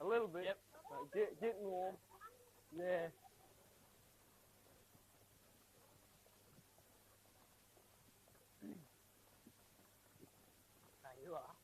A little bit. Yep. Getting warm. Yeah. No, you are.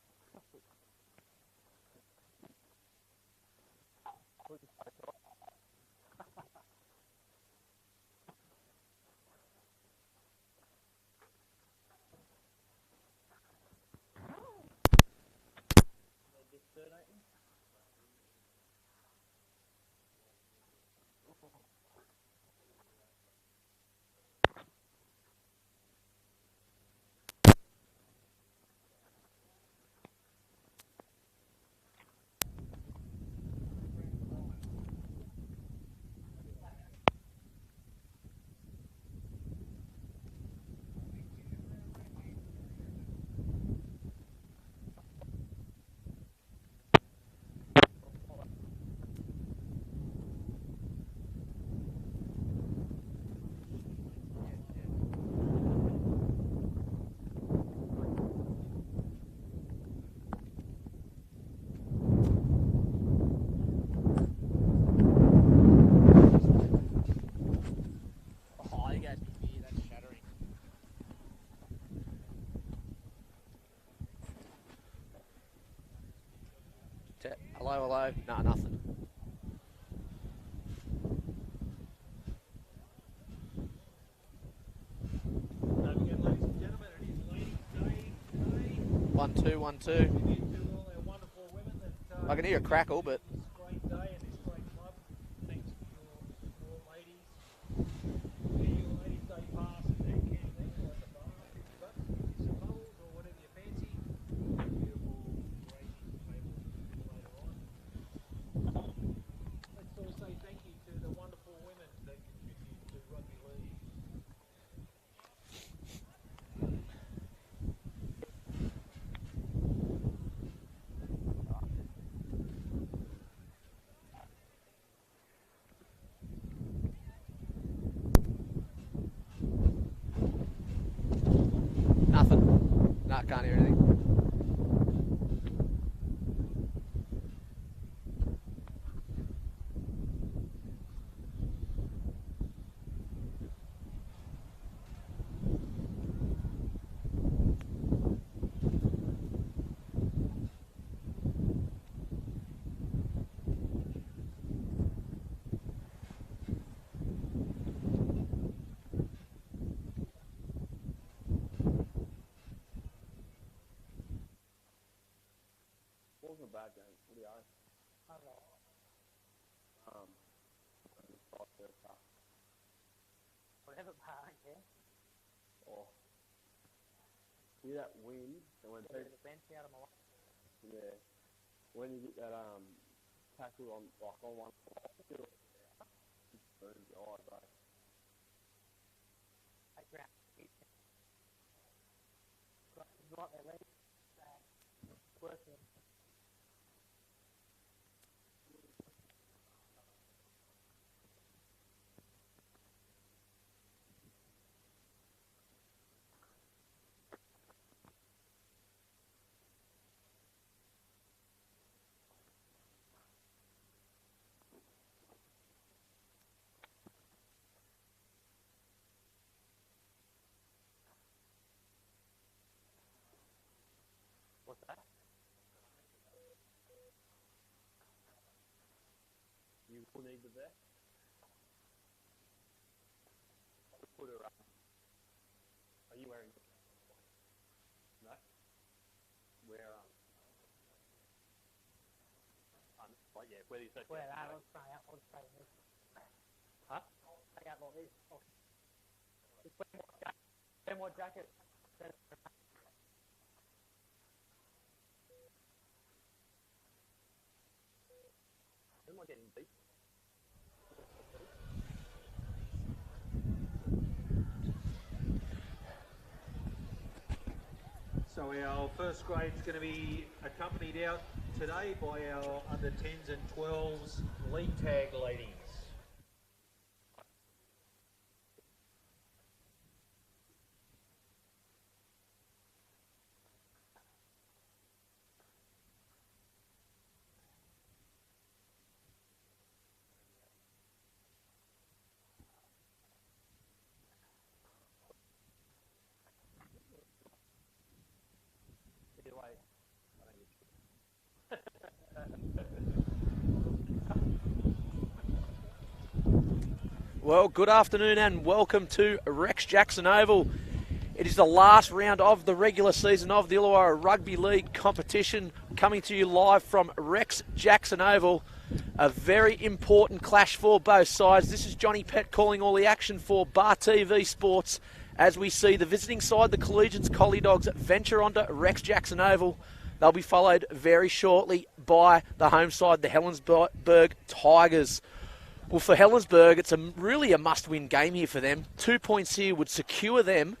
Oh, you guys can hear that shattering. Hello, hello. Nah, nothing. Don't forget, ladies and gentlemen, it is Ladies' Day today. 1 2 1 2. To all our wonderful women that I can hear a crackle, but this great day and this great club. Thanks for your support, ladies. Get your Ladies' Day pass at their canteen or at the bar if you've got, I suppose, or whatever you fancy. Beautiful, great table later on. Let's all say thank you to the wonderful women that contribute to rugby league. nothing. Nah, can't hear anything. Wasn't a bad game. What do you own? Just thought they were tough. Whatever, I don't care. Oh. See that wind? And when Get people, the bench out of my life. yeah. When you get that tackle on one side, it burns your eyes, right? Take ground. Right there, legs. Working. What's that? You will need the vest. Put her up. Are you wearing? No. Where like yeah, where do you say? Where that? I'll try out. I'll try this. Huh? Take out like this. Oh. Just wear more jacket. Who am I getting beat? So our first grade's going to be accompanied out today by our under 10s and 12s league tag ladies. Well, good afternoon and welcome to Rex Jackson Oval. It is the last round of the regular season of the Illawarra Rugby League competition, coming to you live from Rex Jackson Oval. A very important clash for both sides. This is Johnny Pett calling all the action for Bar TV Sports as we see the visiting side, the Collegians Collie Dogs, venture onto Rex Jackson Oval. They'll be followed very shortly by the home side, the Helensburgh Tigers. Well, for Helensburgh, it's really a must-win game here for them. 2 points here would secure them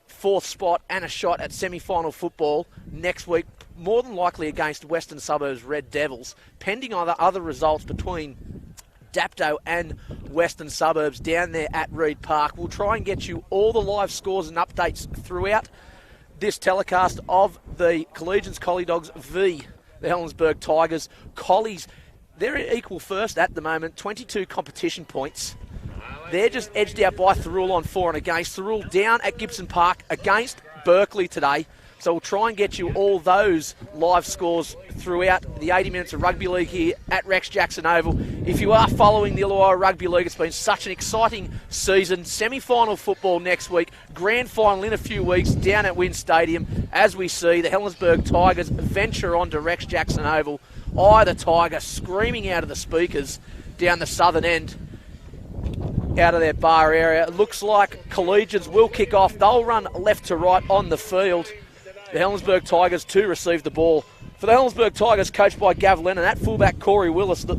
fourth spot and a shot at semi-final football next week, more than likely against Western Suburbs Red Devils, pending other results between Dapto and Western Suburbs down there at Reid Park. We'll try and get you all the live scores and updates throughout this telecast of the Collegians Collie Dogs v the Helensburgh Tigers. Collies, they're equal first at the moment, 22 competition points. They're just edged out by Thirroul on for and against. Thirroul down at Gibson Park against Berkeley today. So we'll try and get you all those live scores throughout the 80 minutes of rugby league here at Rex Jackson Oval. If you are following the Illawarra Rugby League, it's been such an exciting season. Semi-final football next week, grand final in a few weeks down at Wynn Stadium. As we see, the Helensburgh Tigers venture onto Rex Jackson Oval. Eye the Tiger screaming out of the speakers down the southern end, out of their bar area. It looks like Collegians will kick off. They'll run left to right on the field. The Helensburgh Tigers to receive the ball. For the Helensburgh Tigers, coached by Gav Lennon, at fullback Corey Willis, the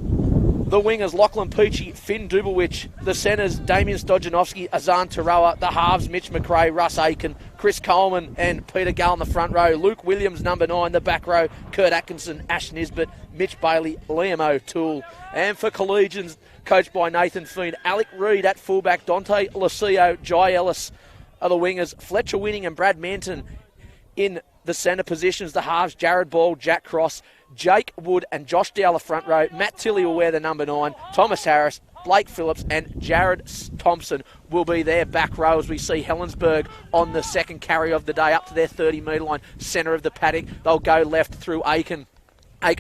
wingers Lachlan Peachy, Finn Dubowich, the centres Damien Stojanovski, Azan Tarawa, the halves Mitch McRae, Russ Aiken, Chris Coleman and Peter Gall in the front row, Luke Williams number 9, the back row Kurt Atkinson, Ash Nisbet, Mitch Bailey, Liam O'Toole. And for Collegians, coached by Nathan Fiend, Alec Reid at fullback, Dante Lucio, Jai Ellis are the wingers, Fletcher Winning and Brad Manton in the centre positions, the halves Jared Ball, Jack Cross, Jake Wood and Josh Dowler front row. Matt Tilley will wear the number 9, Thomas Harris, Blake Phillips and Jared Thompson will be their back row as we see Helensburgh on the second carry of the day up to their 30-metre line, centre of the paddock. They'll go left through Aiken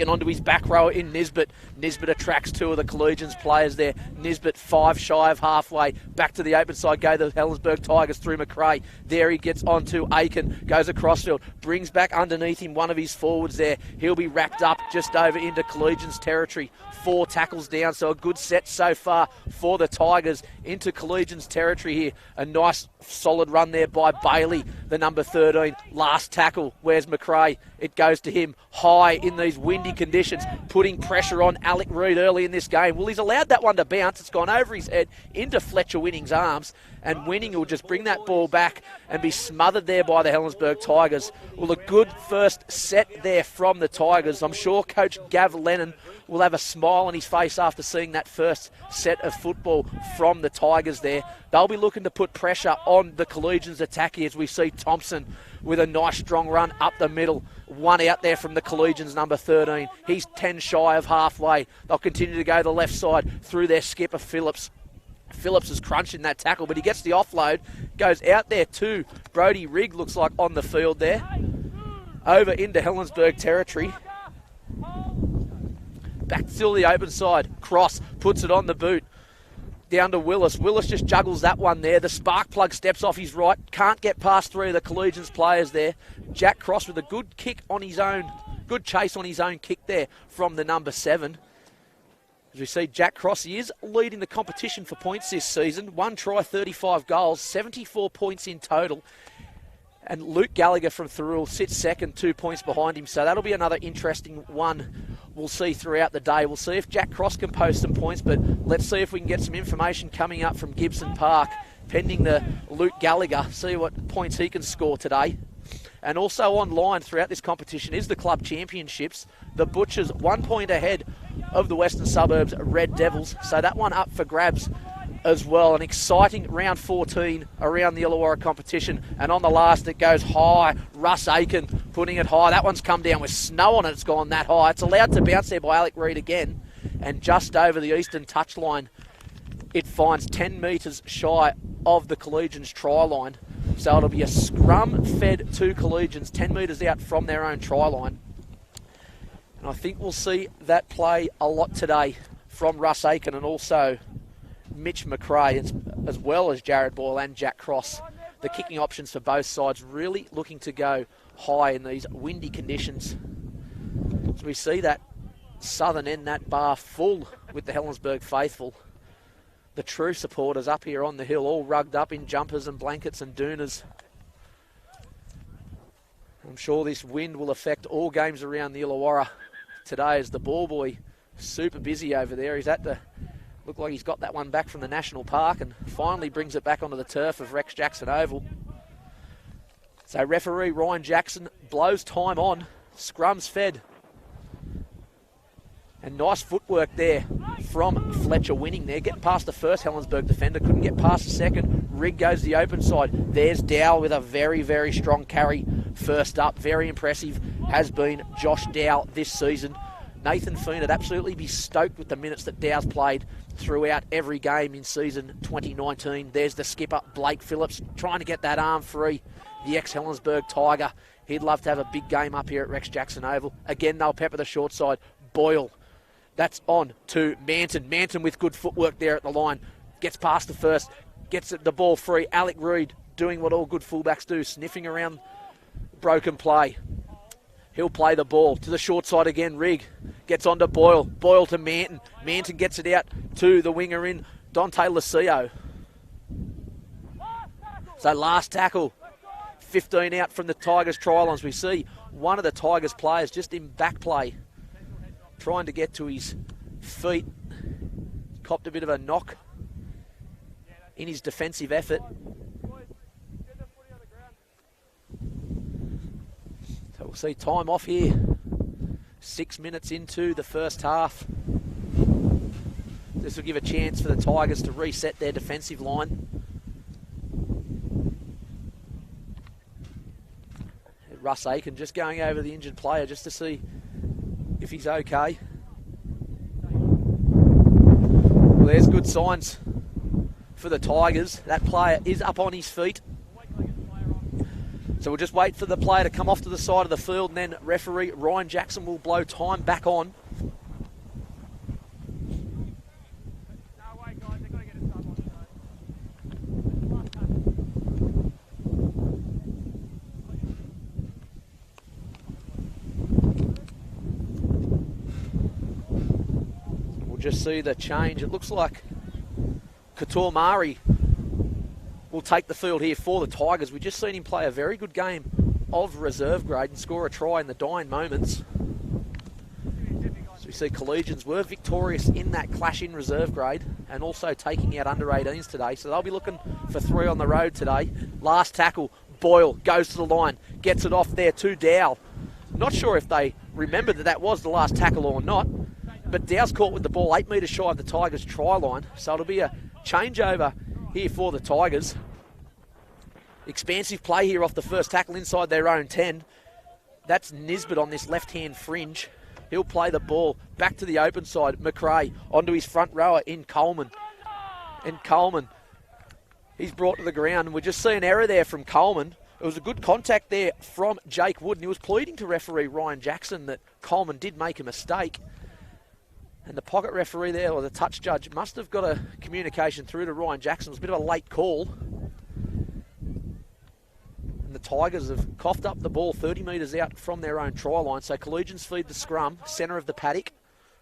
onto his back row in Nisbet. Nisbet attracts two of the Collegians players there. Nisbet 5 shy of halfway. Back to the open side go the Helensburgh Tigers through McRae. There he gets onto Aiken. Goes across field. Brings back underneath him one of his forwards there. He'll be wrapped up just over into Collegians territory. 4 tackles down, so a good set so far for the Tigers into Collegians territory here. A nice solid run there by Bailey, the number 13. Last tackle, where's McRae? It goes to him high in these windy conditions, putting pressure on Alec Reid early in this game. Well, he's allowed that one to bounce. It's gone over his head into Fletcher Winning's arms, and Winning will just bring that ball back and be smothered there by the Helensburgh Tigers. Well, a good first set there from the Tigers. I'm sure Coach Gav Lennon will have a smile on his face after seeing that first set of football from the Tigers there. They'll be looking to put pressure on the Collegians attack here as we see Thompson with a nice strong run up the middle. One out there from the Collegians, number 13. He's 10 shy of halfway. They'll continue to go the left side through their skipper, Phillips. Phillips is crunching that tackle, but he gets the offload. Goes out there to Brody Rigg, looks like on the field there. Over into Helensburgh territory. Back to the open side. Cross puts it on the boot. Down to Willis. Willis just juggles that one there. The spark plug steps off his right. Can't get past 3 of the Collegians players there. Jack Cross with a good kick on his own. Good chase on his own kick there from the number 7. As we see Jack Cross, he is leading the competition for points this season. 1 try, 35 goals, 74 points in total. And Luke Gallagher from Thirroul sits second, 2 points behind him. So that'll be another interesting one we'll see throughout the day. We'll see if Jack Cross can post some points, but let's see if we can get some information coming up from Gibson Park, pending the Luke Gallagher, see what points he can score today. And also online throughout this competition is the club championships. The Butchers 1 point ahead of the Western Suburbs Red Devils. So that one up for grabs as well. An exciting round 14 around the Illawarra competition. And on the last it goes high. Russ Aiken putting it high. That one's come down with snow on it. It's gone that high. It's allowed to bounce there by Alec Reid again. And just over the eastern touchline, it finds 10 metres shy of the Collegians try line. So it'll be a scrum fed to Collegians 10 metres out from their own try line. And I think we'll see that play a lot today from Russ Aiken and also Mitch McRae, as well as Jared Boyle and Jack Cross. The kicking options for both sides really looking to go high in these windy conditions. As we see that southern end, that bar full with the Helensburgh faithful. The true supporters up here on the hill, all rugged up in jumpers and blankets and doonas. I'm sure this wind will affect all games around the Illawarra today, as the ball boy super busy over there. He's had to look like he's got that one back from the National Park and finally brings it back onto the turf of Rex Jackson Oval. So referee Ryan Jackson blows time on. Scrums fed. And nice footwork there from Fletcher winning there. Getting past the first Helensburgh defender. Couldn't get past the second. Rig goes the open side. There's Dow with a very, very strong carry first up. Very impressive has been Josh Dow this season. Nathan Foon would absolutely be stoked with the minutes that Dow's played throughout every game in season 2019. There's the skipper, Blake Phillips, trying to get that arm free. The ex-Helensburgh Tiger. He'd love to have a big game up here at Rex Jackson Oval. Again, they'll pepper the short side. Boyle. That's on to Manton. Manton with good footwork there at the line. Gets past the first. Gets the ball free. Alec Reid doing what all good fullbacks do. Sniffing around broken play. He'll play the ball to the short side again. Rig gets on to Boyle. Boyle to Manton. Manton gets it out to the winger in Dante Lucio. So last tackle. 15 out from the Tigers try lines. We see one of the Tigers players just in back play, trying to get to his feet. Copped a bit of a knock in his defensive effort. So we'll see time off here. 6 minutes into the first half. This will give a chance for the Tigers to reset their defensive line. Russ Aiken just going over the injured player just to see if he's okay. Well, there's good signs for the Tigers. That player is up on his feet. So we'll just wait for the player to come off to the side of the field, and then referee Ryan Jackson will blow time back on. Just see the change. It looks like Kator Mari will take the field here for the Tigers. We've just seen him play a very good game of reserve grade and score a try in the dying moments. So we see Collegians were victorious in that clash in reserve grade and also taking out under 18s today. So they'll be looking for 3 on the road today. Last tackle, Boyle goes to the line, gets it off there to Dow. Not sure if they remembered that was the last tackle or not. But Dow's caught with the ball 8 metres shy of the Tigers' try line. So it'll be a changeover here for the Tigers. Expansive play here off the first tackle inside their own 10. That's Nisbet on this left-hand fringe. He'll play the ball back to the open side. McRae onto his front rower in Coleman. And Coleman, he's brought to the ground. We just see an error there from Coleman. It was a good contact there from Jake Wood. And he was pleading to referee Ryan Jackson that Coleman did make a mistake. And the pocket referee there, or the touch judge, must have got a communication through to Ryan Jackson. It was a bit of a late call. And the Tigers have coughed up the ball 30 metres out from their own try line. So Collegians feed the scrum, centre of the paddock.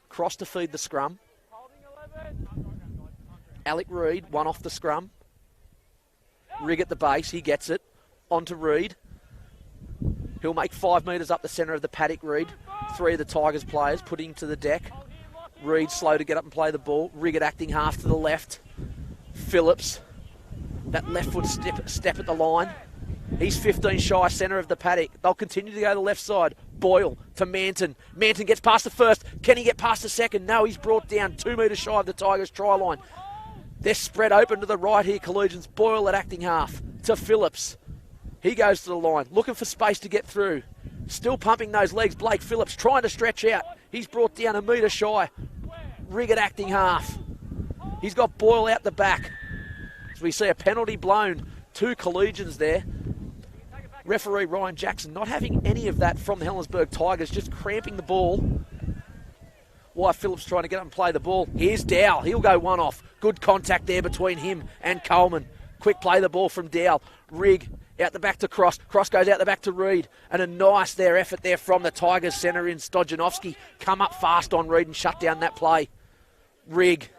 Cross to feed the scrum. Alec Reid, one off the scrum. Rig at the base, he gets it. On to Reid. He'll make 5 metres up the centre of the paddock, Reid. 3 of the Tigers players putting to the deck. Reid slow to get up and play the ball. Riggett acting half to the left. Phillips. That left foot step at the line. He's 15 shy, centre of the paddock. They'll continue to go to the left side. Boyle to Manton. Manton gets past the first. Can he get past the second? No, he's brought down 2 metres shy of the Tigers' try line. They're spread open to the right here, Collegians. Boyle at acting half to Phillips. He goes to the line, looking for space to get through. Still pumping those legs. Blake Phillips trying to stretch out. He's brought down 1 metre shy. Riggett acting half. He's got Boyle out the back. So we see a penalty blown to Collegians there. Referee Ryan Jackson not having any of that from the Helensburgh Tigers, just cramping the ball. Why Phillips trying to get up and play the ball. Here's Dowell. He'll go one off. Good contact there between him and Coleman. Quick play the ball from Dowell. Rigg out the back to Cross. Cross goes out the back to Reed. And a nice effort there from the Tigers centre in Stojanovski. Come up fast on Reed and shut down that play. Rigg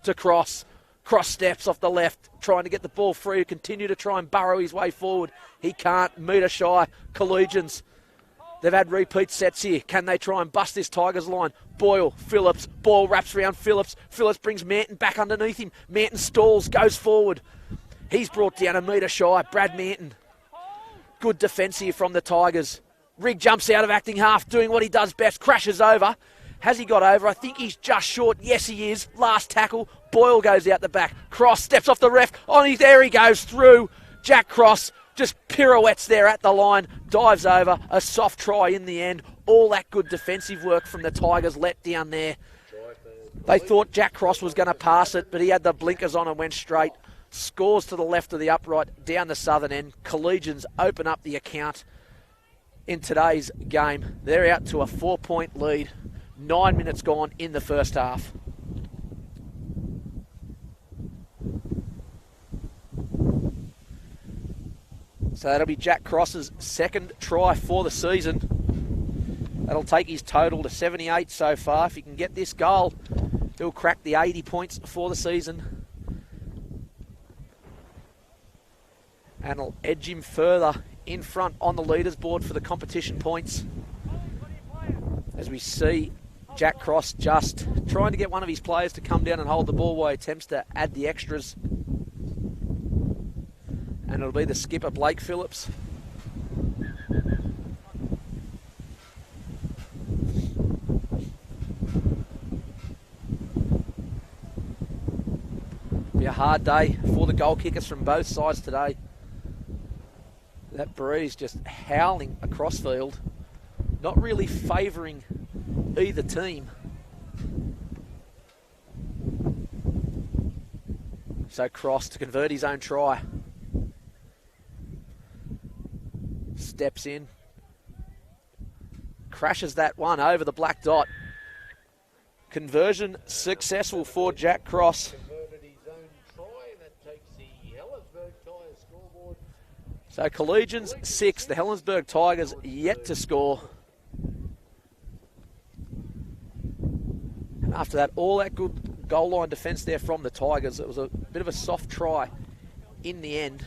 to Cross. Cross steps off the left, trying to get the ball free. Continue to try and burrow his way forward. He can't. Metre shy. Collegians. They've had repeat sets here. Can they try and bust this Tigers line? Boyle, Phillips. Ball wraps around Phillips. Phillips brings Manton back underneath him. Manton stalls, goes forward. He's brought down a metre shy. Brad Manton. Good defence here from the Tigers. Rigg jumps out of acting half, doing what he does best. Crashes over. Has he got over? I think he's just short. Yes, he is. Last tackle. Boyle goes out the back. Cross steps off the ref. There he goes through. Jack Cross just pirouettes there at the line. Dives over. A soft try in the end. All that good defensive work from the Tigers let down there. They thought Jack Cross was going to pass it, but he had the blinkers on and went straight. Scores to the left of the upright down the southern end. Collegians open up the account in today's game. They're out to a 4-point lead. 9 minutes gone in the first half. So that'll be Jack Cross's second try for the season. That'll take his total to 78 so far. If he can get this goal, he'll crack the 80 points for the season. And it'll edge him further in front on the leaders board for the competition points. As we see Jack Cross just trying to get one of his players to come down and hold the ball while he attempts to add the extras. And it'll be the skipper, Blake Phillips. Be a hard day for the goal kickers from both sides today. That breeze just howling across field, not really favouring either team. So Cross to convert his own try. Steps in. Crashes that one over the black dot. Conversion successful for Jack Cross. Converted his own try, and that takes the Helensburgh Tigers scoreboard. So Collegians 6, the Helensburgh Tigers yet to score. And after that, all that good goal line defence there from the Tigers. It was a bit of a soft try in the end.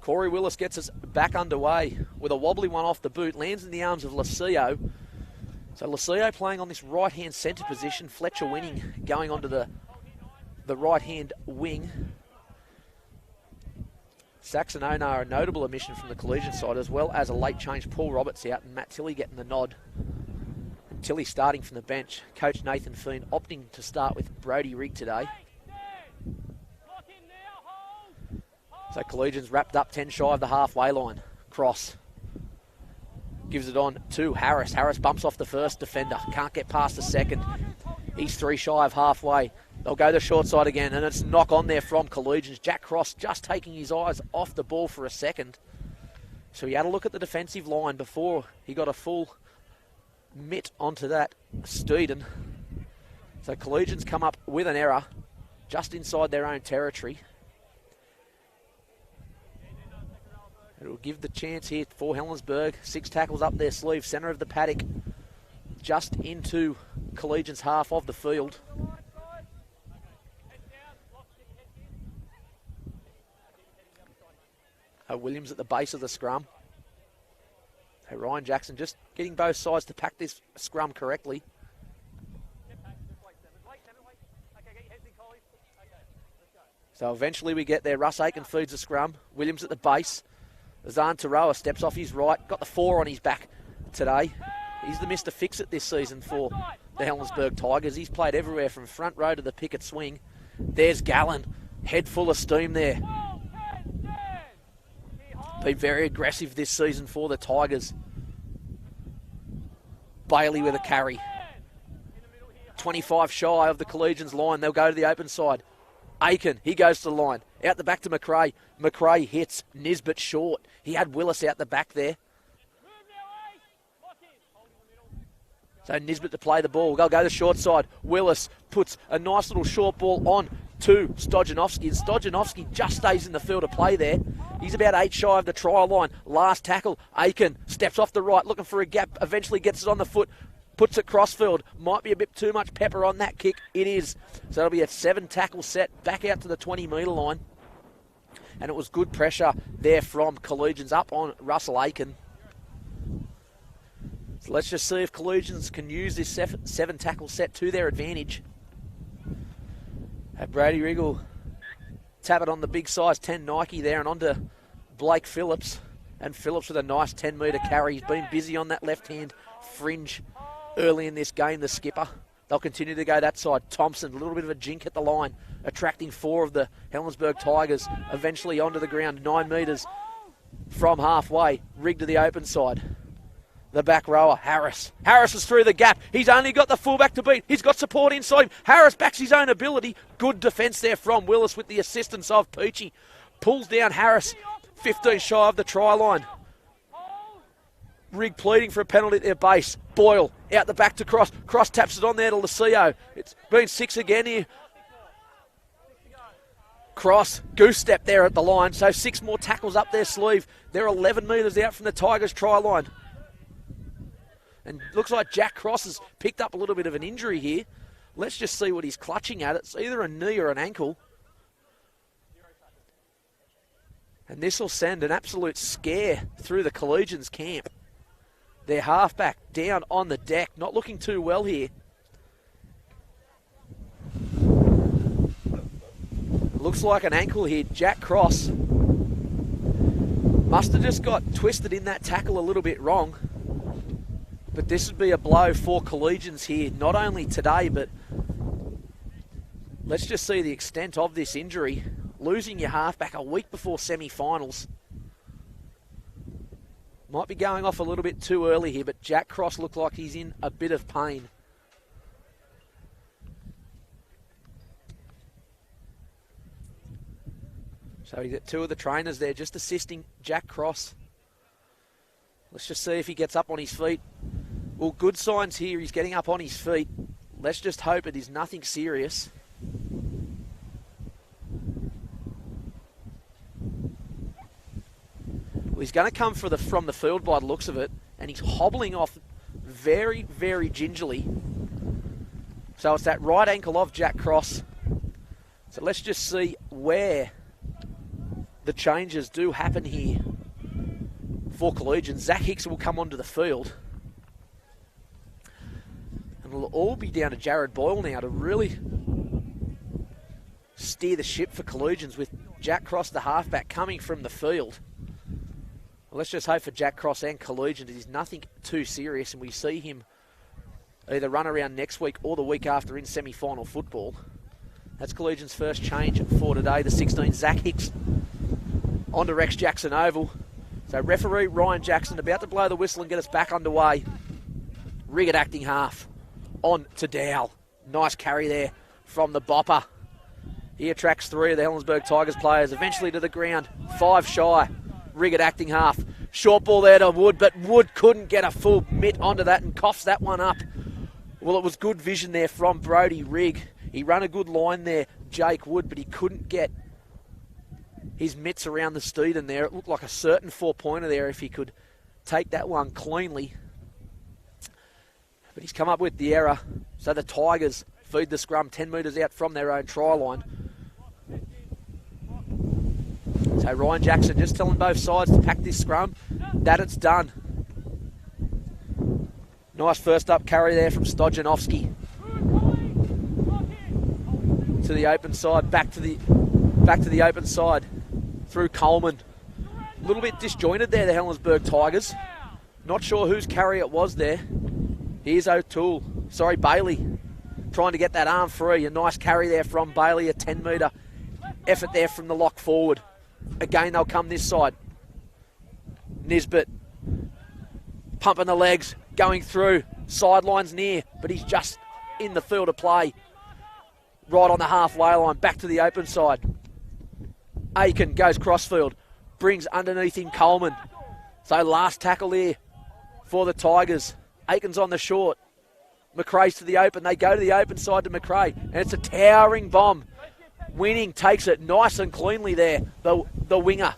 Corey Willis gets us back underway with a wobbly one off the boot. Lands in the arms of Lucio. So Lucio playing on this right-hand centre position. Fletcher Winning going onto the right-hand wing. Saxon Onar, a notable omission from the Collegian side, as well as a late change. Paul Roberts out and Matt Tilley getting the nod. And Tilley starting from the bench. Coach Nathan Feen opting to start with Brody Rigg today. So Collegians wrapped up 10 shy of the halfway line. Cross gives it on to Harris. Harris bumps off the first defender. Can't get past the second. He's 3 shy of halfway. They'll go the short side again, and it's knock on there from Collegians. Jack Cross just taking his eyes off the ball for a second. So he had a look at the defensive line before he got a full mitt onto that Steeden. So Collegians come up with an error just inside their own territory. It'll give the chance here for Helensburgh. 6 tackles up their sleeve, centre of the paddock, just into Collegians' half of the field. Williams at the base of the scrum. Ryan Jackson just getting both sides to pack this scrum correctly. So eventually we get there. Russ Aiken feeds the scrum. Williams at the base. Zahn Taroa steps off his right. Got the 4 on his back today. He's the Mr. Fix-It this season for the Helensburgh Tigers. He's played everywhere from front row to the picket swing. There's Gallen. Head full of steam there. Been very aggressive this season for the Tigers. Bailey with a carry. 25 shy of the Collegians line. They'll go to the open side. Aiken, he goes to the line. Out the back to McRae. McRae hits Nisbet short. He had Willis out the back there. So Nisbet to play the ball. They'll go the short side. Willis puts a nice little short ball on to Stojanovski. And Stojanovski just stays in the field of play there. He's about 8 shy of the try line. Last tackle. Aiken steps off the right, looking for a gap. Eventually gets it on the foot. Puts it crossfield. Might be a bit too much pepper on that kick. It is. So it'll be a 7 tackle set back out to the 20-metre line. And it was good pressure there from Collegians up on Russell Aiken. So let's just see if Collegians can use this 7 tackle set to their advantage. Brady Riggle tap it on the big size 10 Nike there and onto Blake Phillips. And Phillips with a nice 10-metre carry. He's been busy on that left-hand fringe early in this game, the skipper. They'll continue to go that side. Thompson, a little bit of a jink at the line, attracting 4 of the Helensburgh Tigers eventually onto the ground, 9 metres from halfway. Rig to the open side. The back rower, Harris. Harris is through the gap. He's only got the fullback to beat. He's got support inside him. Harris backs his own ability. Good defence there from Willis with the assistance of Peachy. Pulls down Harris, 15 shy of the try line. Rig pleading for a penalty at their base. Boyle out the back to Cross. Cross taps it on there to Lucio. It's been 6 again here. Cross, goose step there at the line. So 6 more tackles up their sleeve. They're 11 metres out from the Tigers' try line. And looks like Jack Cross has picked up a little bit of an injury here. Let's just see what he's clutching at. It's either a knee or an ankle. And this will send an absolute scare through the Collegians camp. Their halfback down on the deck, not looking too well here. Looks like an ankle here. Jack Cross must have just got twisted in that tackle a little bit wrong. But this would be a blow for Collegians here, not only today, but let's just see the extent of this injury. Losing your halfback a week before semi-finals. Might be going off a little bit too early here, but Jack Cross looked like he's in a bit of pain. So you got 2 of the trainers there just assisting Jack Cross. Let's just see if he gets up on his feet. Well, good signs here. He's getting up on his feet. Let's just hope it is nothing serious. Well, he's going to come from the field by the looks of it, and he's hobbling off very, very gingerly. So it's that right ankle of Jack Cross. So let's just see where the changes do happen here for Collegians. Zach Hicks will come onto the field. And it'll all be down to Jared Boyle now to really steer the ship for Collegians with Jack Cross, the halfback, coming from the field. Well, let's just hope for Jack Cross and Collegians it is nothing too serious and we see him either run around next week or the week after in semi-final football. That's Collegians' first change for today. The 16, Zach Hicks, onto Rex Jackson Oval. So referee Ryan Jackson about to blow the whistle and get us back underway. Riggett acting half. On to Dow. Nice carry there from the bopper. He attracts 3 of the Helensburgh Tigers players. Eventually to the ground. 5 shy. Riggett acting half. Short ball there to Wood, but Wood couldn't get a full mitt onto that and coughs that one up. Well, it was good vision there from Brodie Rigg. He ran a good line there, Jake Wood, but he couldn't get his mitts around the Steeden there. It looked like a certain 4-pointer there if he could take that one cleanly. But he's come up with the error. So the Tigers feed the scrum 10 metres out from their own try line. So Ryan Jackson just telling both sides to pack this scrum. That it's done. Nice first up carry there from Stojanovski. To the open side, back to the open side. Through Coleman. A little bit disjointed there, the Helensburgh Tigers. Not sure whose carry it was there. Here's Bailey. Trying to get that arm free. A nice carry there from Bailey. A 10-metre effort there from the lock forward. Again, they'll come this side. Nisbet pumping the legs, going through. Sidelines near, but he's just in the field of play. Right on the halfway line, back to the open side. Aiken goes crossfield, brings underneath him Coleman. So last tackle here for the Tigers. Aiken's on the short. McRae's to the open. They go to the open side to McRae, and it's a towering bomb. Winning takes it nice and cleanly there, the winger.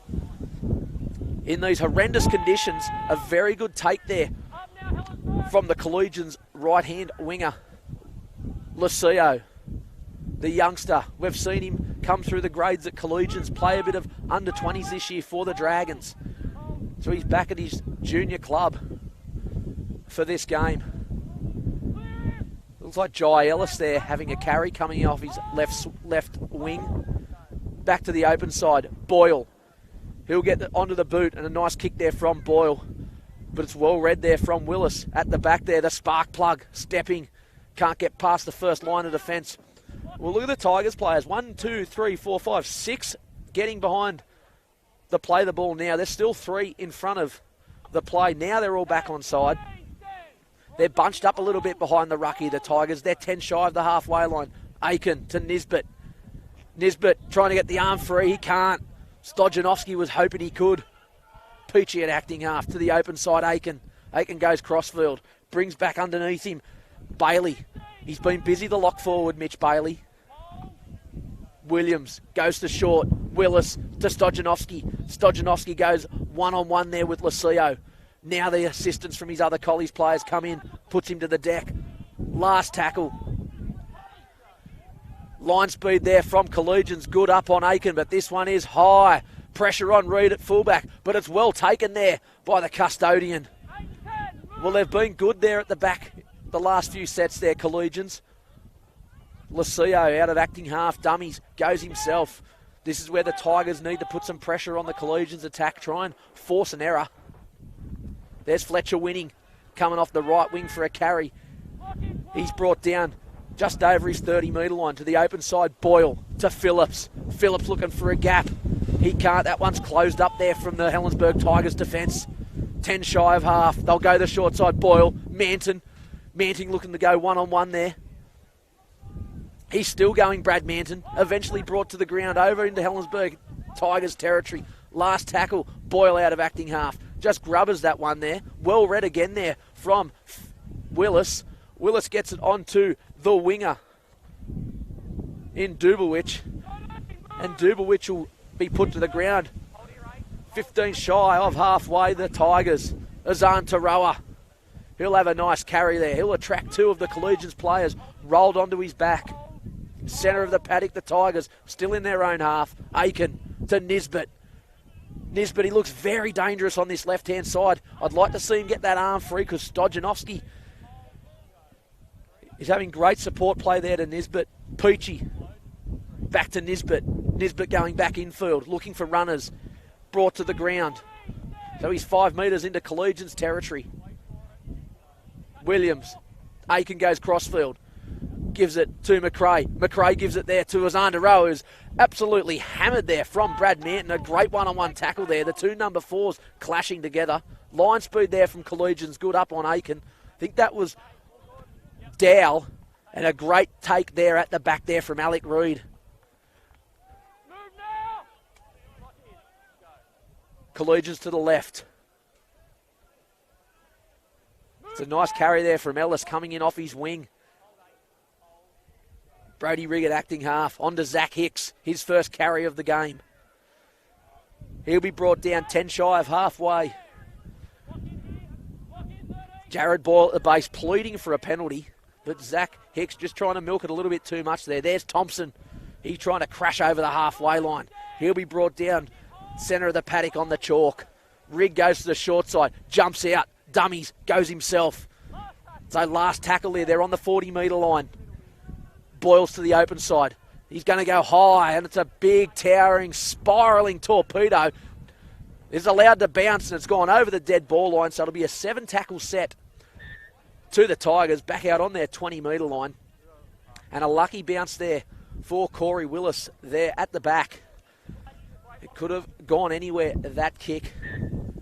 In these horrendous conditions, a very good take there from the Collegians' right-hand winger, Lucio, the youngster. We've seen him come through the grades at Collegians, play a bit of under-20s this year for the Dragons. So he's back at his junior club for this game. Looks like Jai Ellis there having a carry coming off his left wing. Back to the open side. Boyle. He'll get onto the boot, and a nice kick there from Boyle. But it's well read there from Willis. At the back there, the spark plug stepping. Can't get past the first line of defence. Well, look at the Tigers players. 1, 2, 3, 4, 5, 6 getting behind the play the ball now. There's still 3 in front of the play. Now they're all back on side. They're bunched up a little bit behind the rucky, the Tigers. They're 10 shy of the halfway line. Aiken to Nisbet. Nisbet trying to get the arm free. He can't. Stojanovski was hoping he could. Peachy at acting half to the open side. Aiken. Aiken goes crossfield. Brings back underneath him Bailey. He's been busy the lock forward, Mitch Bailey. Williams goes to short. Willis to Stojanovski. Stojanovski goes one-on-one there with Lucio. Now the assistance from his other Collies players come in, puts him to the deck. Last tackle. Line speed there from Collegians, good up on Aiken, but this one is high. Pressure on Reed at fullback, but it's well taken there by the custodian. Well, they've been good there at the back the last few sets there, Collegians. Lucio out of acting half, dummies, goes himself. This is where the Tigers need to put some pressure on the Collegians attack, try and force an error. There's Fletcher Winning, coming off the right wing for a carry. He's brought down just over his 30-metre line to the open side. Boyle to Phillips. Phillips looking for a gap. He can't. That one's closed up there from the Helensburgh Tigers defence. 10 shy of half. They'll go the short side. Boyle. Manton. Manting looking to go one-on-one there. He's still going, Brad Manton. Eventually brought to the ground over into Helensburgh Tigers territory. Last tackle. Boyle out of acting half. Just grubbers that one there. Well read again there from Willis. Willis gets it onto the winger in Dubowich. And Dubowich will be put to the ground. 15 shy of halfway, the Tigers. Azan Taroa. He'll have a nice carry there. He'll attract 2 of the Collegians players. Rolled onto his back. Centre of the paddock, the Tigers. Still in their own half. Aiken to Nisbet. Nisbet, he looks very dangerous on this left-hand side. I'd like to see him get that arm free because Stojanovski is having great support play there to Nisbet. Peachy, back to Nisbet. Nisbet going back infield, looking for runners. Brought to the ground. So he's 5 metres into Collegians territory. Williams. Aiken goes crossfield. Gives it to McRae. McRae gives it there to Azandaro, who's absolutely hammered there from Brad Manton. A great one-on-one tackle there. The 2 number 4s clashing together. Line speed there from Collegians. Good up on Aiken. I think that was Dow. And a great take there at the back there from Alec Reed. Collegians to the left. It's a nice carry there from Ellis coming in off his wing. Brody Riggett acting half. On to Zach Hicks, his first carry of the game. He'll be brought down 10 shy of halfway. Jared Boyle at the base pleading for a penalty, but Zach Hicks just trying to milk it a little bit too much there. There's Thompson. He's trying to crash over the halfway line. He'll be brought down centre of the paddock on the chalk. Rigg goes to the short side, jumps out, dummies, goes himself. So last tackle there. They're on the 40-metre line. Boyles to the open side. He's going to go high, and it's a big, towering, spiralling torpedo. It's allowed to bounce, and it's gone over the dead ball line, so it'll be a 7-tackle set to the Tigers, back out on their 20-metre line. And a lucky bounce there for Corey Willis there at the back. It could have gone anywhere, that kick.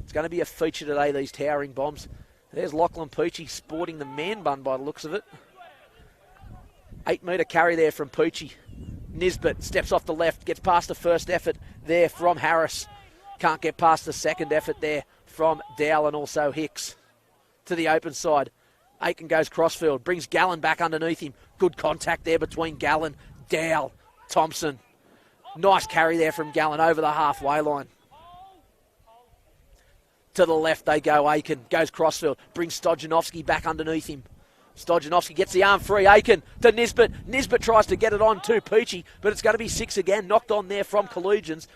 It's going to be a feature today, these towering bombs. There's Lachlan Peachy sporting the man bun by the looks of it. 8-metre carry there from Peachy. Nisbet steps off the left, gets past the first effort there from Harris. Can't get past the second effort there from Dowell and also Hicks. To the open side. Aiken goes crossfield, brings Gallen back underneath him. Good contact there between Gallen, Dowell, Thompson. Nice carry there from Gallen over the halfway line. To the left they go, Aiken goes crossfield, brings Stojanovski back underneath him. Stojanovski gets the arm free, Aiken to Nisbet. Nisbet tries to get it on to Peachy, but it's going to be 6 again, knocked on there from Collegians.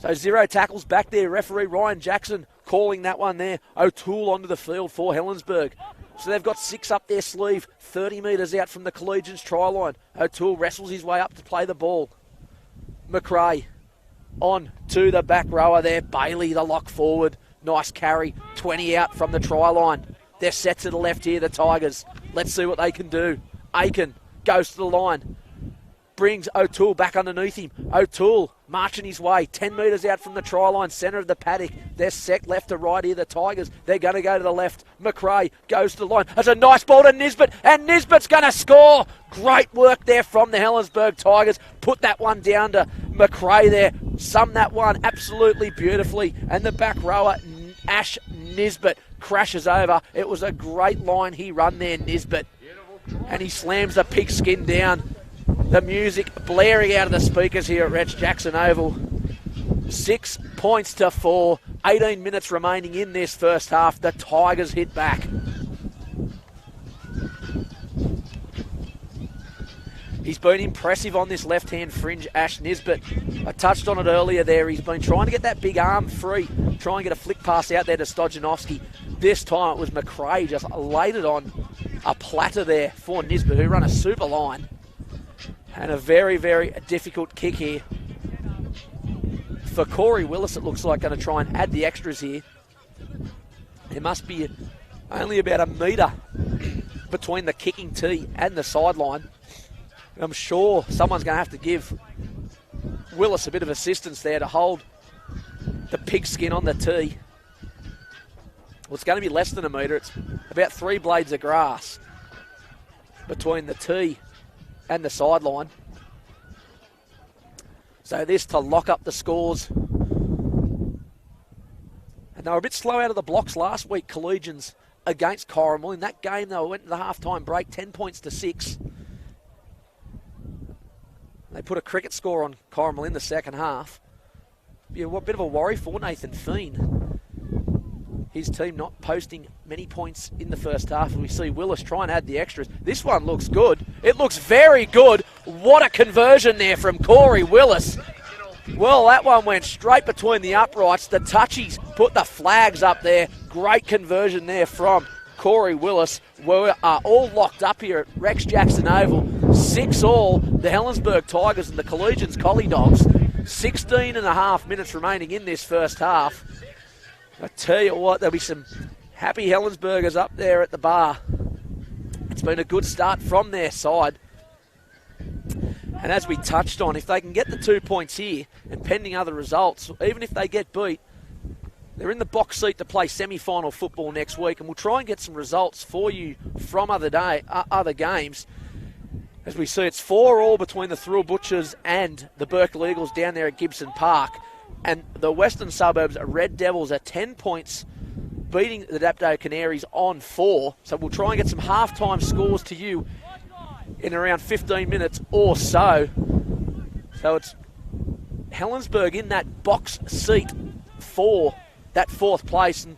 So 0 tackles back there. Referee Ryan Jackson calling that one there. O'Toole onto the field for Helensburgh. So they've got 6 up their sleeve, 30 metres out from the Collegians try line. O'Toole wrestles his way up to play the ball. McRae on to the back rower there. Bailey, the lock forward. Nice carry. 20 out from the try line. They're set to the left here, the Tigers. Let's see what they can do. Aiken goes to the line. Brings O'Toole back underneath him. O'Toole marching his way 10 metres out from the try line, centre of the paddock. They're set left to right here, the Tigers. They're going to go to the left. McRae goes to the line. That's a nice ball to Nisbet, and Nisbet's going to score. Great work there from the Helensburgh Tigers. Put that one down to McRae there. Summed that one absolutely beautifully. And the back rower, Ash Nisbet, crashes over. It was a great line he run there, Nisbet. And he slams the pigskin down. The music blaring out of the speakers here at Rex Jackson Oval. 6 points to 4. 18 minutes remaining in this first half. The Tigers hit back. He's been impressive on this left-hand fringe, Ash Nisbet. I touched on it earlier there. He's been trying to get that big arm free, try and get a flick pass out there to Stojanovski. This time it was McRae just laid it on a platter there for Nisbet, who run a super line. And a very, very difficult kick here. For Corey Willis, it looks like going to try and add the extras here. There must be only about a metre between the kicking tee and the sideline. I'm sure someone's going to have to give Willis a bit of assistance there to hold the pigskin on the tee. Well, it's going to be less than a metre. It's about 3 blades of grass between the tee and the sideline. So this to lock up the scores. And they were a bit slow out of the blocks last week, Collegians, against Corrimal. In that game, they went to the half-time break, 10 points to 6. They put a cricket score on Corrimal in the second half. Be a bit of a worry for Nathan Feen. His team not posting many points in the first half. We see Willis try and add the extras. This one looks good. It looks very good. What a conversion there from Corey Willis. Well, that one went straight between the uprights. The touchies put the flags up there. Great conversion there from Corey Willis. We are all locked up here at Rex Jackson Oval. 6-all, the Helensburgh Tigers and the Collegians Collie Dogs. 16 and a half minutes remaining in this first half. I tell you what, there'll be some happy Helensburgers up there at the bar. It's been a good start from their side. And as we touched on, if they can get the 2 points here, and pending other results, even if they get beat, they're in the box seat to play semi-final football next week, and we'll try and get some results for you from other games. As we see, it's 4-all between the Thrill Butchers and the Berkeley Eagles down there at Gibson Park. And the Western Suburbs Red Devils are 10 points, beating the Dapto Canaries on 4. So we'll try and get some half-time scores to you in around 15 minutes or so. So it's Helensburgh in that box seat for that 4th place. And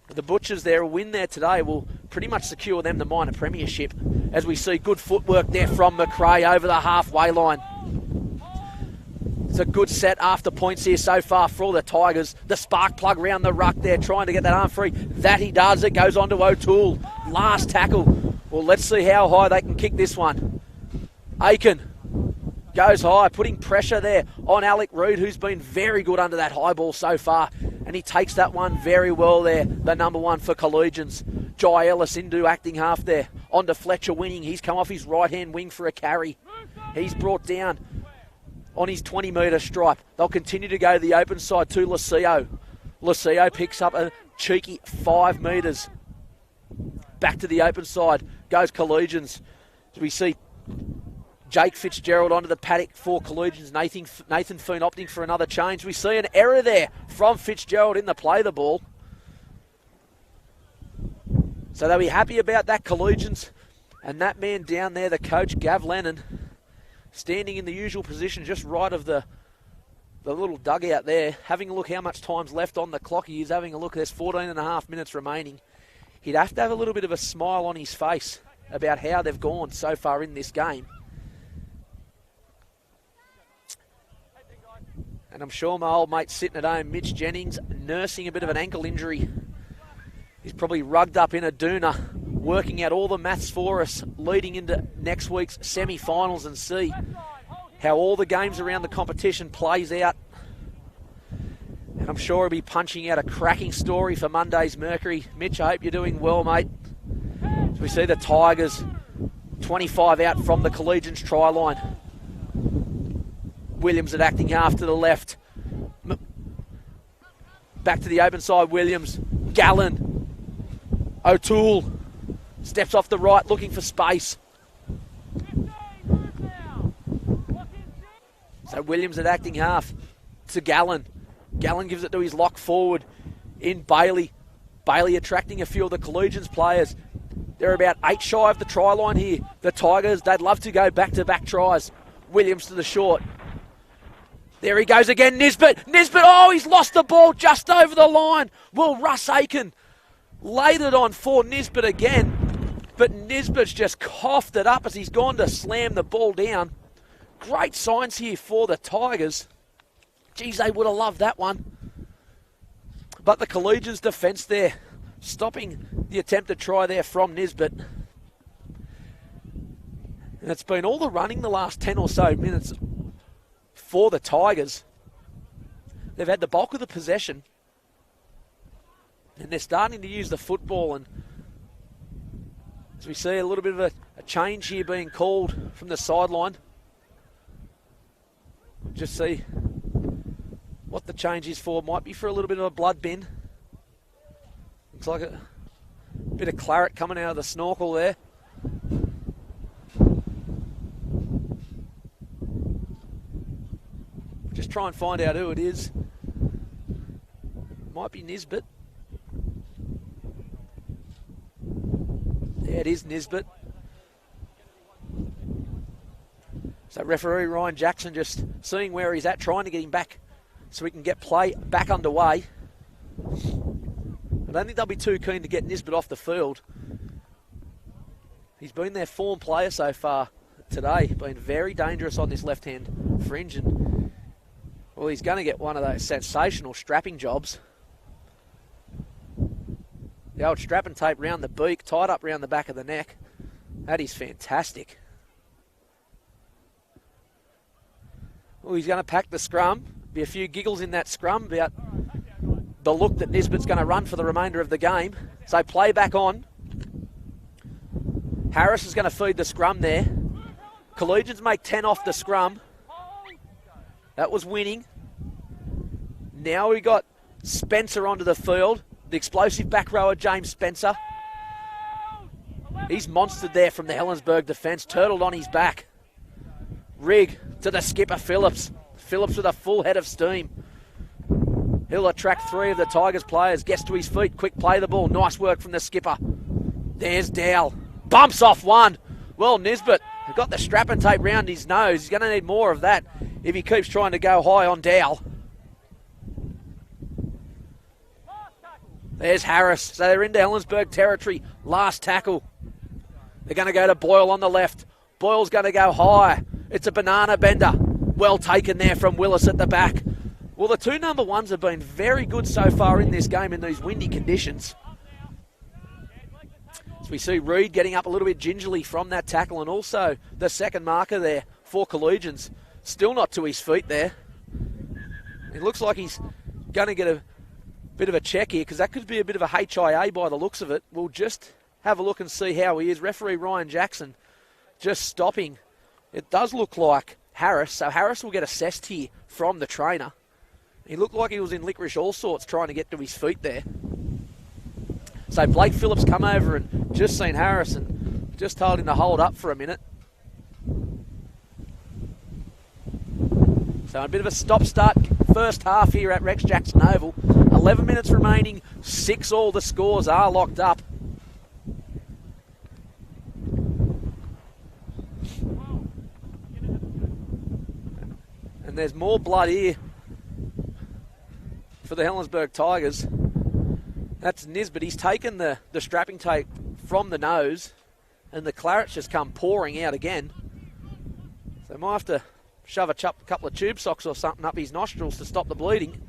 the Butchers there, a win there today will pretty much secure them the minor premiership. As we see good footwork there from McRae over the halfway line. It's a good set after points here so far for all the Tigers. The spark plug round the ruck there, trying to get that arm free. That he does. It goes on to O'Toole. Last tackle. Well, let's see how high they can kick this one. Aiken goes high, putting pressure there on Alec Reid, who's been very good under that high ball so far. And he takes that one very well there, the number 1 for Collegians. Jai Ellis into acting half there. On to Fletcher winning. He's come off his right-hand wing for a carry. He's brought down on his 20-metre stripe. They'll continue to go to the open side to Lucio. Lucio picks up a cheeky 5 metres. Back to the open side goes Collegians. As we see Jake Fitzgerald onto the paddock for Collegians. Nathan Foon opting for another change. We see an error there from Fitzgerald in the play the ball. So they'll be happy about that, Collegians. And that man down there, the coach, Gav Lennon, standing in the usual position just right of the little dugout there, having a look how much time's left on the clock. He is having a look. There's 14 and a half minutes remaining. He'd have to have a little bit of a smile on his face about how they've gone so far in this game. And I'm sure my old mate sitting at home, Mitch Jennings, nursing a bit of an ankle injury. He's probably rugged up in a doona, working out all the maths for us, leading into next week's semi-finals and see how all the games around the competition plays out. And I'm sure he'll be punching out a cracking story for Monday's Mercury. Mitch, I hope you're doing well, mate. So we see the Tigers 25 out from the Collegians try line. Williams at acting half to the left. Back to the open side, Williams. Gallen. O'Toole steps off the right looking for space. So Williams at acting half to Gallen. Gallen gives it to his lock forward in Bailey. Bailey attracting a few of the Collegians players. They're about 8 shy of the try line here. The Tigers, they'd love to go back-to-back tries. Williams to the short. There he goes again, Nisbet. Oh, he's lost the ball just over the line. Well, Russ Aiken laid it on for Nisbet again, but Nisbet's just coughed it up as he's gone to slam the ball down. Great signs here for the Tigers. Geez, they would have loved that one. But the Collegians' defence there, stopping the attempted try there from Nisbet. And it's been all the running the last 10 or so minutes for the Tigers. They've had the bulk of the possession. And they're starting to use the football. And as we see a little bit of a change here being called from the sideline. Just see what the change is for. Might be for a little bit of a blood bin. Looks like a bit of claret coming out of the snorkel there. Just try and find out who it is. Might be Nisbet. Yeah, it is Nisbet. So referee Ryan Jackson just seeing where he's at, trying to get him back so we can get play back underway. I don't think they'll be too keen to get Nisbet off the field. He's been their form player so far today. Been very dangerous on this left-hand fringe. And, well, he's going to get one of those sensational strapping jobs. The old strap and tape round the beak, tied up round the back of the neck. That is fantastic. Well, he's going to pack the scrum. Be a few giggles in that scrum about the look that Nisbet's going to run for the remainder of the game. So play back on. Harris is going to feed the scrum there. Collegians make 10 off the scrum. That was winning. Now we got Spencer onto the field. The explosive back rower, James Spencer. He's monstered there from the Helensburgh defence. Turtled on his back. Rig to the skipper, Phillips. Phillips with a full head of steam. He'll attract 3 of the Tigers players. Gets to his feet. Quick play the ball. Nice work from the skipper. There's Dowell. Bumps off one. Well, Nisbet got the strap and tape round his nose. He's going to need more of that if he keeps trying to go high on Dowell. There's Harris. So they're into Helensburgh territory. Last tackle. They're going to go to Boyle on the left. Boyle's going to go high. It's a banana bender. Well taken there from Willis at the back. Well, the 2 number 1s have been very good so far in this game in these windy conditions. As we see Reed getting up a little bit gingerly from that tackle, and also the second marker there for Collegians. Still not to his feet there. It looks like he's going to get a bit of a check here, because that could be a bit of a HIA by the looks of it. We'll just have a look and see how he is. Referee Ryan Jackson just stopping. It does look like Harris, so Harris will get assessed here from the trainer. He looked like he was in licorice all sorts trying to get to his feet there. So Blake Phillips come over and just seen Harris and just told him to hold up for a minute. So a bit of a stop-start first half here at Rex Jackson Oval. 11 minutes remaining, 6-all the scores are locked up. And there's more blood here for the Helensburgh Tigers. That's Nisbet. He's taken the strapping tape from the nose, and the claret's just come pouring out again. So might have to shove a couple of tube socks or something up his nostrils to stop the bleeding,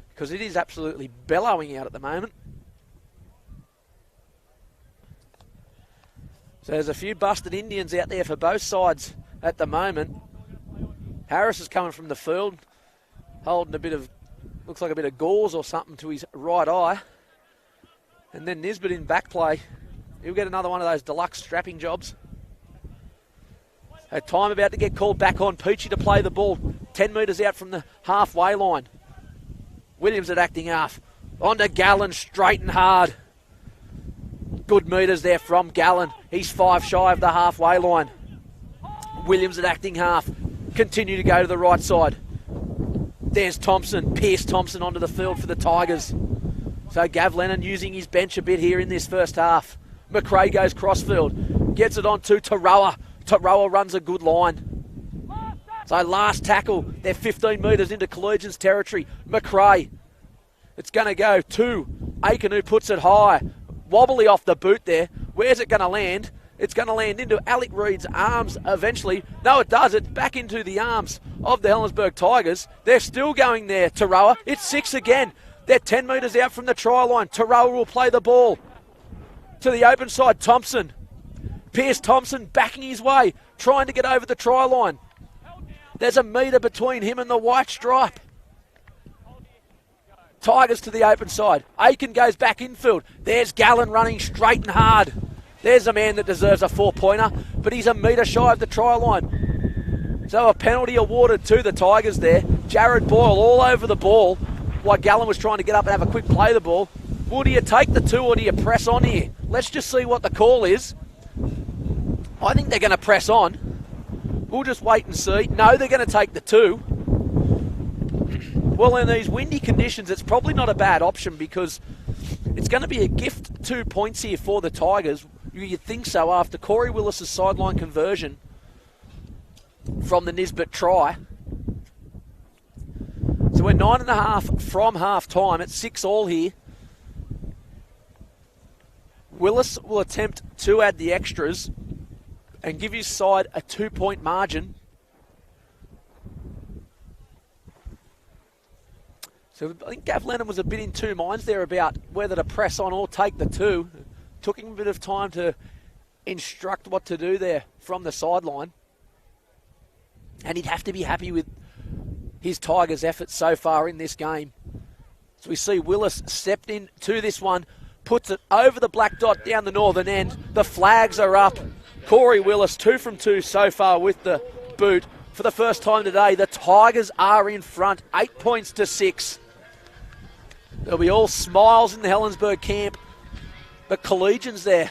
because it is absolutely bellowing out at the moment. So there's a few busted Indians out there for both sides at the moment. Harris is coming from the field, holding looks like a bit of gauze or something to his right eye. And then Nisbet in back play. He'll get another one of those deluxe strapping jobs. A time about to get called back on. Peachy to play the ball 10 metres out from the halfway line. Williams at acting half. On to Gallen, straight and hard. Good metres there from Gallen. He's 5 shy of the halfway line. Williams at acting half. Continue to go to the right side. There's Thompson. Pierce Thompson onto the field for the Tigers. So Gav Lennon using his bench a bit here in this first half. McRae goes crossfield. Gets it on to Taroa. Taroa runs a good line. So last tackle. They're 15 metres into Collegians territory. McRae. It's going to go to Aiken, who puts it high. Wobbly off the boot there. Where's it going to land? It's going to land into Alec Reed's arms eventually. No, it does. It's back into the arms of the Helensburgh Tigers. They're still going there, Taroa. It's 6 again. They're 10 metres out from the try line. Taroa will play the ball to the open side. Thompson. Pierce Thompson backing his way, trying to get over the try line. There's a metre between him and the white stripe. Tigers to the open side. Aiken goes back infield. There's Gallen running straight and hard. There's a man that deserves a 4-pointer, but he's a metre shy of the try line. So a penalty awarded to the Tigers there. Jared Boyle all over the ball while Gallen was trying to get up and have a quick play of the ball. Well, do you take the 2 or do you press on here? Let's just see what the call is. I think they're going to press on. We'll just wait and see. No, they're going to take the 2. Well, in these windy conditions, it's probably not a bad option because it's going to be a gift 2 points here for the Tigers. You'd think so after Corey Willis's sideline conversion from the Nisbet try. So we're 9.5 from half time. It's 6-all here. Willis will attempt to add the extras and give his side a 2-point margin. So I think Gav Lennon was a bit in two minds there about whether to press on or take the 2. Took him a bit of time to instruct what to do there from the sideline. And he'd have to be happy with his Tigers' efforts so far in this game. So we see Willis stepped in to this one, puts it over the black dot down the northern end. The flags are up. Corey Willis, 2 from 2 so far with the boot. For the first time today, the Tigers are in front, 8 points to 6. There'll be all smiles in the Helensburgh camp. The Collegians there.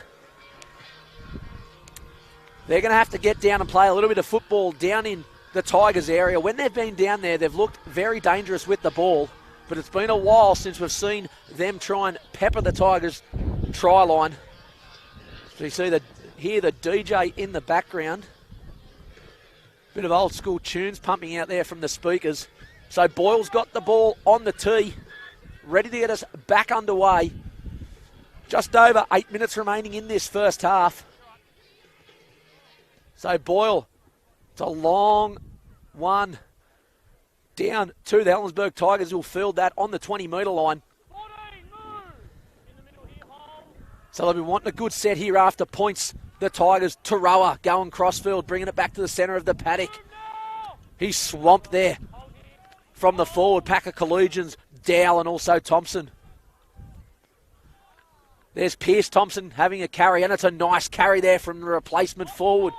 They're going to have to get down and play a little bit of football down in the Tigers area. When they've been down there, they've looked very dangerous with the ball. But it's been a while since we've seen them try and pepper the Tigers' try line. So you see hear the DJ in the background. Bit of old school tunes pumping out there from the speakers. So Boyle's got the ball on the tee, ready to get us back underway. Just over 8 minutes remaining in this first half. So Boyle, it's a long one down to the Helensburgh Tigers, who'll field that on the 20-metre line. So they'll be wanting a good set here after points. The Tigers, Taroa going crossfield, bringing it back to the centre of the paddock. He's swamped there from the forward pack of Collegians, Dow and also Thompson. There's Pierce Thompson having a carry, and it's a nice carry there from the replacement forward.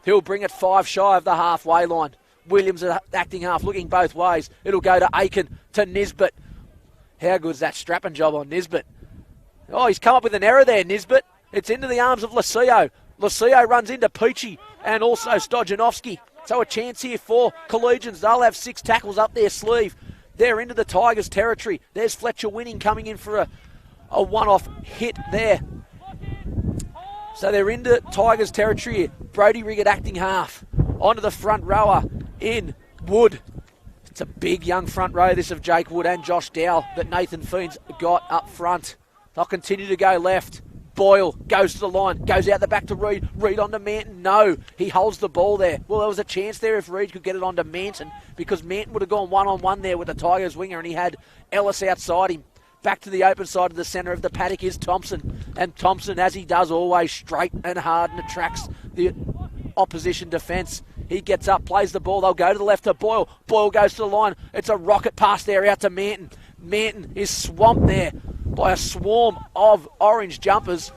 He'll bring it 5 shy of the halfway line. Williams acting half, looking both ways. It'll go to Aiken, to Nisbet. How good's that strapping job on Nisbet? Oh, he's come up with an error there, Nisbet. It's into the arms of Lucio. Lucio runs into Peachy and also Stojanovski. So a chance here for Collegians. They'll have 6 tackles up their sleeve. They're into the Tigers' territory. There's Fletcher Winning coming in for a one-off hit there. So they're into Tigers' territory here. Brody Riggett acting half. Onto the front rower in Wood. It's a big young front row, this of Jake Wood and Josh Dow that Nathan Fiend's got up front. They'll continue to go left. Boyle goes to the line, goes out the back to Reed. Reed onto Manton. No, he holds the ball there. Well, there was a chance there if Reed could get it onto Manton, because Manton would have gone one-on-one there with the Tigers winger, and he had Ellis outside him. Back to the open side of the centre of the paddock is Thompson. And Thompson, as he does always, straight and hard and attracts the opposition defence. He gets up, plays the ball. They'll go to the left to Boyle. Boyle goes to the line. It's a rocket pass there out to Manton. Manton is swamped there by a swarm of orange jumpers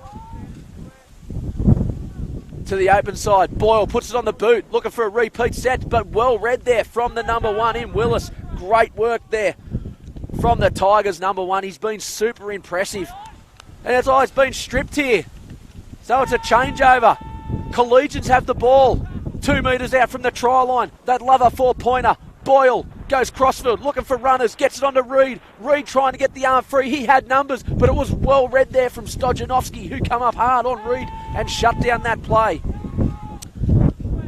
to the open side. Boyle puts it on the boot, looking for a repeat set, but well read there from the number 1 in Willis. Great work there from the Tigers number 1. He's been super impressive. And it's always been stripped here. So it's a changeover. Collegians have the ball. 2 metres out from the try line. They'd love a 4-pointer. Boyle goes crossfield, looking for runners, gets it onto Reed. Reed trying to get the arm free. He had numbers, but it was well read there from Stojanovski, who come up hard on Reed and shut down that play.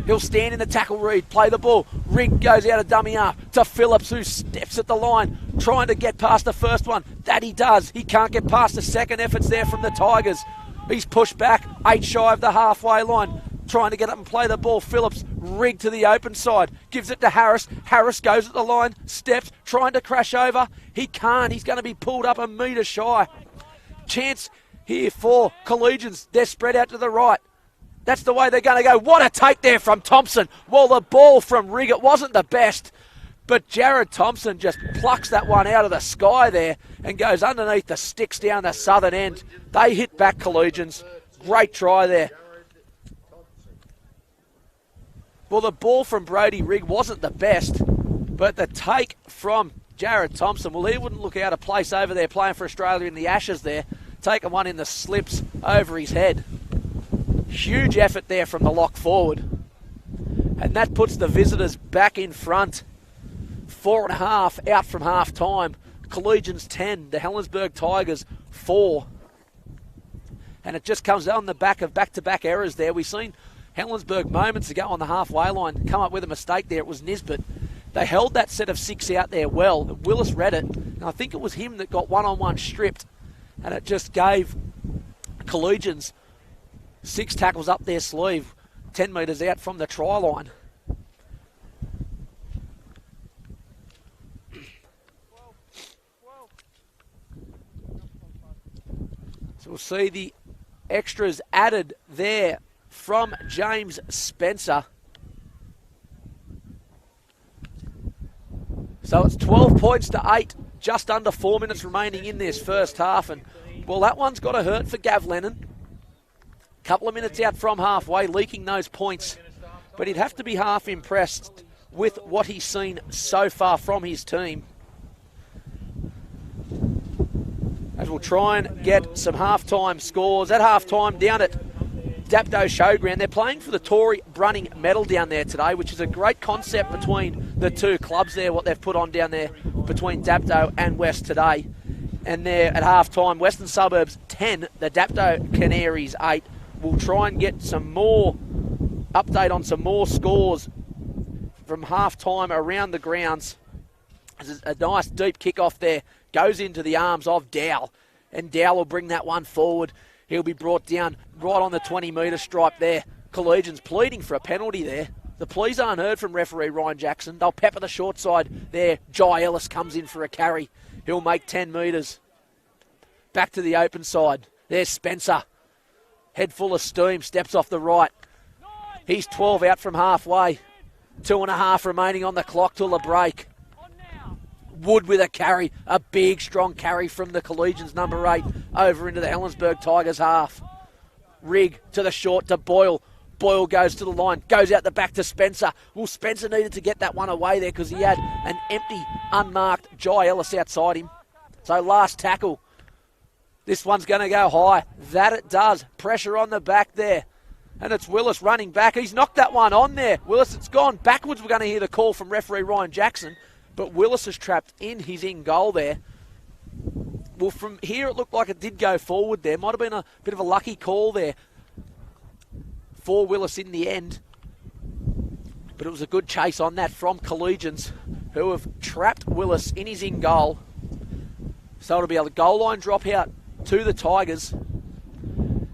He'll stand in the tackle, Reed, play the ball. Rigg goes out of dummy half to Phillips, who steps at the line, trying to get past the first one. That he does. He can't get past the second efforts there from the Tigers. He's pushed back, 8 shy of the halfway line. Trying to get up and play the ball. Phillips, Rigg to the open side. Gives it to Harris. Harris goes at the line, steps, trying to crash over. He can't. He's going to be pulled up a metre shy. Chance here for Collegians. They're spread out to the right. That's the way they're going to go. What a take there from Thompson. Well, the ball from Rigg, it wasn't the best, but Jared Thompson just plucks that one out of the sky there and goes underneath the sticks down the southern end. They hit back, Collegians. Great try there. Well, the ball from Brody Rigg wasn't the best, but the take from Jared Thompson, well, he wouldn't look out of place over there playing for Australia in the Ashes there, taking one in the slips over his head. Huge effort there from the lock forward. And that puts the visitors back in front. 4.5 out from half time. Collegians 10, the Helensburgh Tigers 4. And it just comes on the back of back-to-back errors there. We've seen Helensburgh moments ago on the halfway line come up with a mistake there. It was Nisbet. They held that set of 6 out there well. Willis read it, and I think it was him that got one-on-one stripped, and it just gave Collegians 6 tackles up their sleeve, 10 metres out from the try line. So we'll see the extras added there from James Spencer. So it's 12 points to 8, just under 4 minutes remaining in this first half. And, well, that one's got to hurt for Gav Lennon. Couple of minutes out from halfway, leaking those points. But he'd have to be half impressed with what he's seen so far from his team. As we'll try and get some halftime scores. At halftime down at Dapto Showground, they're playing for the Tory Brunning medal down there today, which is a great concept between the two clubs there, what they've put on down there between Dapto and West today. And they're at halftime, Western Suburbs 10, the Dapto Canaries 8. We'll try and get some more update on some more scores from halftime around the grounds. There's a nice deep kickoff there. Goes into the arms of Dow, and Dow will bring that one forward. He'll be brought down right on the 20-metre stripe there. Collegians pleading for a penalty there. The pleas aren't heard from referee Ryan Jackson. They'll pepper the short side there. Jai Ellis comes in for a carry. He'll make 10 metres. Back to the open side. There's Spencer. Head full of steam, steps off the right. He's 12 out from halfway. 2.5 remaining on the clock till the break. Wood with a carry, a big, strong carry from the Collegians number 8 over into the Helensburgh Tigers half. Rigg to the short to Boyle. Boyle goes to the line, goes out the back to Spencer. Well, Spencer needed to get that one away there because he had an empty, unmarked Jai Ellis outside him. So last tackle. This one's going to go high. That it does. Pressure on the back there. And it's Willis running back. He's knocked that one on there. Willis, it's gone backwards. We're going to hear the call from referee Ryan Jackson. But Willis is trapped in his in goal there. Well, from here it looked like it did go forward there. Might have been a bit of a lucky call there for Willis in the end. But it was a good chase on that from Collegians, who have trapped Willis in his in goal. So it'll be a goal line dropout to the Tigers.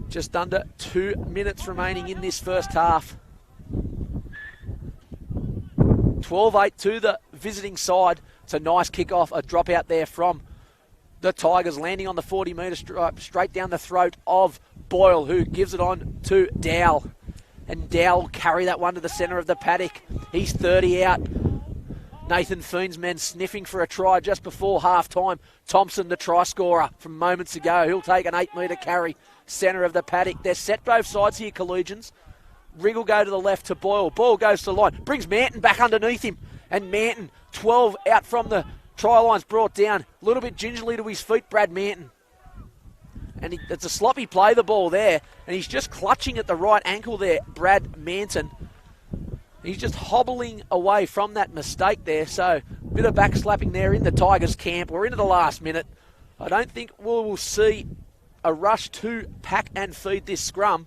Just under 2 minutes remaining in this first half. 12-8 to the visiting side. It's a nice kickoff, a dropout there from the Tigers, landing on the 40-metre stripe, straight down the throat of Boyle, who gives it on to Dowell. And Dowell will carry that one to the centre of the paddock. He's 30 out. Nathan Foon's men sniffing for a try just before half-time. Thompson, the try scorer from moments ago. He'll take an 8-metre carry, centre of the paddock. They're set both sides here, Collegians. Rigg will go to the left to Boyle. Boyle goes to the line. Brings Manton back underneath him. And Manton, 12 out from the try line's brought down. A little bit gingerly to his feet, Brad Manton. And it's a sloppy play, the ball there. And he's just clutching at the right ankle there, Brad Manton. He's just hobbling away from that mistake there. So, a bit of backslapping there in the Tigers camp. We're into the last minute. I don't think we'll see a rush to pack and feed this scrum.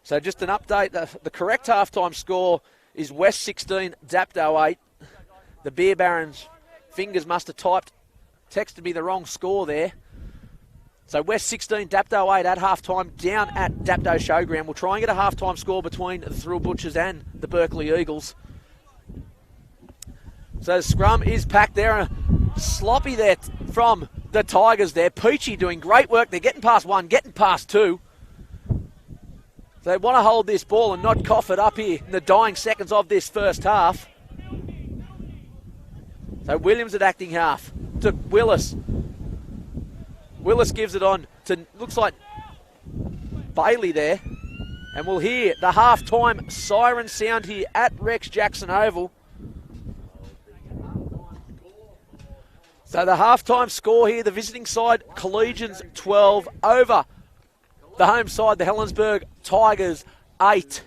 So just an update, the correct halftime score is West 16, Dapto 8. The Beer Barons' fingers must have texted me the wrong score there. So West 16, Dapto 8 at halftime down at Dapto Showground. We'll try and get a halftime score between the Thrill Butchers and the Berkeley Eagles. So the scrum is packed there, and sloppy there from the Tigers there. Peachy doing great work. They're getting past one, getting past two. They want to hold this ball and not cough it up here in the dying seconds of this first half. So Williams at acting half to Willis. Willis gives it on to, looks like Bailey there. And we'll hear the half-time siren sound here at Rex Jackson Oval. So the half-time score here, the visiting side, Collegians 12 over the home side, the Helensburgh Tigers 8.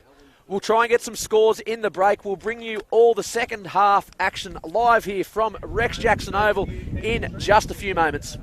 We'll try and get some scores in the break. We'll bring you all the second half action live here from Rex Jackson Oval in just a few moments.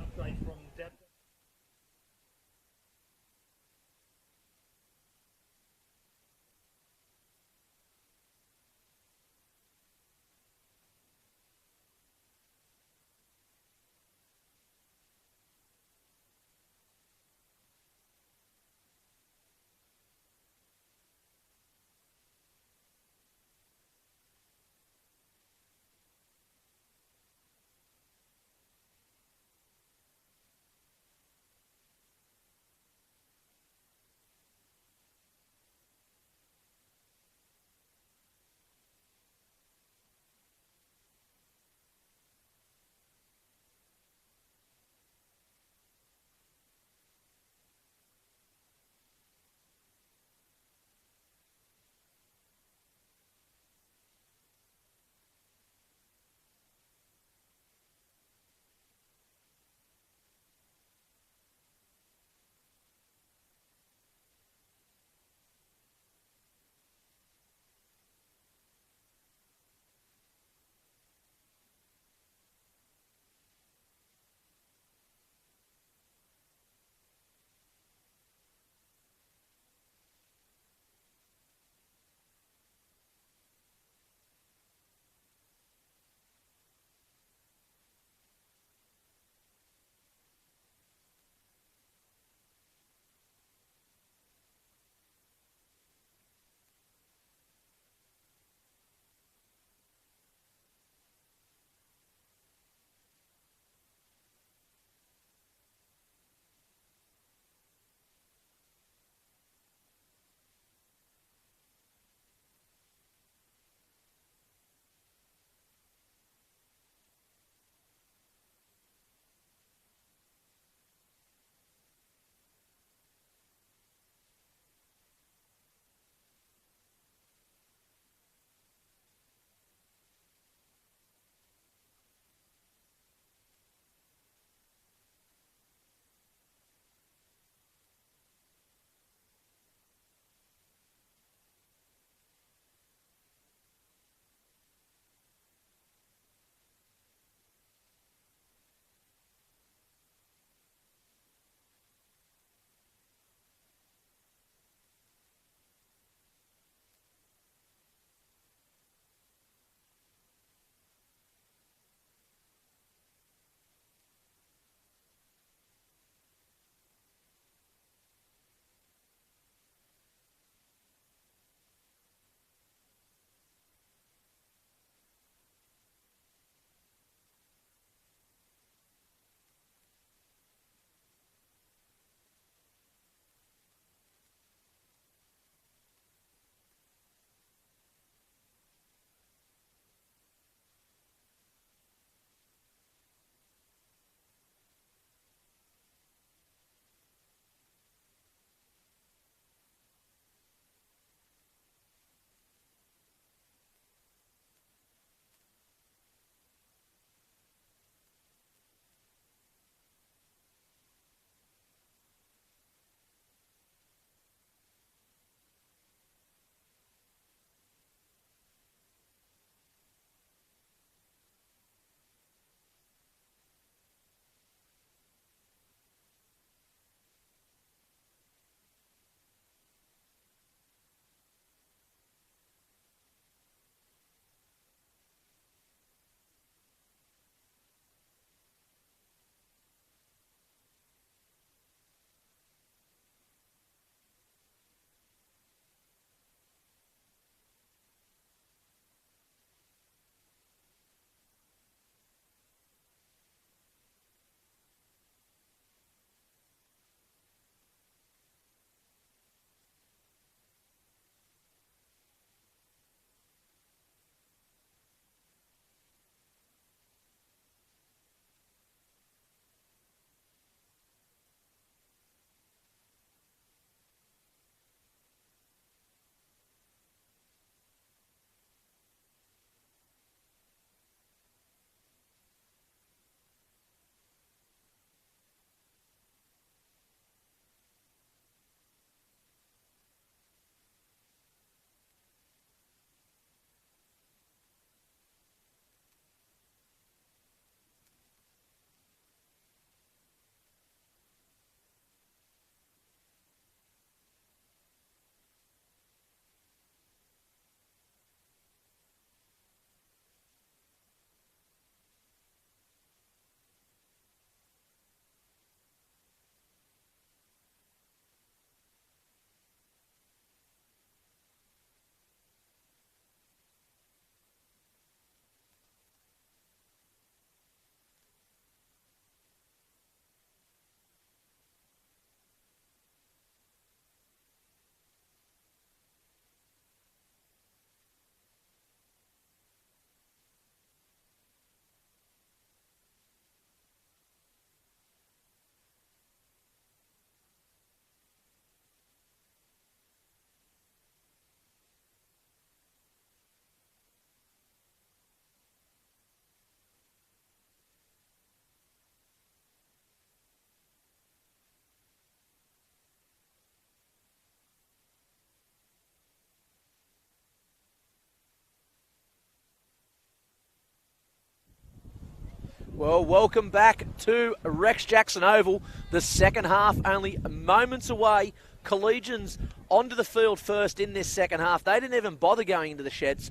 Well, welcome back to Rex Jackson Oval. The second half only moments away. Collegians onto the field first in this second half. They didn't even bother going into the sheds.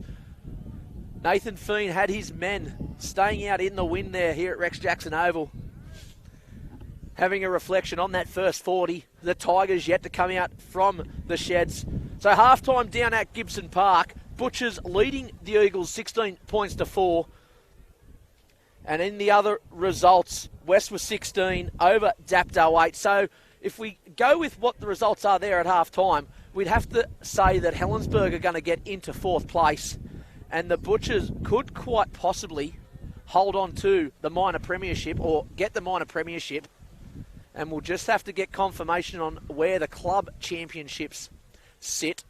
Nathan Feen had his men staying out in the wind there here at Rex Jackson Oval. Having a reflection on that first 40. The Tigers yet to come out from the sheds. So half-time down at Gibson Park. Butchers leading the Eagles 16 points to 4. And in the other results, West was 16 over Dapto 8. So if we go with what the results are there at half-time, we'd have to say that Helensburgh are going to get into 4th place. And the Butchers could quite possibly hold on to the minor premiership or get the minor premiership. And we'll just have to get confirmation on where the club championships sit,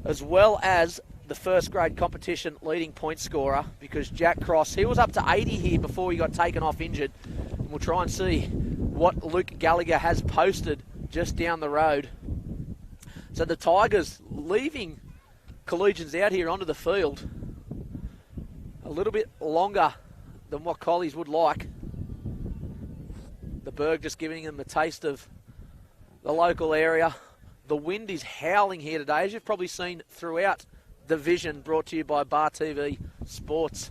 as well as the first grade competition leading point scorer, because Jack Cross, he was up to 80 here before he got taken off injured. And we'll try and see what Luke Gallagher has posted just down the road. So the Tigers leaving Collegians out here onto the field a little bit longer than what Collies would like. The Berg just giving them a taste of the local area. The wind is howling here today, as you've probably seen throughout the vision, brought to you by Bar TV Sports.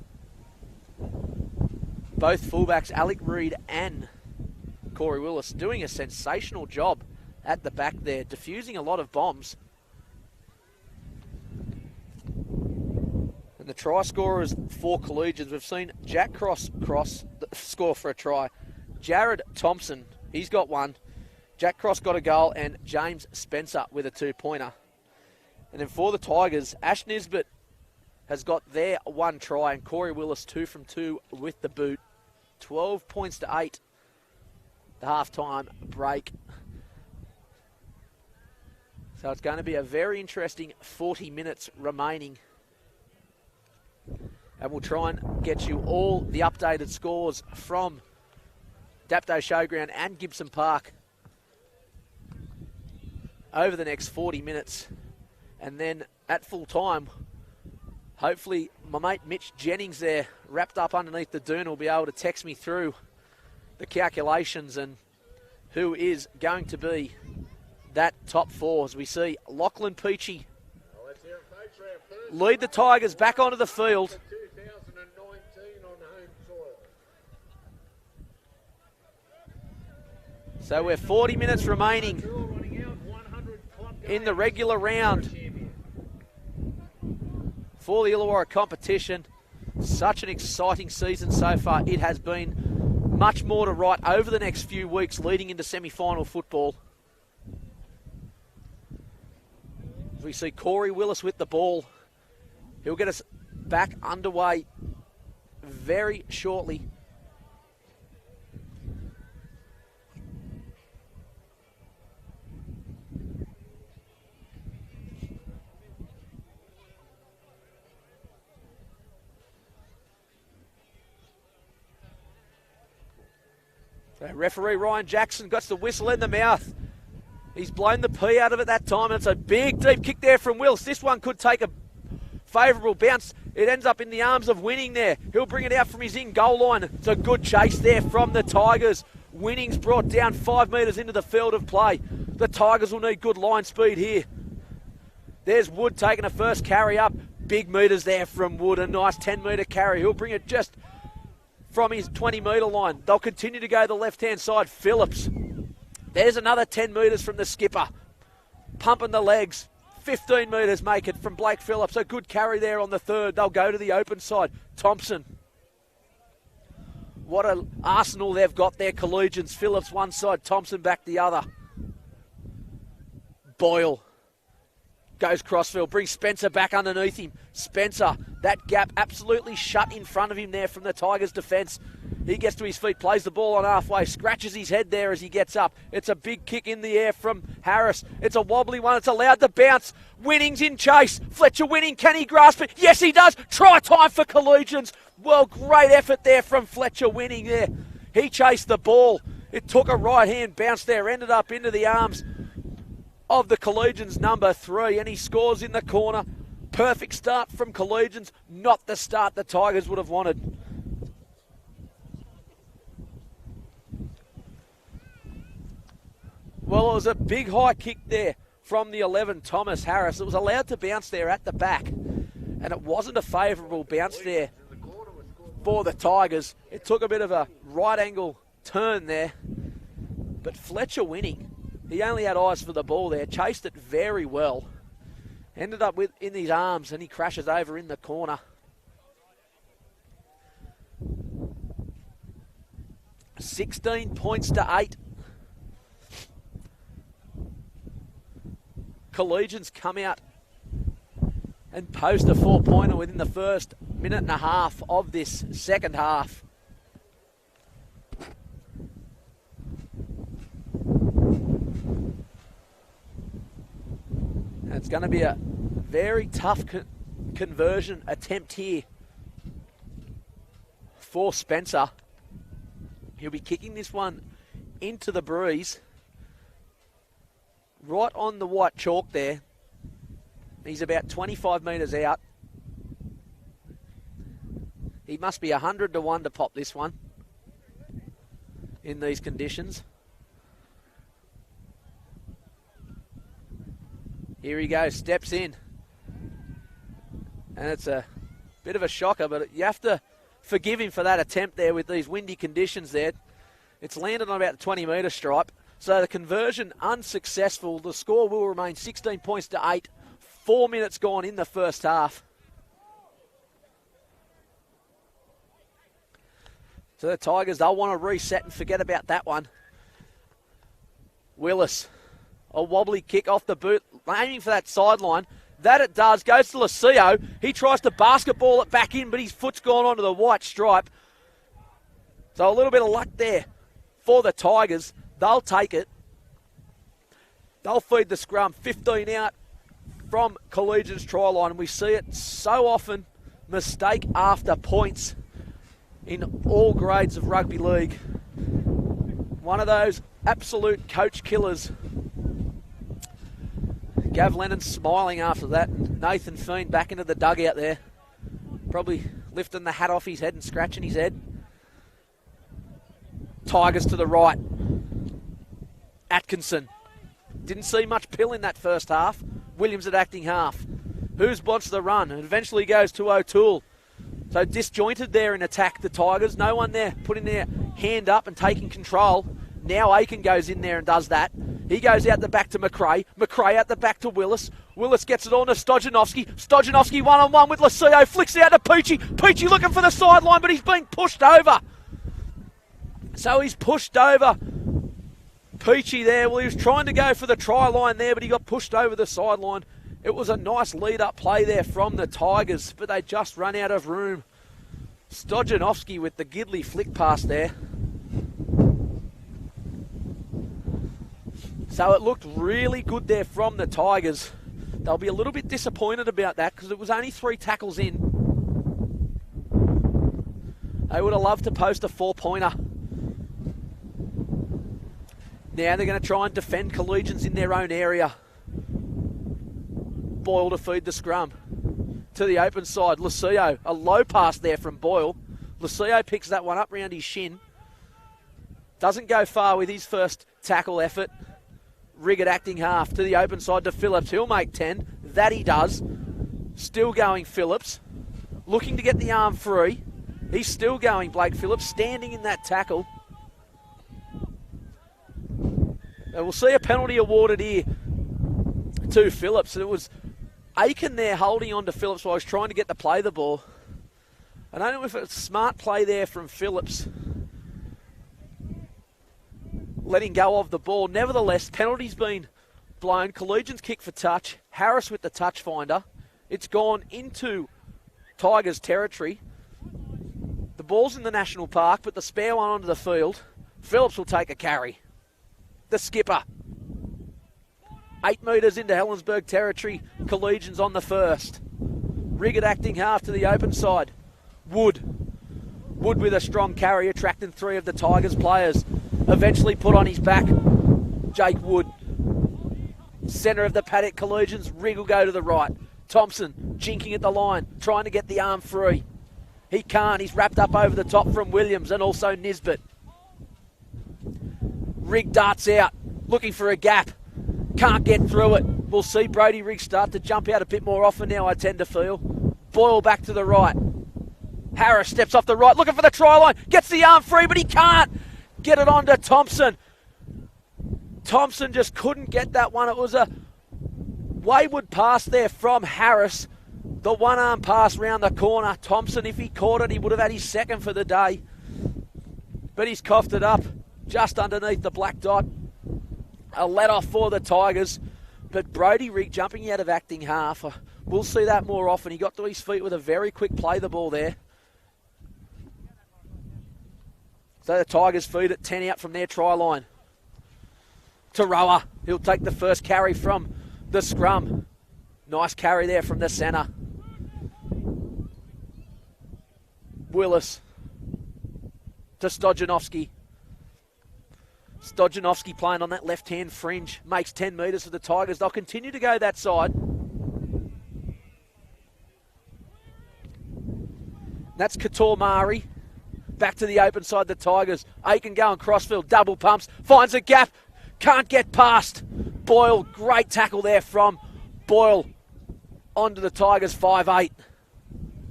Both fullbacks, Alec Reid and Corey Willis, doing a sensational job at the back there, diffusing a lot of bombs. And the try scorers for Collegians, we've seen Jack Cross score for a try. Jared Thompson, he's got one. Jack Cross got a goal, and James Spencer with a 2-pointer. And then for the Tigers, Ash Nisbet has got their 1 try, and Corey Willis 2 from 2 with the boot. 12 points to 8. The half-time break. So it's going to be a very interesting 40 minutes remaining. And we'll try and get you all the updated scores from Dapto Showground and Gibson Park over the next 40 minutes. And then at full time, hopefully my mate Mitch Jennings there, wrapped up underneath the dune, will be able to text me through the calculations and who is going to be that top 4. As we see Lachlan Peachy lead the Tigers back onto the field. 2019 on home soil. So we're 40 minutes remaining in the regular round for the Illawarra competition. Such an exciting season so far. It has been much more to write over the next few weeks leading into semi-final football. As we see Corey Willis with the ball. He'll get us back underway very shortly. So referee Ryan Jackson got the whistle in the mouth. He's blown the P out of it that time, and it's a big, deep kick there from Wills. This one could take a favourable bounce. It ends up in the arms of Winning there. He'll bring it out from his in-goal line. It's a good chase there from the Tigers. Winning's brought down 5 metres into the field of play. The Tigers will need good line speed here. There's Wood taking a first carry up. Big metres there from Wood. A nice 10-metre carry. He'll bring it just from his 20-metre line. They'll continue to go the left-hand side. Phillips. There's another 10 metres from the skipper. Pumping the legs. 15 metres make it from Blake Phillips. A good carry there on the third. They'll go to the open side. Thompson. What an arsenal they've got there, Collegians. Phillips one side, Thompson back the other. Boyle goes crossfield, brings Spencer back underneath him. Spencer, that gap absolutely shut in front of him there from the Tigers' defence. He gets to his feet, plays the ball on halfway, scratches his head there as he gets up. It's a big kick in the air from Harris. It's a wobbly one. It's allowed to bounce. Winning's in chase. Fletcher Winning. Can he grasp it? Yes, he does. Try time for Collegians. Well, great effort there from Fletcher Winning there. He chased the ball. It took a right-hand bounce there, ended up into the arms of the Collegians number 3, and he scores in the corner. Perfect start from Collegians. Not the start the Tigers would have wanted. Well, it was a big high kick there from the 11, Thomas Harris. It was allowed to bounce there at the back, and it wasn't a favourable bounce there for the Tigers. It took a bit of a right angle turn there, but Fletcher winning. He only had eyes for the ball there, chased it very well, ended up in his arms, and he crashes over in the corner. 16 points to 8. Collegians come out and post a 4-pointer within the first minute and a half of this second half. And it's going to be a very tough conversion attempt here for Spencer. He'll be kicking this one into the breeze. Right on the white chalk there. He's about 25 metres out. He must be 100 to 1 to pop this one in these conditions. Here he goes, steps in. And it's a bit of a shocker, but you have to forgive him for that attempt there with these windy conditions there. It's landed on about the 20-metre stripe. So the conversion unsuccessful. The score will remain 16 points to 8. 4 minutes gone in the first half. So the Tigers, they'll want to reset and forget about that one. Willis, a wobbly kick off the boot, aiming for that sideline. That it does, goes to Lucio. He tries to basketball it back in, but his foot's gone onto the white stripe. So a little bit of luck there for the Tigers. They'll take it. They'll feed the scrum. 15 out from Collegians try line. And we see it so often, mistake after points in all grades of rugby league. One of those absolute coach killers. Gav Lennon smiling after that. Nathan Fiend back into the dugout there. Probably lifting the hat off his head and scratching his head. Tigers to the right. Atkinson. Didn't see much pill in that first half. Williams at acting half. Who's wants the run? And eventually goes to O'Toole. So disjointed there in attack, the Tigers. No one there putting their hand up and taking control. Now Aiken goes in there and does that. He goes out the back to McRae. McRae out the back to Willis. Willis gets it on to Stojanovski. Stojanovski one-on-one with Lucio. Flicks it out to Peachy. Peachy looking for the sideline, but he's being pushed over. So he's pushed over Peachy there. Well, he was trying to go for the try line there, but he got pushed over the sideline. It was a nice lead-up play there from the Tigers, but they just run out of room. Stojanovski with the Gidley flick pass there. So it looked really good there from the Tigers. They'll be a little bit disappointed about that because it was only 3 tackles in. They would have loved to post a 4-pointer. Now they're going to try and defend Collegians in their own area. Boyle to feed the scrum. To the open side, Lucio. A low pass there from Boyle. Lucio picks that one up round his shin. Doesn't go far with his first tackle effort. Riggett acting half to the open side to Phillips. He'll make 10. That he does. Still going Phillips. Looking to get the arm free. He's still going Blake Phillips. Standing in that tackle. And we'll see a penalty awarded here to Phillips. And it was Aiken there holding on to Phillips while he was trying to get to play the ball. I don't know if it's a smart play there from Phillips. Letting go of the ball. Nevertheless, penalty's been blown. Collegians kick for touch. Harris with the touch finder. It's gone into Tigers territory. The ball's in the National Park, but the spare one onto the field. Phillips will take a carry. The skipper. 8 metres into Helensburgh territory. Collegians on the first. Riggett acting half to the open side. Wood with a strong carry, attracting 3 of the Tigers players. Eventually put on his back. Jake Wood. Centre of the paddock, Collegians. Rigg will go to the right. Thompson jinking at the line, trying to get the arm free. He can't. He's wrapped up over the top from Williams and also Nisbet. Rigg darts out. looking for a gap. Can't get through it. We'll see Brody Riggs start to jump out a bit more often now, I tend to feel. Boyle back to the right. Harris steps off the right, looking for the try line. Gets the arm free, but he can't get it onto Thompson. Thompson just couldn't get that one. It was a wayward pass there from Harris. The one-arm pass round the corner. Thompson, if he caught it, he would have had his second for the day. But he's coughed it up just underneath the black dot. A let-off for the Tigers. But Brody Rigg jumping out of acting half. We'll see that more often. He got to his feet with a very quick play the ball there. So the Tigers feed it 10 out from their try line. Taroa, he'll take the first carry from the scrum. Nice carry there from the centre. Willis to Stojanovski. Stojanovski playing on that left-hand fringe. Makes 10 metres for the Tigers. They'll continue to go that side. That's Kator-Mari. Back to the open side, the Tigers. Aiken going crossfield, double pumps. Finds a gap. Can't get past. Boyle, great tackle there from Boyle. Onto the Tigers, 5'8".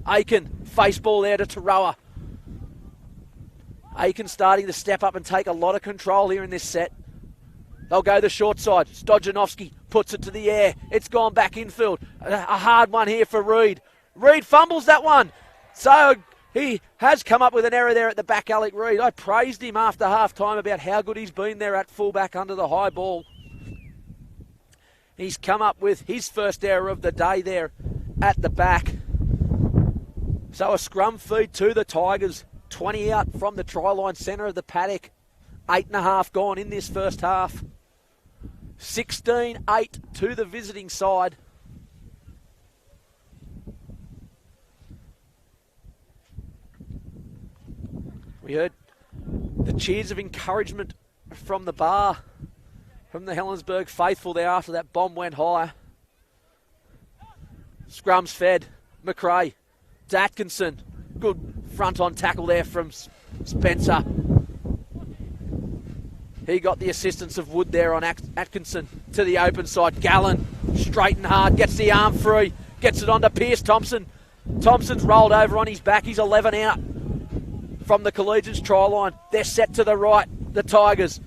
Aiken, face ball there to Taroa. Aiken starting to step up and take a lot of control here in this set. They'll go the short side. Stojanovski puts it to the air. It's gone back infield. A hard one here for Reed. Reed fumbles that one. So he has come up with an error there at the back, Alec Reed. I praised him after half-time about how good he's been there at fullback under the high ball. He's come up with his first error of the day there at the back. So a scrum feed to the Tigers. 20 out from the try line centre of the paddock. 8.5 gone in this first half. 16-8 to the visiting side. We heard the cheers of encouragement from the bar, from the Helensburgh faithful there after that bomb went high. Scrums fed. McRae to Atkinson. Good front-on tackle there from Spencer. He got the assistance of Wood there on Atkinson to the open side. Gallen, straight and hard, gets the arm free, gets it onto Pierce Thompson. Thompson's rolled over on his back. He's 11 out from the Collegians try line. They're set to the right, the Tigers.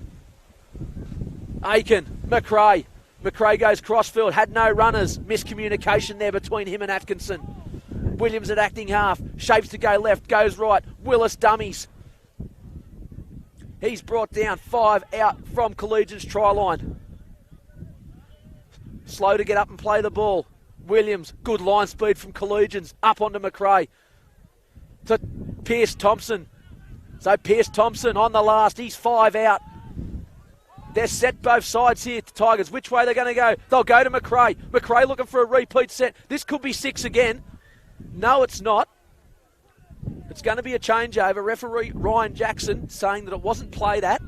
Aiken, McRae. McRae goes crossfield, had no runners. Miscommunication there between him and Atkinson. Williams at acting half, shapes to go left, goes right. Willis dummies. He's brought down 5 out from Collegians try line. Slow to get up and play the ball. Williams, good line speed from Collegians, up onto McRae. To Pierce Thompson. So Pierce Thompson on the last, he's 5 out. They're set both sides here, the Tigers. Which way they're going to go? They'll go to McRae. McRae looking for a repeat set. This could be 6 again. No, it's not. It's going to be a changeover. Referee Ryan Jackson saying that it wasn't played at.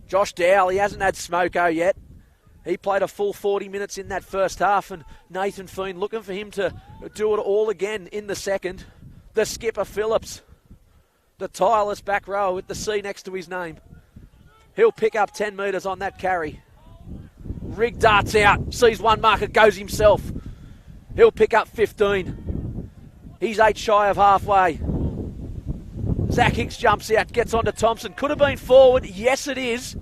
Josh Dowell, he hasn't had smoko yet. He played a full 40 minutes in that first half, and Nathan Fiend looking for him to do it all again in the second. The skipper Phillips, the tireless back row with the C next to his name. He'll pick up 10 metres on that carry. Rigg darts out, sees one marker, goes himself. He'll pick up 15. He's 8 shy of halfway. Zach Hicks jumps out, gets onto Thompson. Could have been forward. Yes, it is.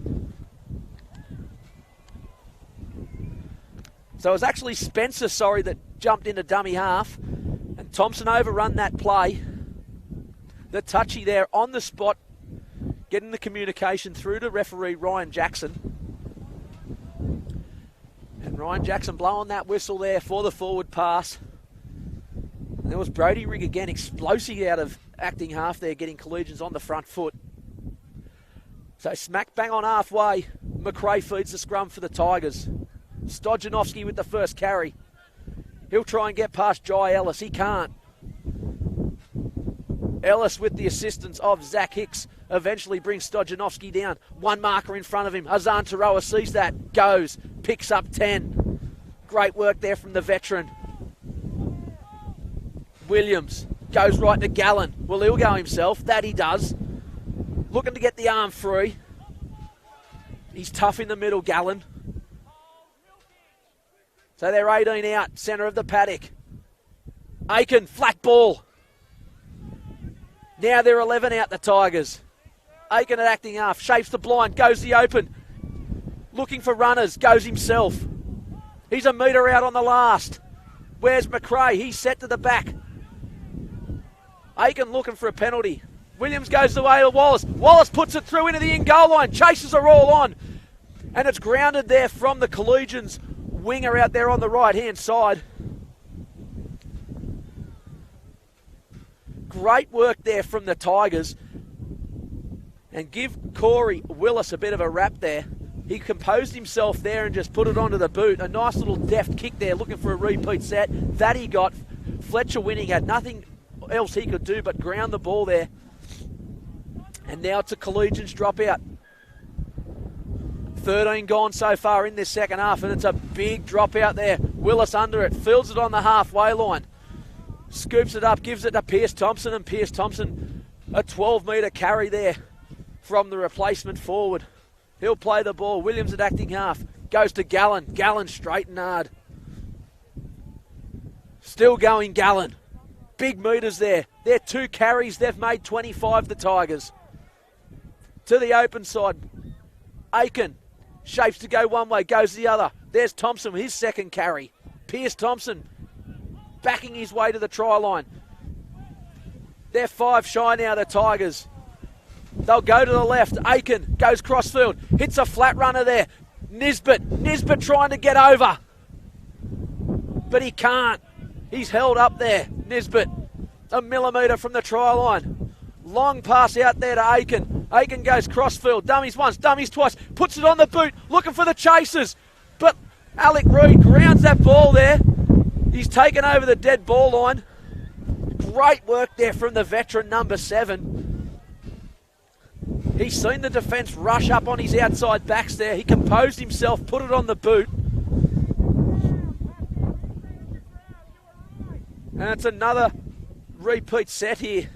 So it was actually Spencer, that jumped into dummy half. And Thompson overrun that play. The touchy there on the spot, getting the communication through to referee Ryan Jackson. And Ryan Jackson blowing that whistle there for the forward pass. And there was Brody Rigg again, explosive out of acting half there, getting Collegians on the front foot. So smack bang on halfway, McRae feeds the scrum for the Tigers. Stojanovski with the first carry. He'll try and get past Jai Ellis. He can't. Ellis with the assistance of Zach Hicks eventually brings Stojanovski down. One marker in front of him. Hazan Taroa sees that. Goes. Picks up 10. Great work there from the veteran. Williams Goes right to Gallen. Well, he'll go himself. That he does. Looking to get the arm free. He's tough in the middle, Gallen. So they're 18 out, centre of the paddock. Aiken, flat ball. Now they're 11 out, the Tigers. Aiken at acting half, shapes the blind, goes the open. Looking for runners, goes himself. He's a metre out on the last. Where's McRae? He's set to the back. Aiken looking for a penalty. Williams goes the way of Wallace. Wallace puts it through into the in-goal line. Chases are all on. And it's grounded there from the Collegians winger out there on the right-hand side. Great work there from the Tigers. And give Corey Willis a bit of a rap there. He composed himself there and just put it onto the boot. A nice little deft kick there, looking for a repeat set. That he got. Fletcher winning, had nothing else he could do but ground the ball there. And now it's a Collegians dropout. 13 gone so far in this second half, and it's a big dropout there. Willis under it, fields it on the halfway line. Scoops it up, gives it to Pierce Thompson, and Pierce Thompson, a 12-metre carry there from the replacement forward. He'll play the ball. Williams at acting half. Goes to Gallen. Gallen straight and hard. Still going Gallen. Big metres there. They're 2 carries. They've made 25, the Tigers. To the open side. Aiken shapes to go one way. Goes the other. There's Thompson with his second carry. Pierce Thompson backing his way to the try line. They're 5 shy now, the Tigers. They'll go to the left. Aiken goes crossfield. Hits a flat runner there. Nisbet trying to get over. But he can't. He's held up there. Nisbet, a millimetre from the try line. Long pass out there to Aiken. Aiken goes crossfield. Dummies once, dummies twice. Puts it on the boot. Looking for the chasers. But Alec Reid grounds that ball there. He's taken over the dead ball line. Great work there from the veteran number 7. He's seen the defence rush up on his outside backs there. He composed himself, put it on the boot. And it's another repeat set here.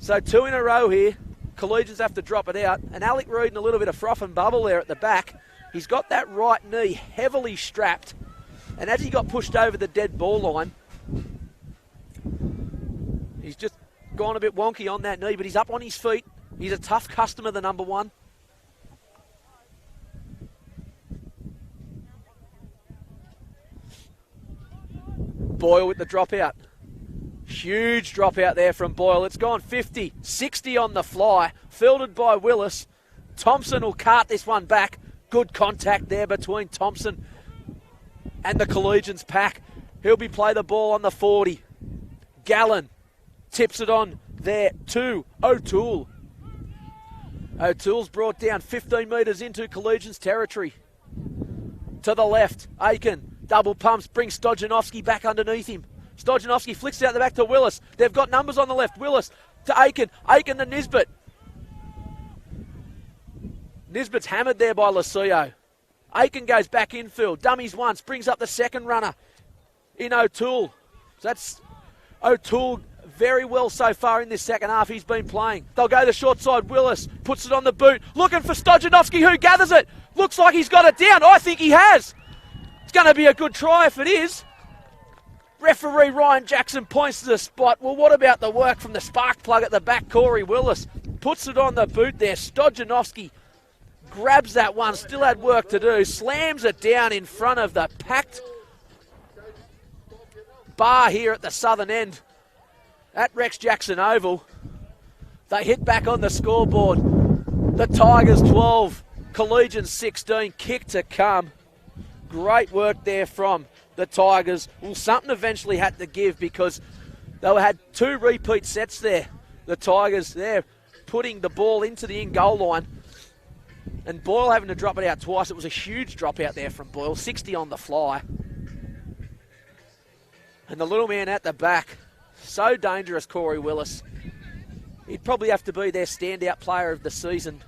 So 2 in a row here. Collegians have to drop it out. And Alec Reid in a little bit of froth and bubble there at the back. He's got that right knee heavily strapped. And as he got pushed over the dead ball line, he's just gone a bit wonky on that knee, but he's up on his feet. He's a tough customer, the number 1. Boyle with the dropout. Huge dropout there from Boyle. It's gone 50, 60 on the fly. Fielded by Willis. Thompson will cart this one back. Good contact there between Thompson and the Collegians pack. He'll be play the ball on the 40. Gallen tips it on there to O'Toole. O'Toole's brought down 15 metres into Collegians territory. To the left, Aiken double pumps, brings Stojanovski back underneath him. Stojanovski flicks it out the back to Willis. They've got numbers on the left. Willis to Aiken. Aiken to Nisbet. Nisbet's hammered there by Lucio. Aiken goes back infield. Dummies once, brings up the second runner in O'Toole. So that's O'Toole very well so far in this second half. He's been playing. They'll go the short side. Willis puts it on the boot. Looking for Stojanovski, who gathers it. Looks like he's got it down. I think he has. It's going to be a good try if it is. Referee Ryan Jackson points to the spot. Well, what about the work from the spark plug at the back? Corey Willis puts it on the boot there. Stojanovski grabs that one. Still had work to do. Slams it down in front of the packed bar here at the southern end at Rex Jackson Oval. They hit back on the scoreboard. The Tigers 12, Collegians 16, kick to come. Great work there from the Tigers. Well, something eventually had to give because they had 2 repeat sets there. The Tigers there putting the ball into the in-goal line and Boyle having to drop it out twice. It was a huge drop out there from Boyle, 60 on the fly. And the little man at the back, so dangerous, Corey Willis. He'd probably have to be their standout player of the season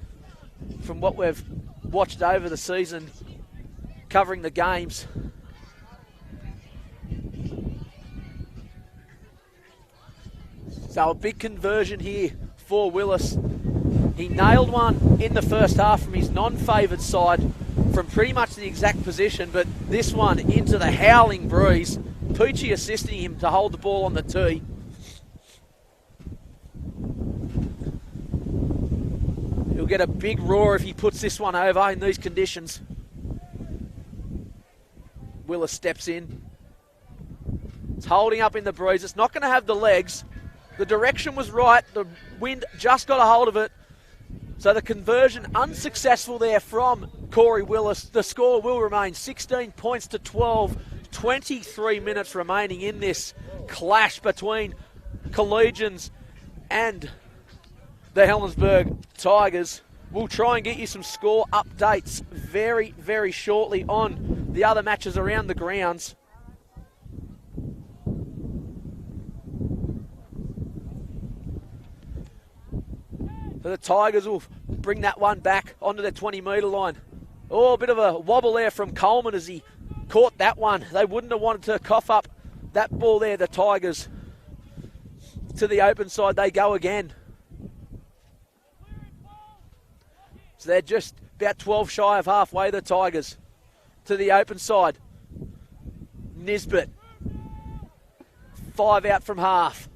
from what we've watched over the season covering the games. So a big conversion here for Willis. He nailed one in the first half from his non-favoured side from pretty much the exact position, but this one into the howling breeze. Poochie assisting him to hold the ball on the tee. He'll get a big roar if he puts this one over in these conditions. Willis steps in. It's holding up in the breeze. It's not going to have the legs. The direction was right. The wind just got a hold of it. So the conversion unsuccessful there from Corey Willis. The score will remain 16 points to 12. 23 minutes remaining in this clash between Collegians and the Helensburgh Tigers. We'll try and get you some score updates very, very shortly on the other matches around the grounds. So the Tigers will bring that one back onto the 20-metre line. Oh, a bit of a wobble there from Coleman as he caught that one. They wouldn't have wanted to cough up that ball there, the Tigers. To the open side they go again. So they're just about 12 shy of halfway, the Tigers. To the open side. Nisbet. 5 out from half.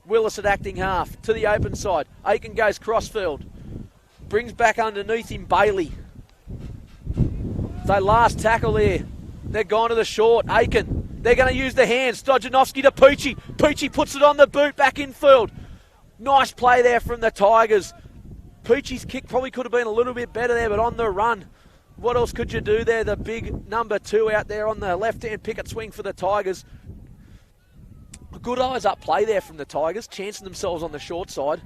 Willis at acting half. To the open side. Aiken goes crossfield. Brings back underneath him Bailey. So last tackle there. They're gone to the short. Aiken. They're going to use the hands. Stojanovski to Poochie. Poochie puts it on the boot back infield. Nice play there from the Tigers. Poochie's kick probably could have been a little bit better there, but on the run, what else could you do there? The big number 2 out there on the left-hand picket swing for the Tigers. A good eyes-up play there from the Tigers, chancing themselves on the short side.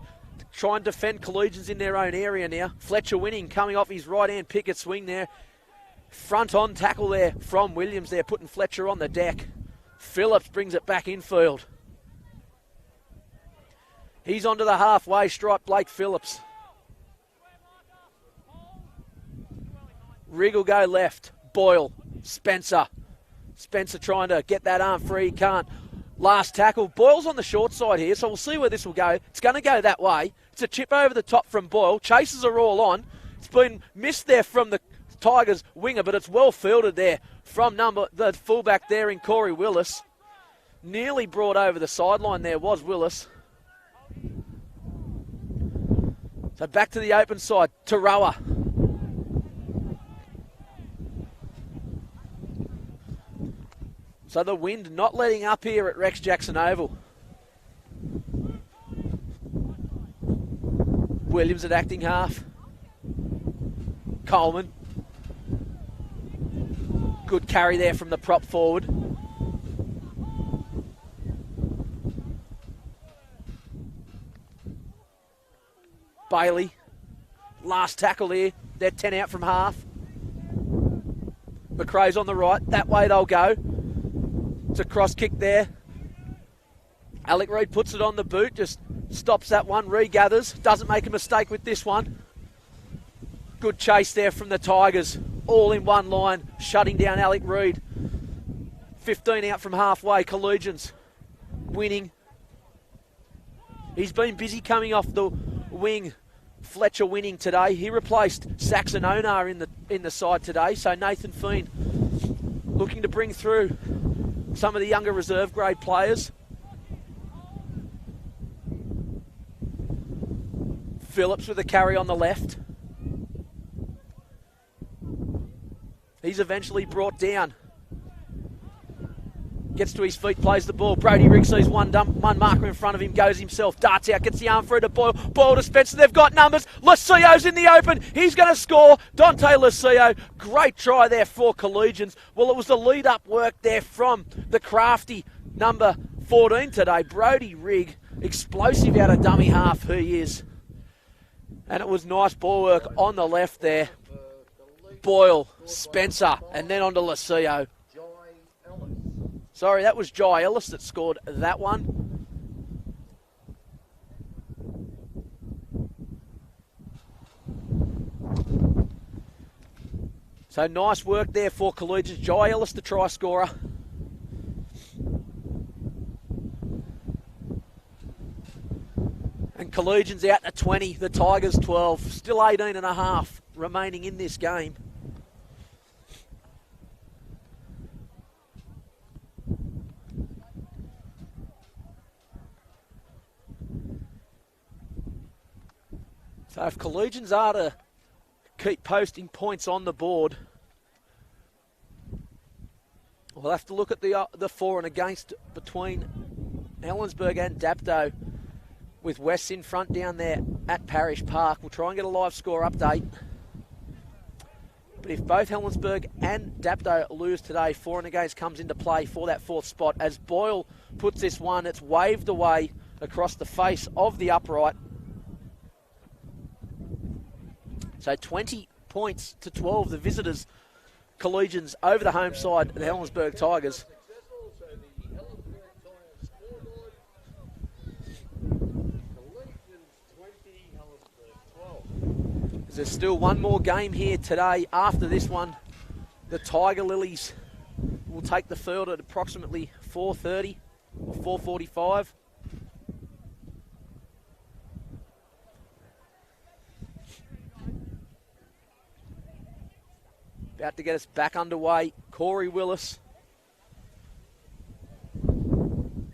Try and defend Collegians in their own area now. Fletcher winning, coming off his right-hand picket swing there. Front-on tackle there from Williams there, putting Fletcher on the deck. Phillips brings it back infield. He's onto the halfway stripe, Blake Phillips. Rigg will go left. Boyle. Spencer. Spencer trying to get that arm free. He can't. Last tackle. Boyle's on the short side here, so we'll see where this will go. It's going to go that way. It's a chip over the top from Boyle. Chases are all on. It's been missed there from the Tigers winger, but it's well fielded there from the fullback there in Corey Willis. Nearly brought over the sideline there was Willis. So back to the open side. Tarawa. So the wind not letting up here at Rex Jackson Oval. Williams at acting half. Coleman. Good carry there from the prop forward. Bailey. Last tackle here. They're 10 out from half. McRae's on the right. That way they'll go. It's a cross kick there. Alec Reid puts it on the boot, just stops that one, regathers, doesn't make a mistake with this one. Good chase there from the Tigers, all in one line, shutting down Alec Reid. 15 out from halfway, Collegians winning. He's been busy coming off the wing. Fletcher winning today. He replaced Saxon Onar in the side today, so Nathan Feen looking to bring through some of the younger reserve grade players. Phillips with a carry on the left. He's eventually brought down. Gets to his feet, plays the ball. Brody Rigg sees one marker in front of him, goes himself, darts out, gets the arm through to Boyle. Boyle to Spencer, they've got numbers. Lucio's in the open, he's going to score. Dante Lucio, great try there for Collegians. Well, it was the lead-up work there from the crafty number 14 today. Brody Rigg, explosive out of dummy half, who he is. And it was nice ball work on the left there. Boyle, Spencer, and then on to Lucio. Sorry, that was Jai Ellis that scored that one. So nice work there for Collegians. Jai Ellis, the try scorer. Collegians out to 20, the Tigers 12. Still 18 and a half remaining in this game. So if Collegians are to keep posting points on the board, we'll have to look at the for and against between Helensburgh and Dapto, with West in front down there at Parish Park. We'll try and get a live score update. But if both Helensburgh and Dapto lose today, for and against comes into play for that fourth spot. As Boyle puts this one, it's waved away across the face of the upright. So 20 points to 12, the visitors, Collegians, over the home side, the Helensburgh Tigers. There's still one more game here today. After this one, the Tiger Lilies will take the field at approximately 4:30 or 4:45. About to get us back underway. Corey Willis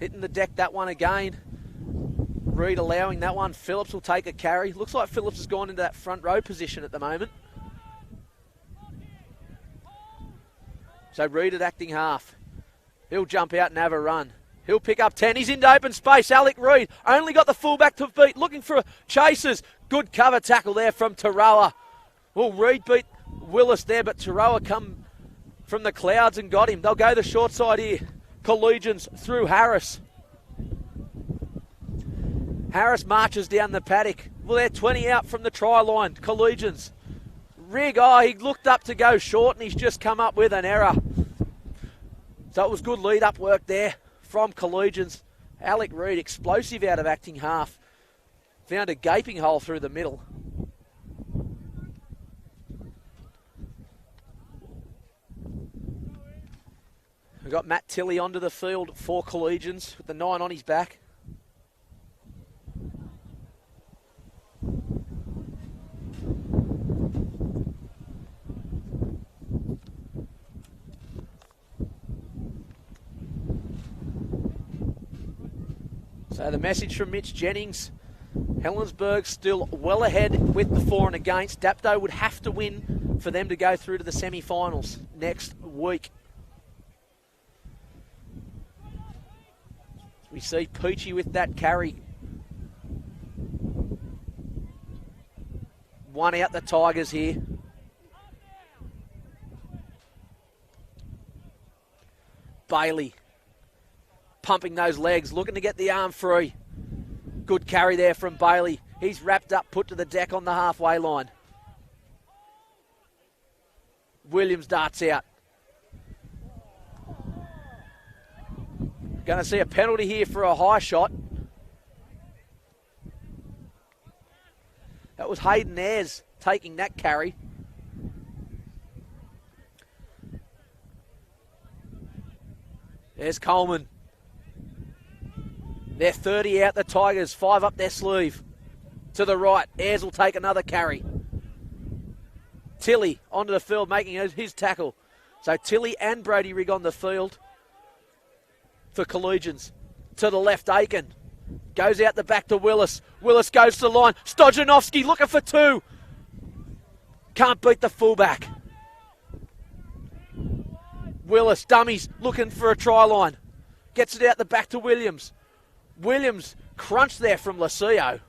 hitting the deck that one again. Reed allowing that one. Phillips will take a carry. Looks like Phillips has gone into that front row position at the moment. So Reed at acting half. He'll jump out and have a run. He'll pick up 10. He's into open space. Alec Reed only got the fullback to beat. Looking for chasers. Good cover tackle there from Taroa. Well, Reed beat Willis there, but Taroa come from the clouds and got him. They'll go the short side here. Collegians through Harris. Harris marches down the paddock. Well, they're 20 out from the try line. Collegians. Rig, he looked up to go short and he's just come up with an error. So it was good lead-up work there from Collegians. Alec Reed, explosive out of acting half. Found a gaping hole through the middle. We've got Matt Tilley onto the field for Collegians with the 9 on his back. So the message from Mitch Jennings, Helensburgh still well ahead with the for and against. Dapto would have to win for them to go through to the semi-finals next week. We see Peachy with that carry. One out the Tigers here. Bailey pumping those legs, looking to get the arm free. Good carry there from Bailey. He's wrapped up, put to the deck on the halfway line. Williams darts out. Going to see a penalty here for a high shot. That was Hayden Ayres taking that carry. There's Coleman. They're 30 out, the Tigers, 5 up their sleeve. To the right, Ayres will take another carry. Tilley onto the field, making his tackle. So Tilley and Brody Rigg on the field for Collegians. To the left, Aiken. Goes out the back to Willis. Willis goes to the line. Stojanovski looking for 2. Can't beat the fullback. Willis, dummies, looking for a try line. Gets it out the back to Williams. Williams crunched there from Lucio.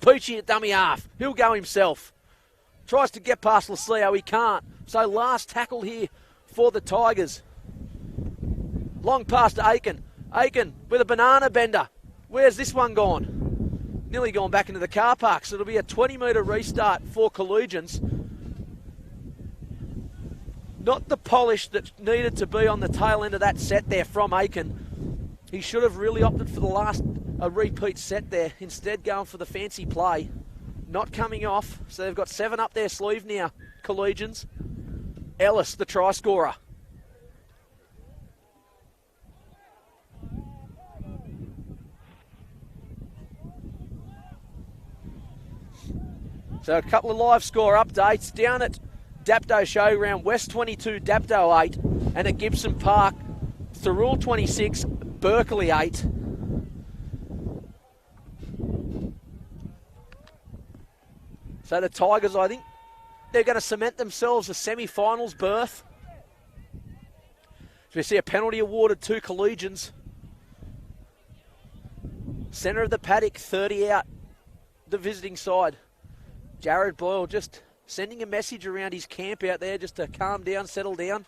Peachy at dummy half. He'll go himself. Tries to get past Lucio. He can't. So last tackle here for the Tigers. Long pass to Aiken. Aiken with a banana bender. Where's this one gone? Nearly gone back into the car park. So it'll be a 20-metre restart for Collegians. Not the polish that needed to be on the tail end of that set there from Aiken. He should have really opted for a repeat set there. Instead going for the fancy play. Not coming off. So they've got 7 up their sleeve now, Collegians. Ellis, the try scorer. So a couple of live score updates down at Dapto Showground, West 22, Dapto 8, and at Gibson Park, Thirroul 26, Berkeley 8. So the Tigers, I think, they're going to cement themselves a semi-finals berth. So we see a penalty awarded to Collegians. Centre of the paddock, 30 out, the visiting side. Jared Boyle just sending a message around his camp out there just to calm down, settle down.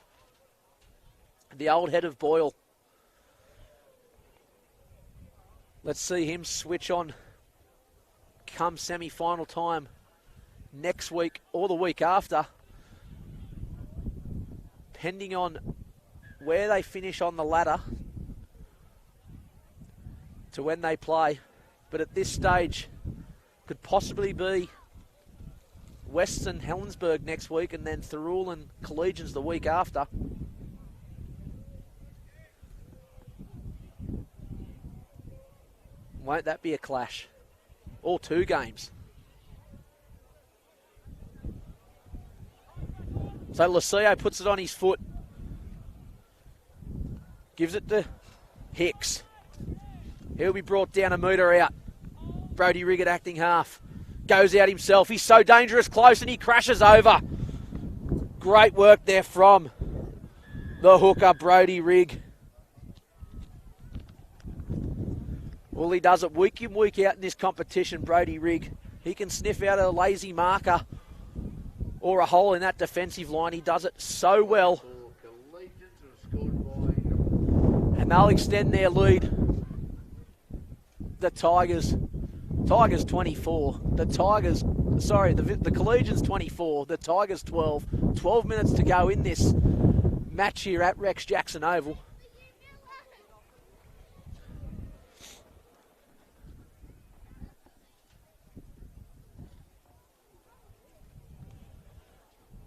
The old head of Boyle. Let's see him switch on come semi-final time next week or the week after, depending on where they finish on the ladder to when they play. But at this stage, could possibly be Western Helensburgh next week and then Thirroul and Collegians the week after. Won't that be a clash? All two games. So Lucio puts it on his foot. Gives it to Hicks. He'll be brought down a metre out. Brody Rigg at acting half. Goes out himself. He's so dangerous close and he crashes over. Great work there from the hooker, Brody Rigg. Well, he does it week in, week out in this competition, Brody Rigg. He can sniff out a lazy marker or a hole in that defensive line. He does it so well. And they'll extend their lead. The Tigers 24. The Collegians 24. The Tigers 12. 12 minutes to go in this match here at Rex Jackson Oval.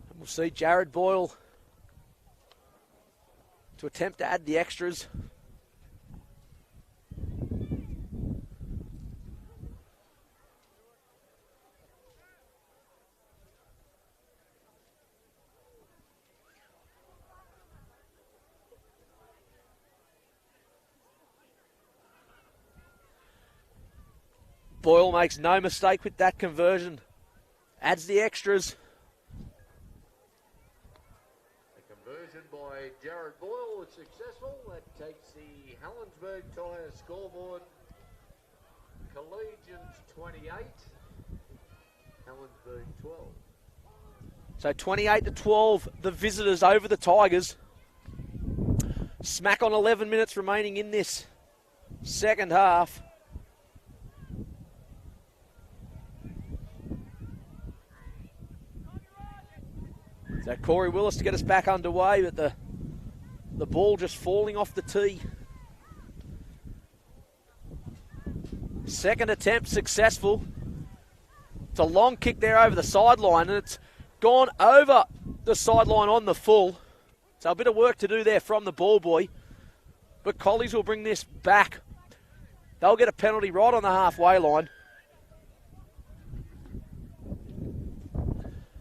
And we'll see Jared Boyle to attempt to add the extras. Boyle makes no mistake with that conversion. Adds the extras. The conversion by Jared Boyle was successful. That takes the Helensburgh Tyre scoreboard. Collegians 28, Helensburgh 12. So 28-12, the visitors over the Tigers. Smack on 11 minutes remaining in this second half. So Corey Willis to get us back underway, but the ball just falling off the tee. Second attempt successful. It's a long kick there over the sideline, and it's gone over the sideline on the full. So a bit of work to do there from the ball boy. But Collies will bring this back. They'll get a penalty right on the halfway line.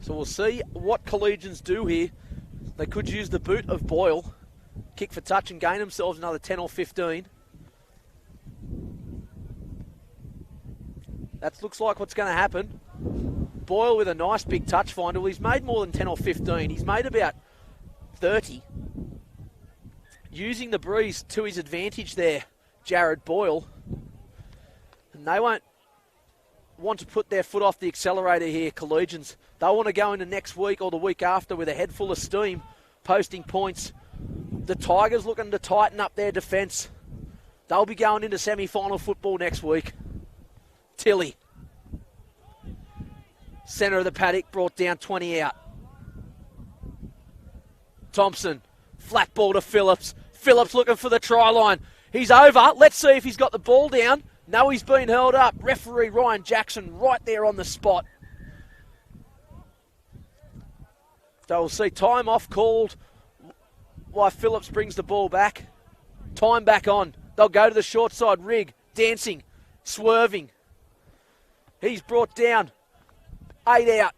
So we'll see what Collegians do here. They could use the boot of Boyle. Kick for touch and gain themselves another 10 or 15. That looks like what's going to happen. Boyle with a nice big touch finder. Well, he's made more than 10 or 15. He's made about 30. Using the breeze to his advantage there, Jared Boyle. And they won't want to put their foot off the accelerator here, Collegians. They'll want to go into next week or the week after with a head full of steam, posting points. The Tigers looking to tighten up their defence. They'll be going into semi-final football next week. Tilly. Centre of the paddock, brought down 20 out. Thompson. Flat ball to Phillips. Phillips looking for the try line. He's over. Let's see if he's got the ball down. No, he's been held up. Referee Ryan Jackson right there on the spot. So we'll see time off called while Phillips brings the ball back. Time back on. They'll go to the short side. Rigg dancing, swerving. He's brought down. 8 out.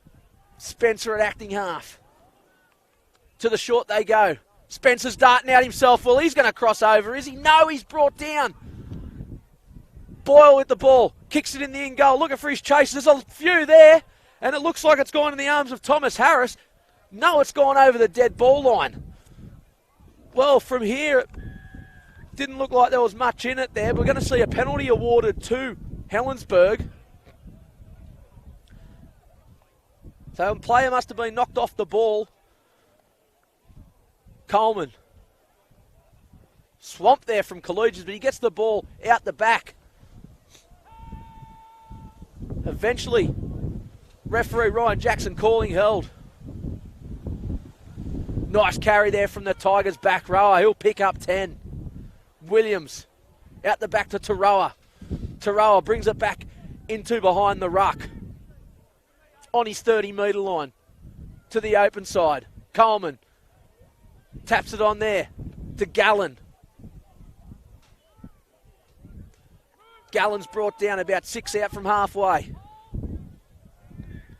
Spencer at acting half. To the short they go. Spencer's darting out himself. Well, he's going to cross over, is he? No, he's brought down. Boyle with the ball. Kicks it in the in goal. Looking for his chase. There's a few there. And it looks like it's gone in the arms of Thomas Harris. No, it's gone over the dead ball line. Well, from here, it didn't look like there was much in it there. We're going to see a penalty awarded to Helensburgh. So a player must have been knocked off the ball. Coleman. Swamped there from Collegians, but he gets the ball out the back. Eventually, referee Ryan Jackson calling held. Nice carry there from the Tigers back rower. He'll pick up 10. Williams out the back to Taroa. Taroa brings it back into behind the ruck. On his 30-metre line to the open side. Coleman taps it on there to Gallen. Gallen's brought down about 6 out from halfway.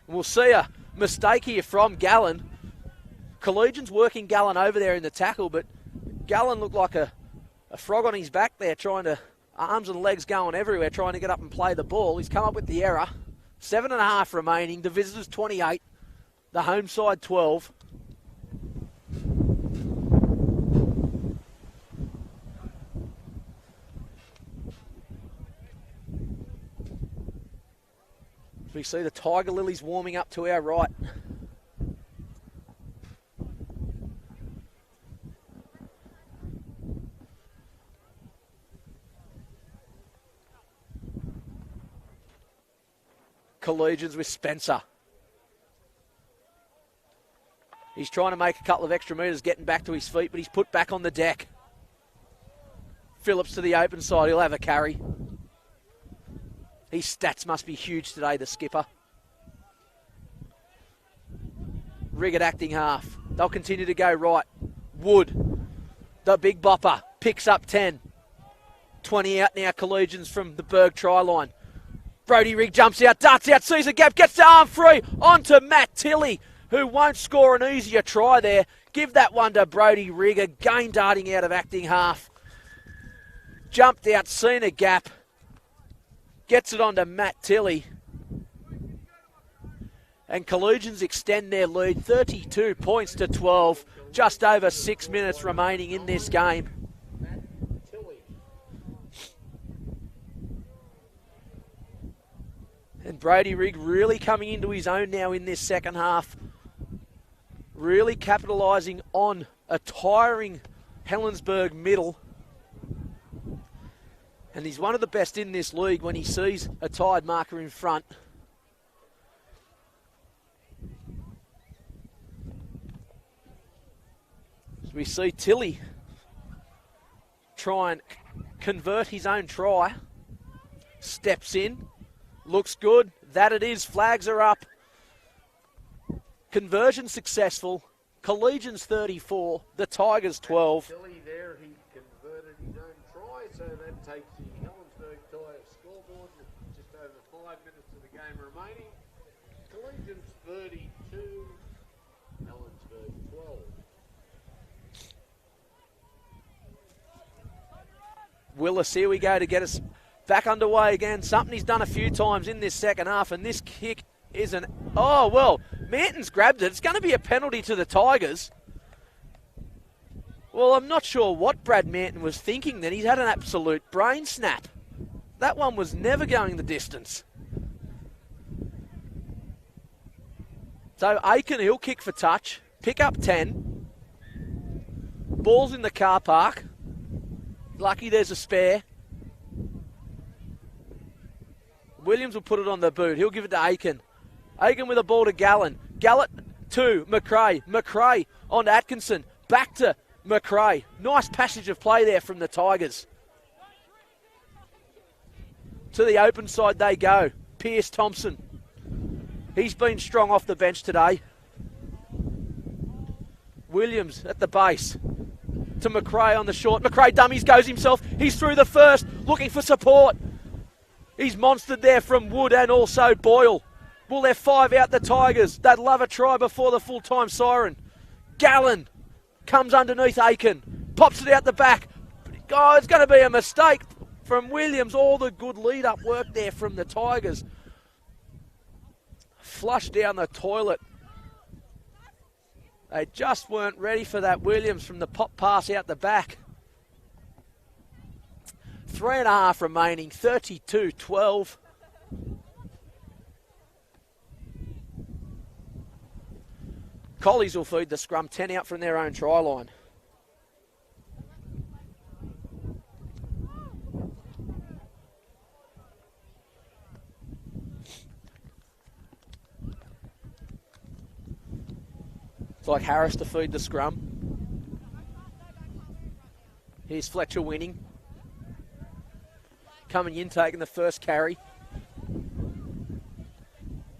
We'll see a mistake here from Gallen. Collegians working Gallen over there in the tackle, but Gallen looked like a frog on his back there, trying to, arms and legs going everywhere, trying to get up and play the ball. He's come up with the error. 7.5 remaining. The visitors 28. The home side 12. We see the Tiger Lilies warming up to our right. Collegians with Spencer. He's trying to make a couple of extra metres, getting back to his feet, but he's put back on the deck. Phillips to the open side. He'll have a carry. His stats must be huge today, the skipper. Riggett acting half. They'll continue to go right. Wood, the big bopper, picks up 10. 20 out now, Collegians from the Berg try line. Brody Rigg jumps out, darts out, sees a gap, gets the arm free, onto Matt Tilley, who won't score an easier try there. Give that one to Brody Rigg, again darting out of acting half. Jumped out, seen a gap, gets it onto Matt Tilley. And Collegians extend their lead, 32 points to 12, just over 6 minutes remaining in this game. And Brody Rigg really coming into his own now in this second half. Really capitalising on a tiring Helensburgh middle. And he's one of the best in this league when he sees a tired marker in front. So we see Tilley try and convert his own try. Steps in. Looks good. That it is. Flags are up. Conversion successful. Collegians 34. The Tigers 12. Tilley there, he converted his own try, so that takes the Helensburgh Tigers scoreboard with just over 5 minutes of the game remaining. Collegians 32. Helensburgh 12. Willis, here we go to get us back underway again. Something he's done a few times in this second half, and this kick is an... Oh, well, Manton's grabbed it. It's going to be a penalty to the Tigers. Well, I'm not sure what Brad Manton was thinking then. He's had an absolute brain snap. That one was never going the distance. So Aiken, he'll kick for touch. Pick up 10. Ball's in the car park. Lucky there's a spare. Williams will put it on the boot. He'll give it to Aiken. Aiken with a ball to Gallen. Gallen to McRae. McRae on to Atkinson. Back to McRae. Nice passage of play there from the Tigers. To the open side they go. Pierce Thompson. He's been strong off the bench today. Williams at the base. To McRae on the short. McRae dummies, goes himself. He's through the first, looking for support. He's monstered there from Wood and also Boyle. Will there 5 out the Tigers? They'd love a try before the full-time siren. Gallen comes underneath Aiken. Pops it out the back. Oh, it's going to be a mistake from Williams. All the good lead-up work there from the Tigers. Flush down the toilet. They just weren't ready for that Williams from the pop pass out the back. 3.5 remaining, 32-12. Collies will feed the scrum, 10 out from their own try line. It's like Harris to feed the scrum. Here's Fletcher winning. Coming in, taking the first carry.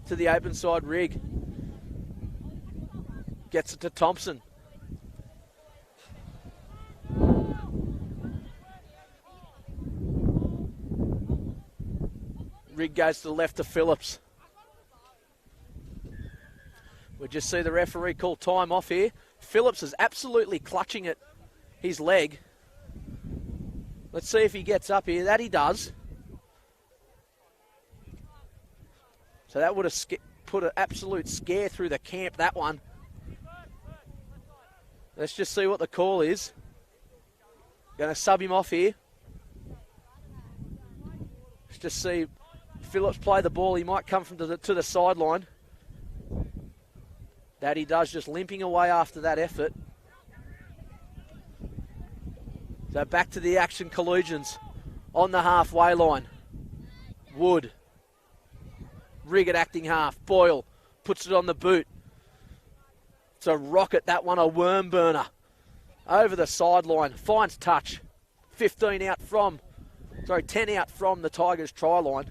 To the open side rig. Gets it to Thompson. Rig goes to the left to Phillips. We just see the referee call time off here. Phillips is absolutely clutching at his leg. Let's see if he gets up here. That he does. So that would have put an absolute scare through the camp, that one. Let's just see what the call is. Going to sub him off here. Let's just see Phillips play the ball. He might come from to the sideline. That he does, just limping away after that effort. So back to the action, Collegians on the halfway line. Wood. Riggett acting half. Boyle puts it on the boot. It's a rocket, that one, a worm burner. Over the sideline, finds touch. 10 out from the Tigers try line.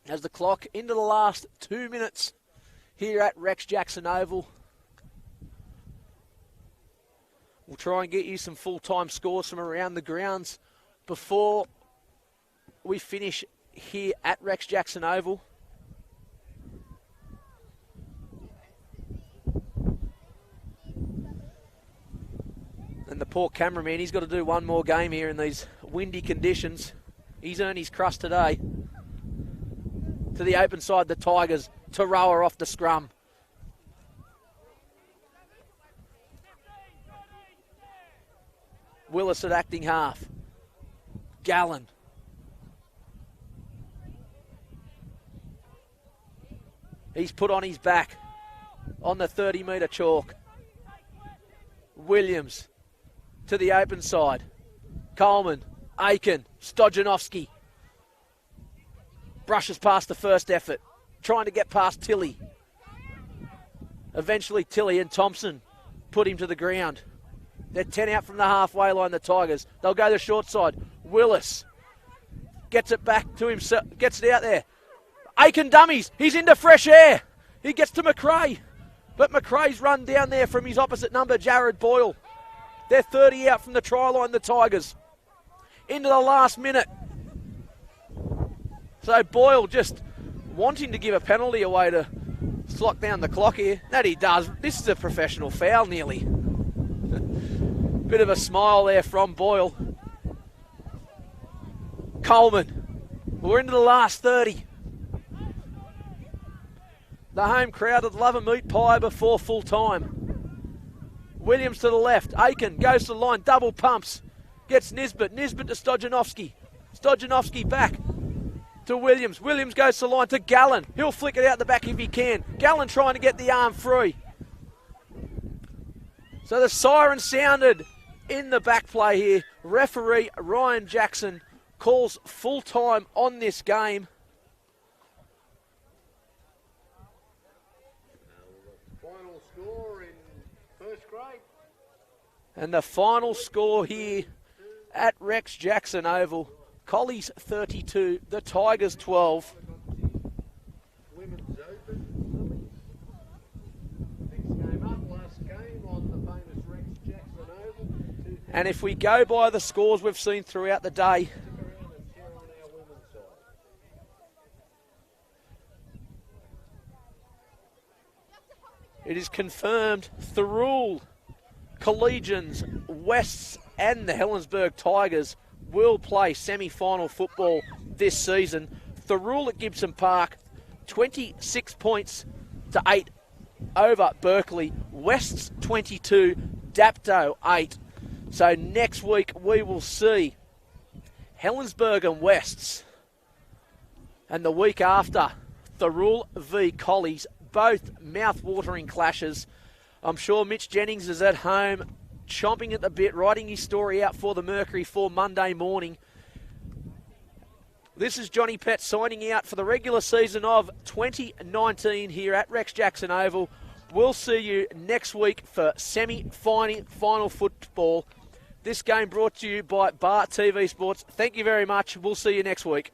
As the clock into the last 2 minutes here at Rex Jackson Oval. We'll try and get you some full-time scores from around the grounds before we finish here at Rex Jackson Oval. And the poor cameraman, he's got to do one more game here in these windy conditions. He's earned his crust today. To the open side, the Tigers. Taroa off the scrum. Willis at acting half. Gallen. He's put on his back on the 30-metre chalk. Williams to the open side. Coleman, Aiken, Stojanovski. Brushes past the first effort. Trying to get past Tilley. Eventually Tilley and Thompson put him to the ground. They're 10 out from the halfway line, the Tigers. They'll go the short side. Willis gets it back to himself, gets it out there. Aiken dummies. He's into fresh air. He gets to McRae. But McRae's run down there from his opposite number, Jared Boyle. They're 30 out from the try line, the Tigers. Into the last minute. So Boyle just wanting to give a penalty away to slot down the clock here. That he does. This is a professional foul nearly. Bit of a smile there from Boyle. Coleman. We're into the last 30. The home crowd would love a meat pie before full time. Williams to the left. Aiken goes to the line. Double pumps. Gets Nisbet. Nisbet to Stojanovski. Stojanovski back to Williams. Williams goes to the line to Gallen. He'll flick it out the back if he can. Gallen trying to get the arm free. So the siren sounded in the back play here. Referee Ryan Jackson calls full time on this game. Final score in first grade. And the final score here at Rex Jackson Oval. Collies 32, the Tigers 12. Women's Open. Next game up, last game on the famous Rex Jackson Oval. And if we go by the scores we've seen throughout the day, It is confirmed Thirroul, Collegians, Wests and the Helensburgh Tigers will play semi-final football this season. Thirroul at Gibson Park, 26 points to 8 over Berkeley. Wests 22, Dapto 8. So next week we will see Helensburgh and Wests. And the week after, Thirroul v Collies, both mouth-watering clashes. I'm sure Mitch Jennings is at home, chomping at the bit, writing his story out for the Mercury for Monday morning. This is Johnny Pett signing out for the regular season of 2019 here at Rex Jackson Oval. We'll see you next week for semi-final football. This game brought to you by Bar TV Sports. Thank you very much. We'll see you next week.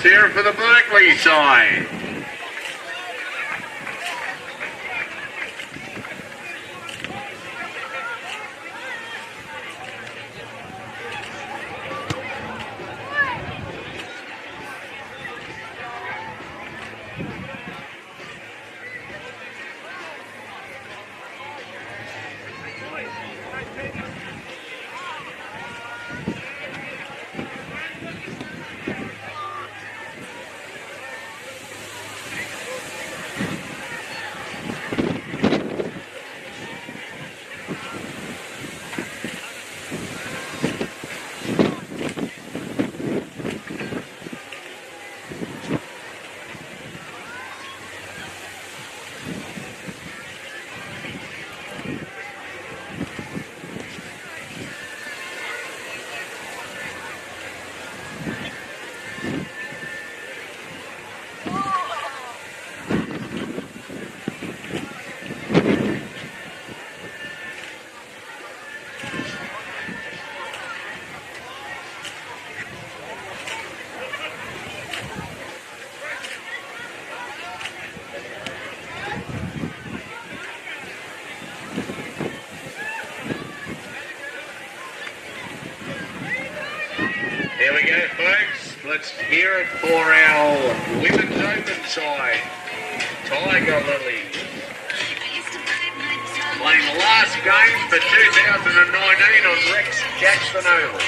hear it for the Berkeley side. Here we go, folks. Let's hear it for our women's open side. Tiger Lily. Playing the last game for 2019 on Rex Jackson Oval.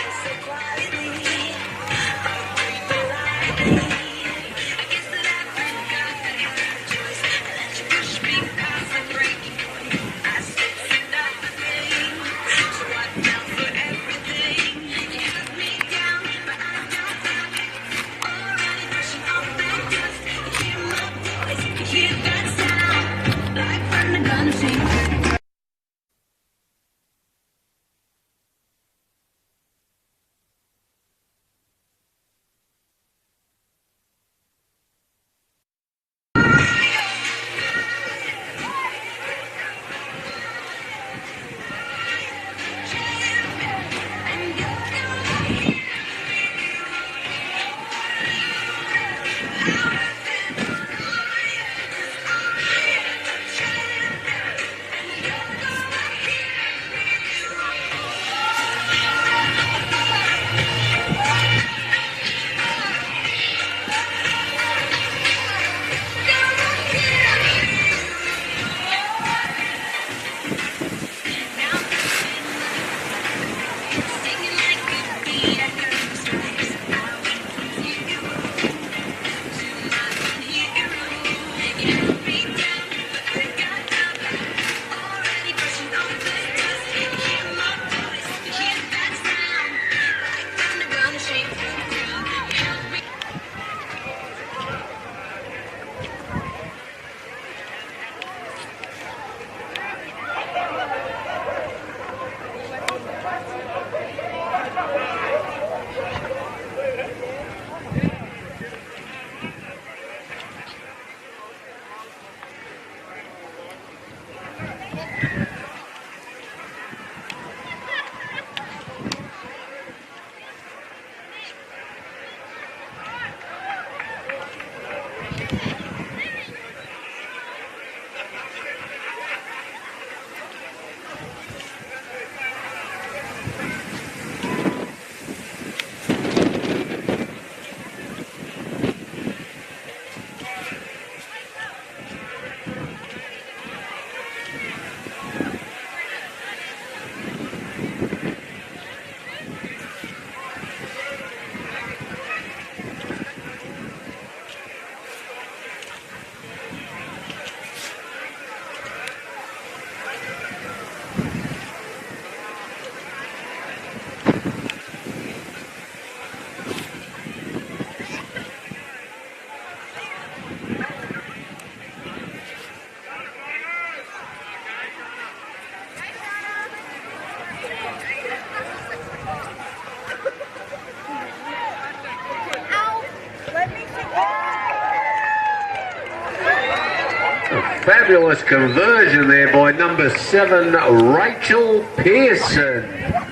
Fabulous conversion there by number 7, Rachel Pearson.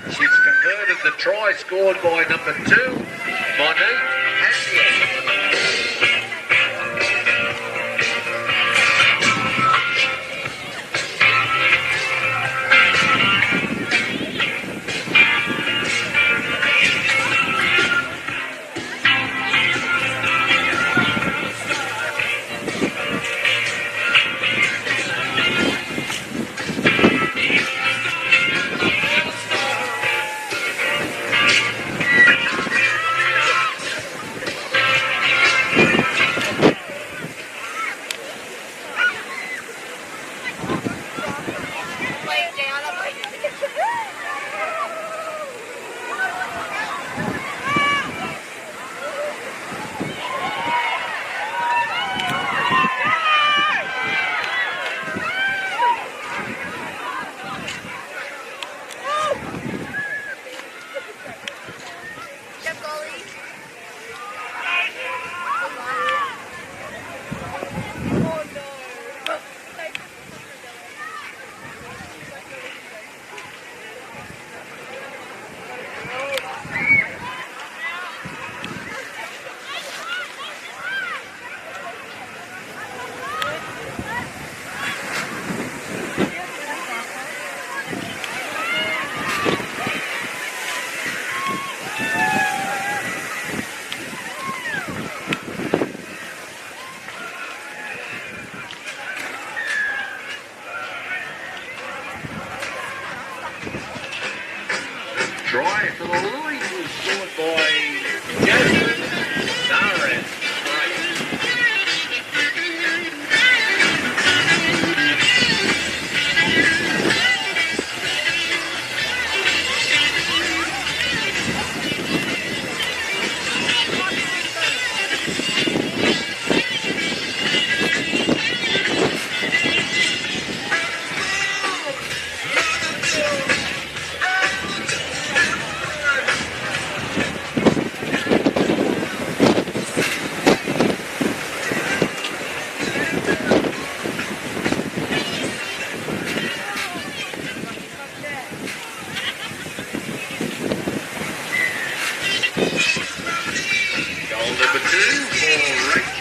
She's converted the try scored by number 2, Monique Hassier.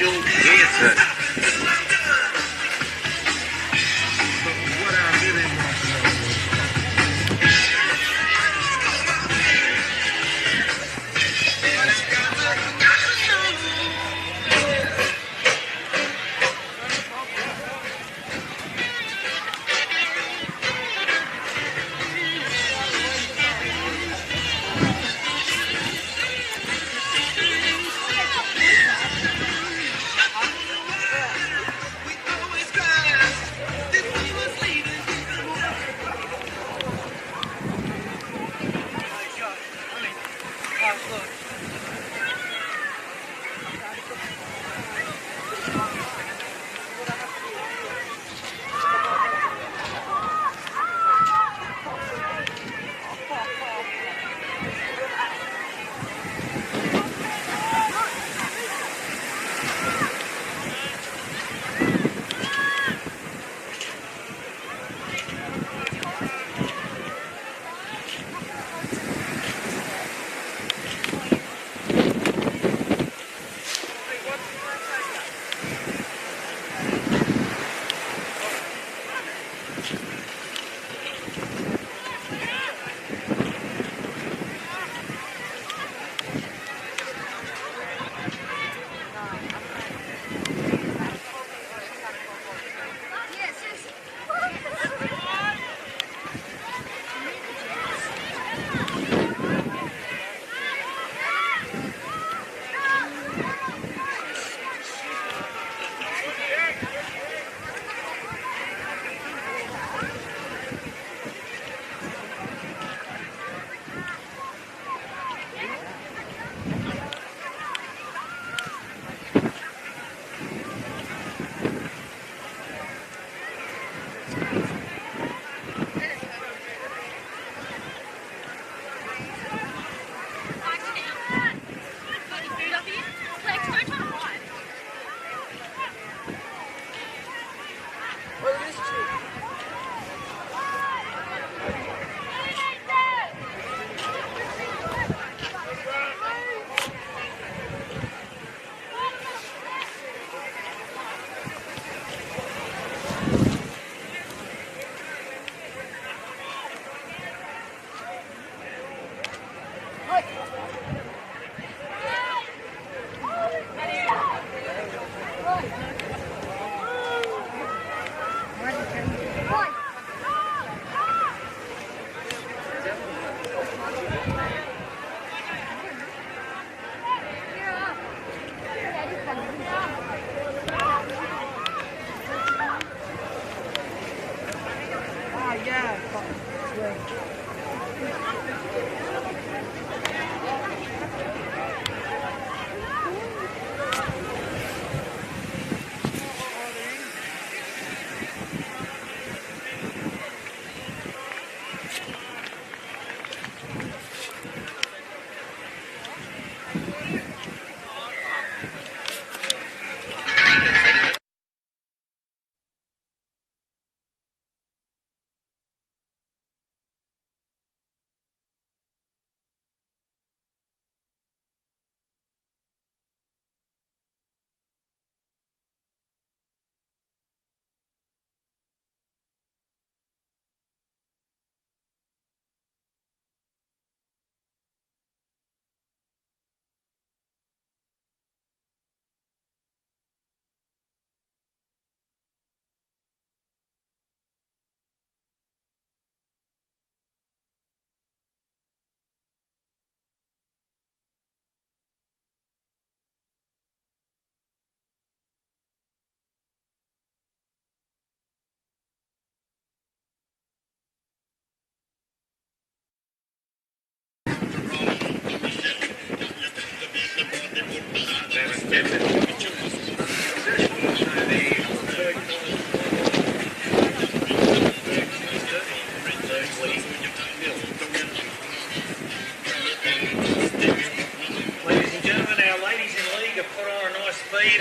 Rachel Pearson.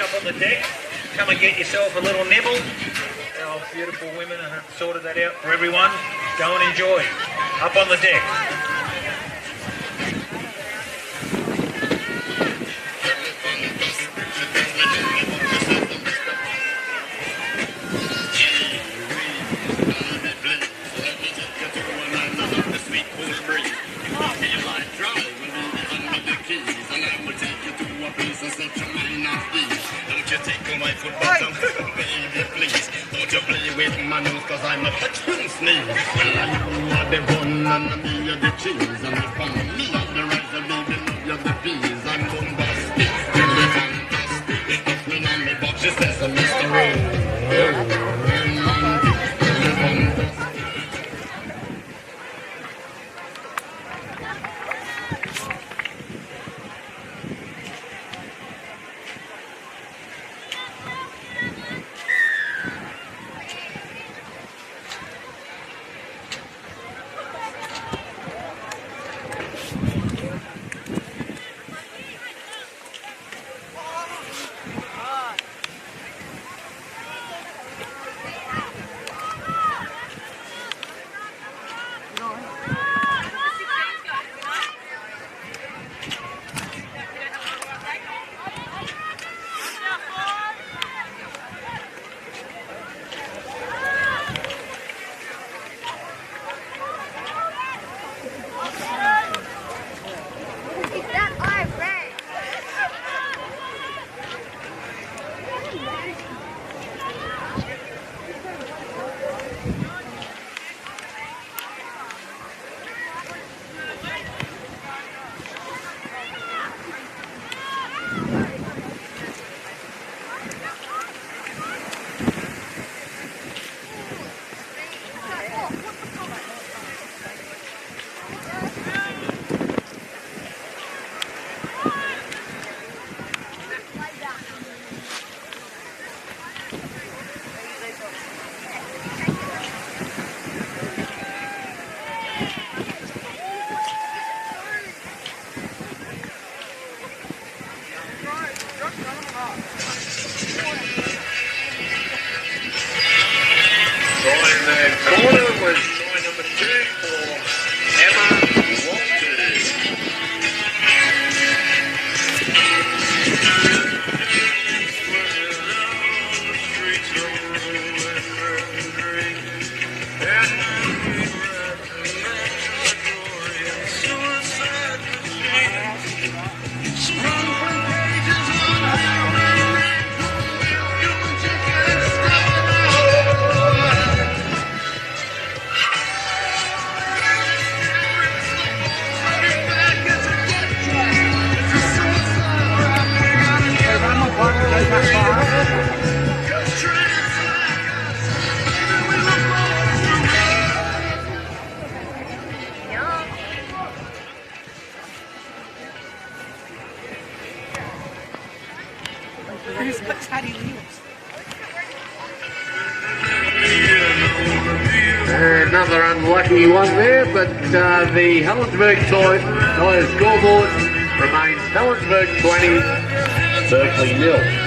Up on the deck, come and get yourself a little nibble. Our beautiful women have sorted that out for everyone. Go and enjoy. Up on the deck. with my nose, cause I'm a touching sneeze. Well, I know the bun and me of the cheese, and the fun me of the rice, and baby me of the peas. I'm bombastic, really fantastic. It puts me on me box, she says, Mr. Romantic, really fantastic. Another unlucky one there, but the Helensburgh Toys scoreboard remains Helensburgh 20, Berkeley 0.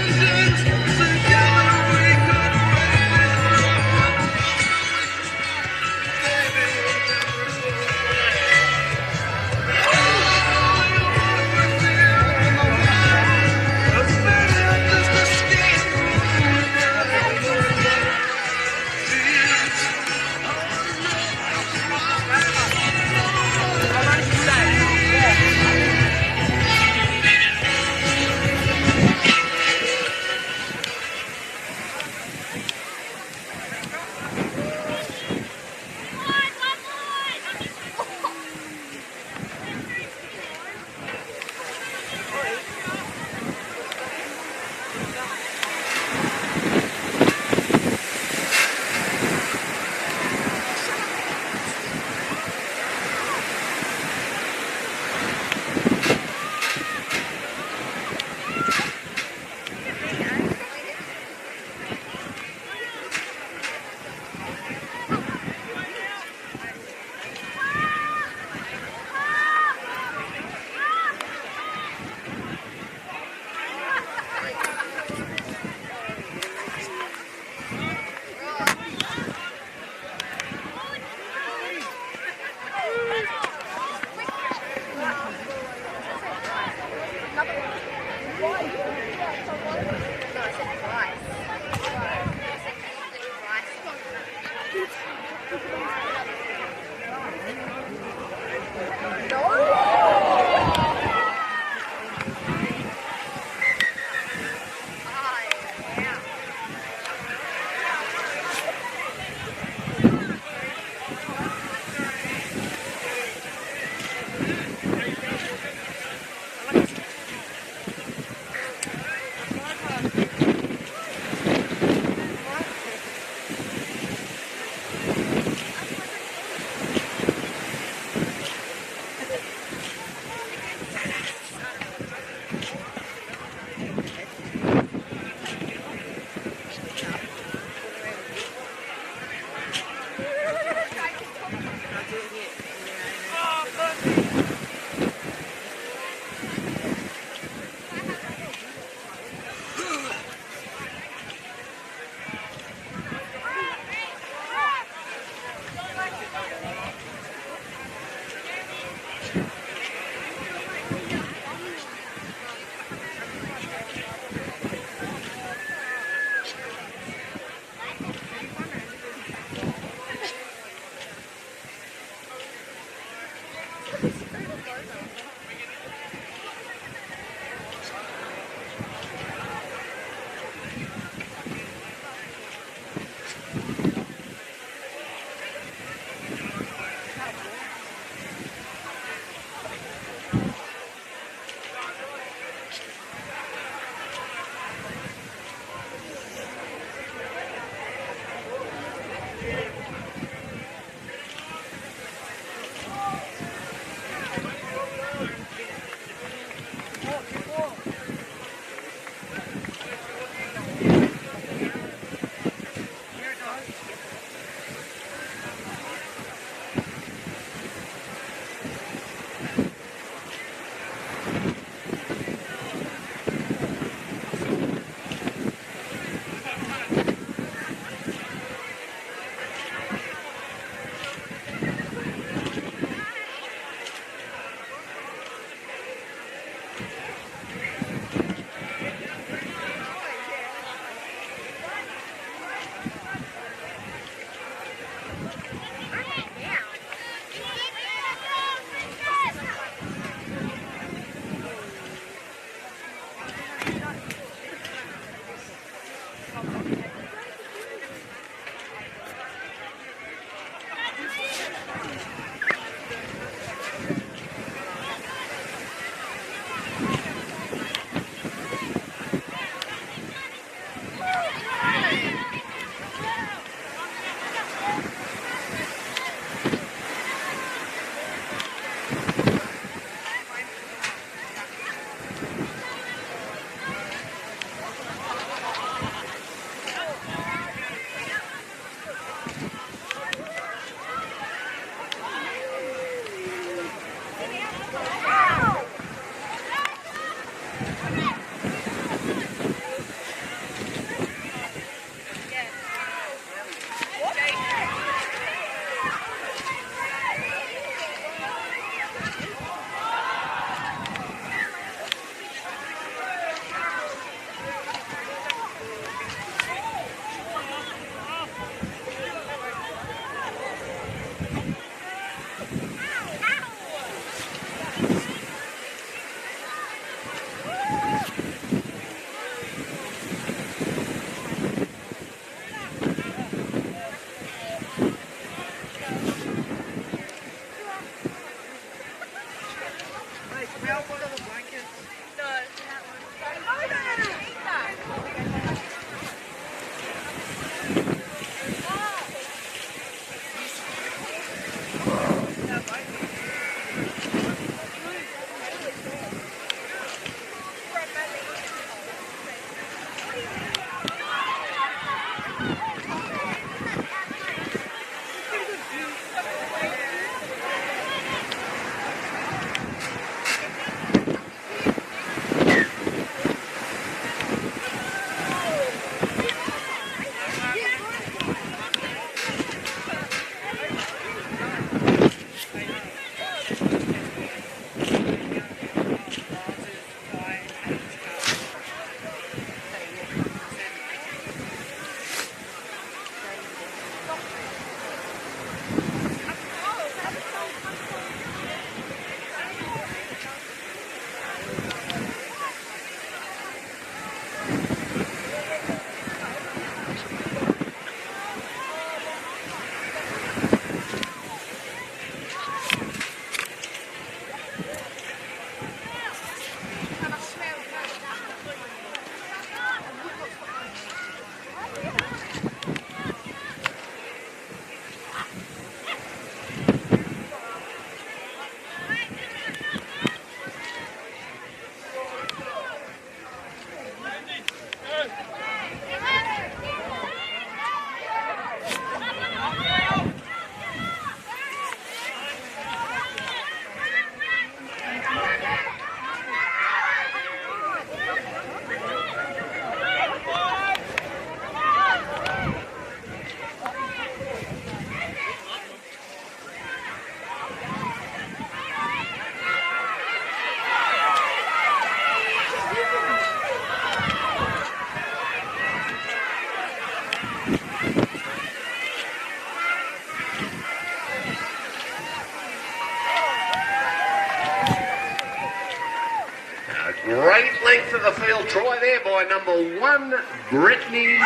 Great length of the field. Try there by number 1, Brittany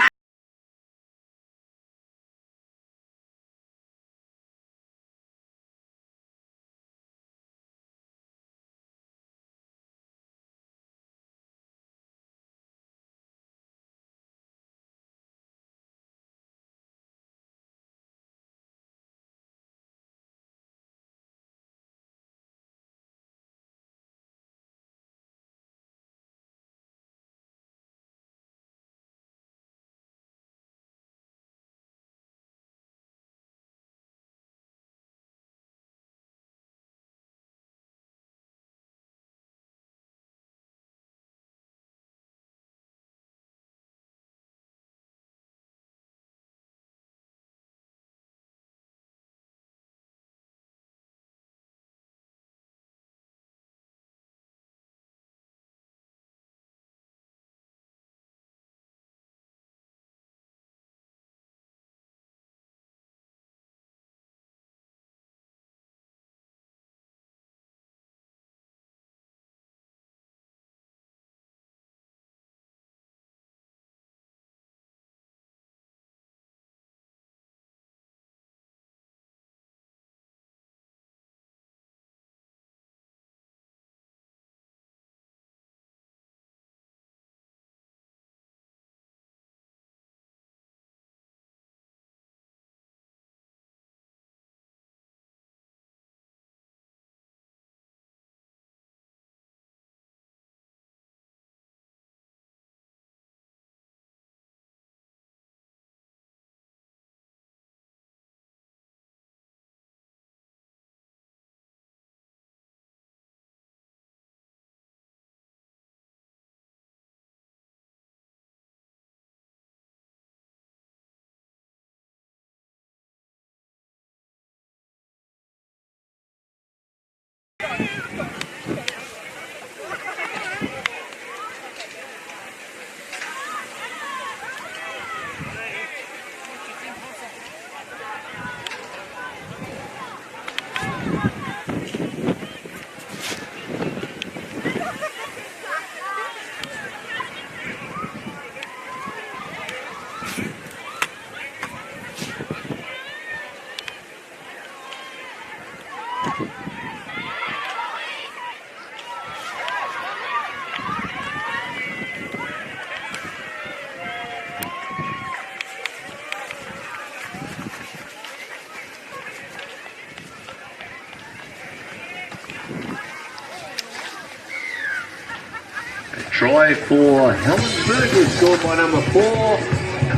A try for Helensburgh was scored by number 4,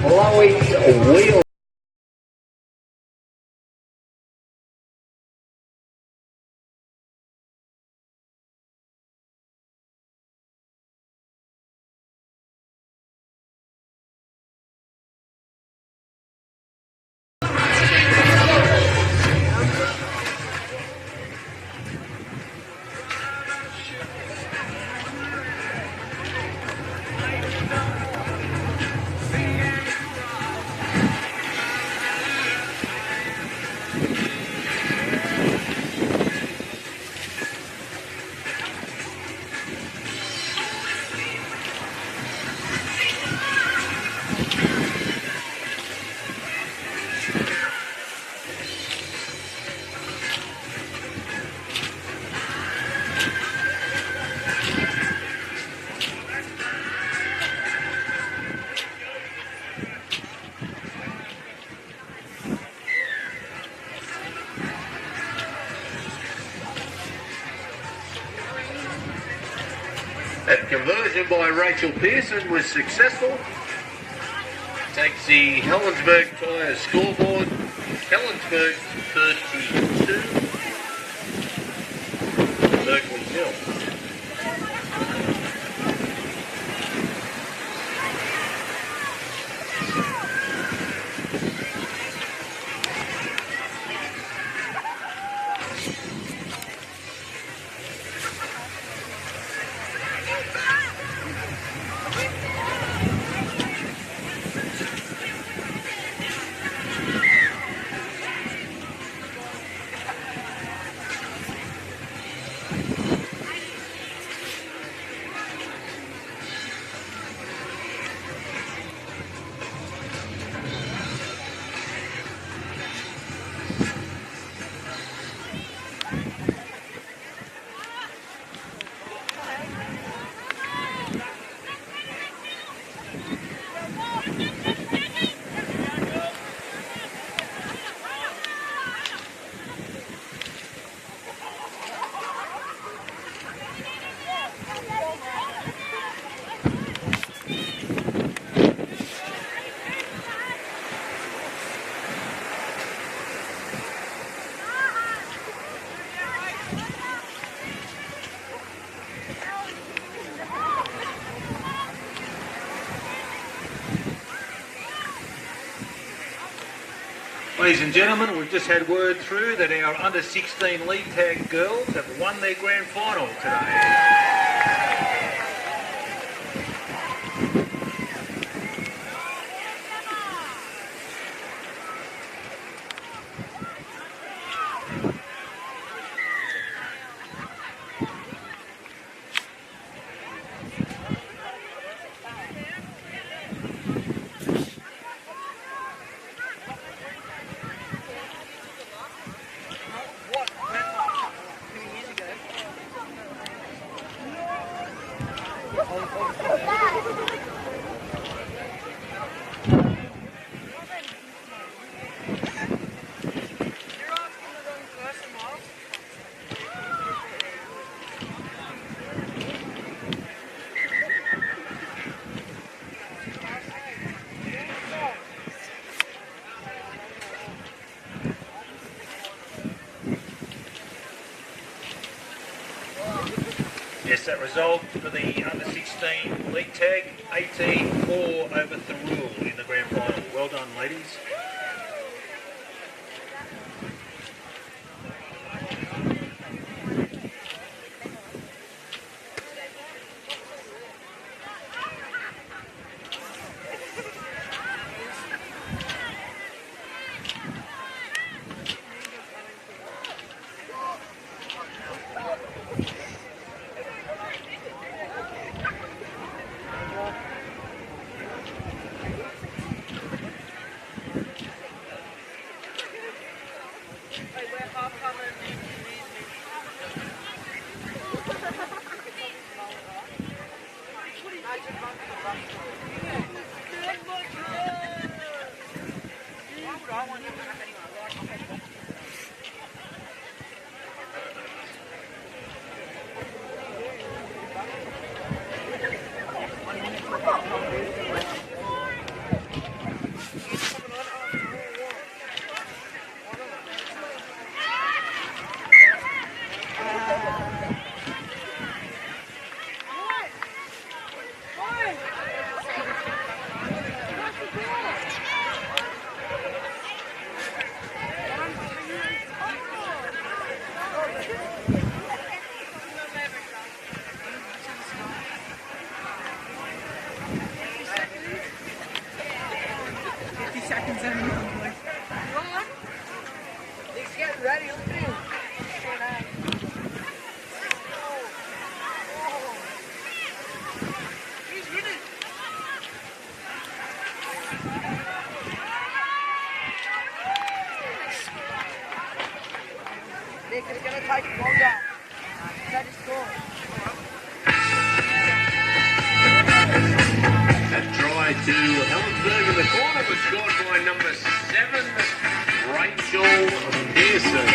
Chloe Wheel. That conversion by Rachel Pearson was successful. Takes the Helensburgh Tyre scoreboard. Helensburgh 32, Berkeley 0. Ladies and gentlemen, we've just had word through that our under-16 league tag girls have won their grand final today. Yes, that result for the under-16 league tag, 18-4 over Thirroul in the grand final. Well done, ladies. He's getting ready, look at him. He's winning. Nick, it's going to take longer. That is cool. That try to Helensburgh in the corner was scored by number 7, Rachel Pearson.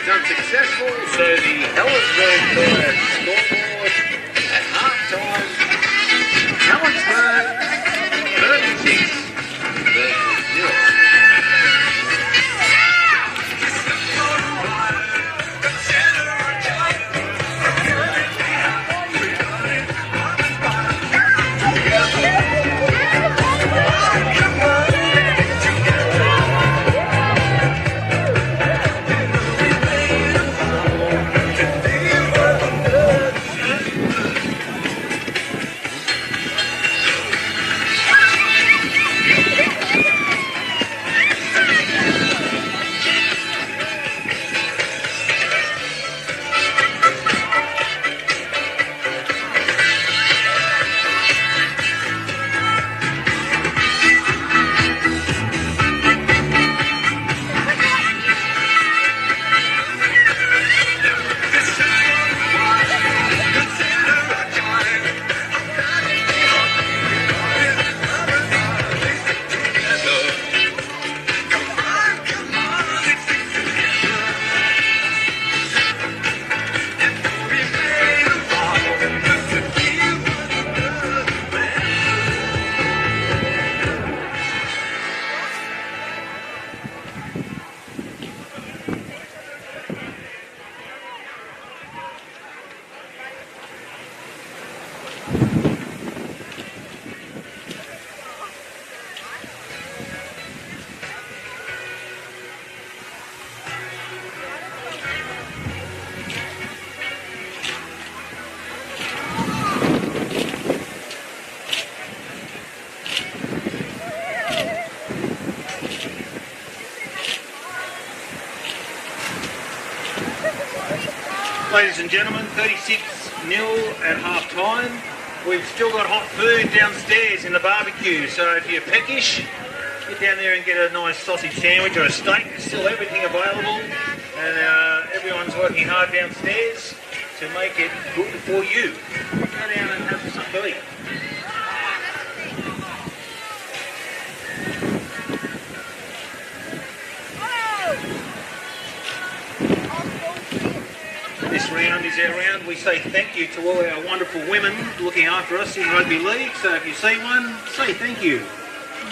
Unsuccessful, so the Helensburgh scoreboard at half-time. Helensburgh 36 versus 0. Ladies and gentlemen, 36-0 at half-time. We've still got hot food downstairs in the barbecue, so if you're peckish, get down there and get a nice sausage sandwich or a steak. There's still everything available, and everyone's working hard downstairs to make it good for you. Go down and have something to eat. This round is our round. We say thank you to all our wonderful women looking after us in Rugby League. So if you see one, say thank you.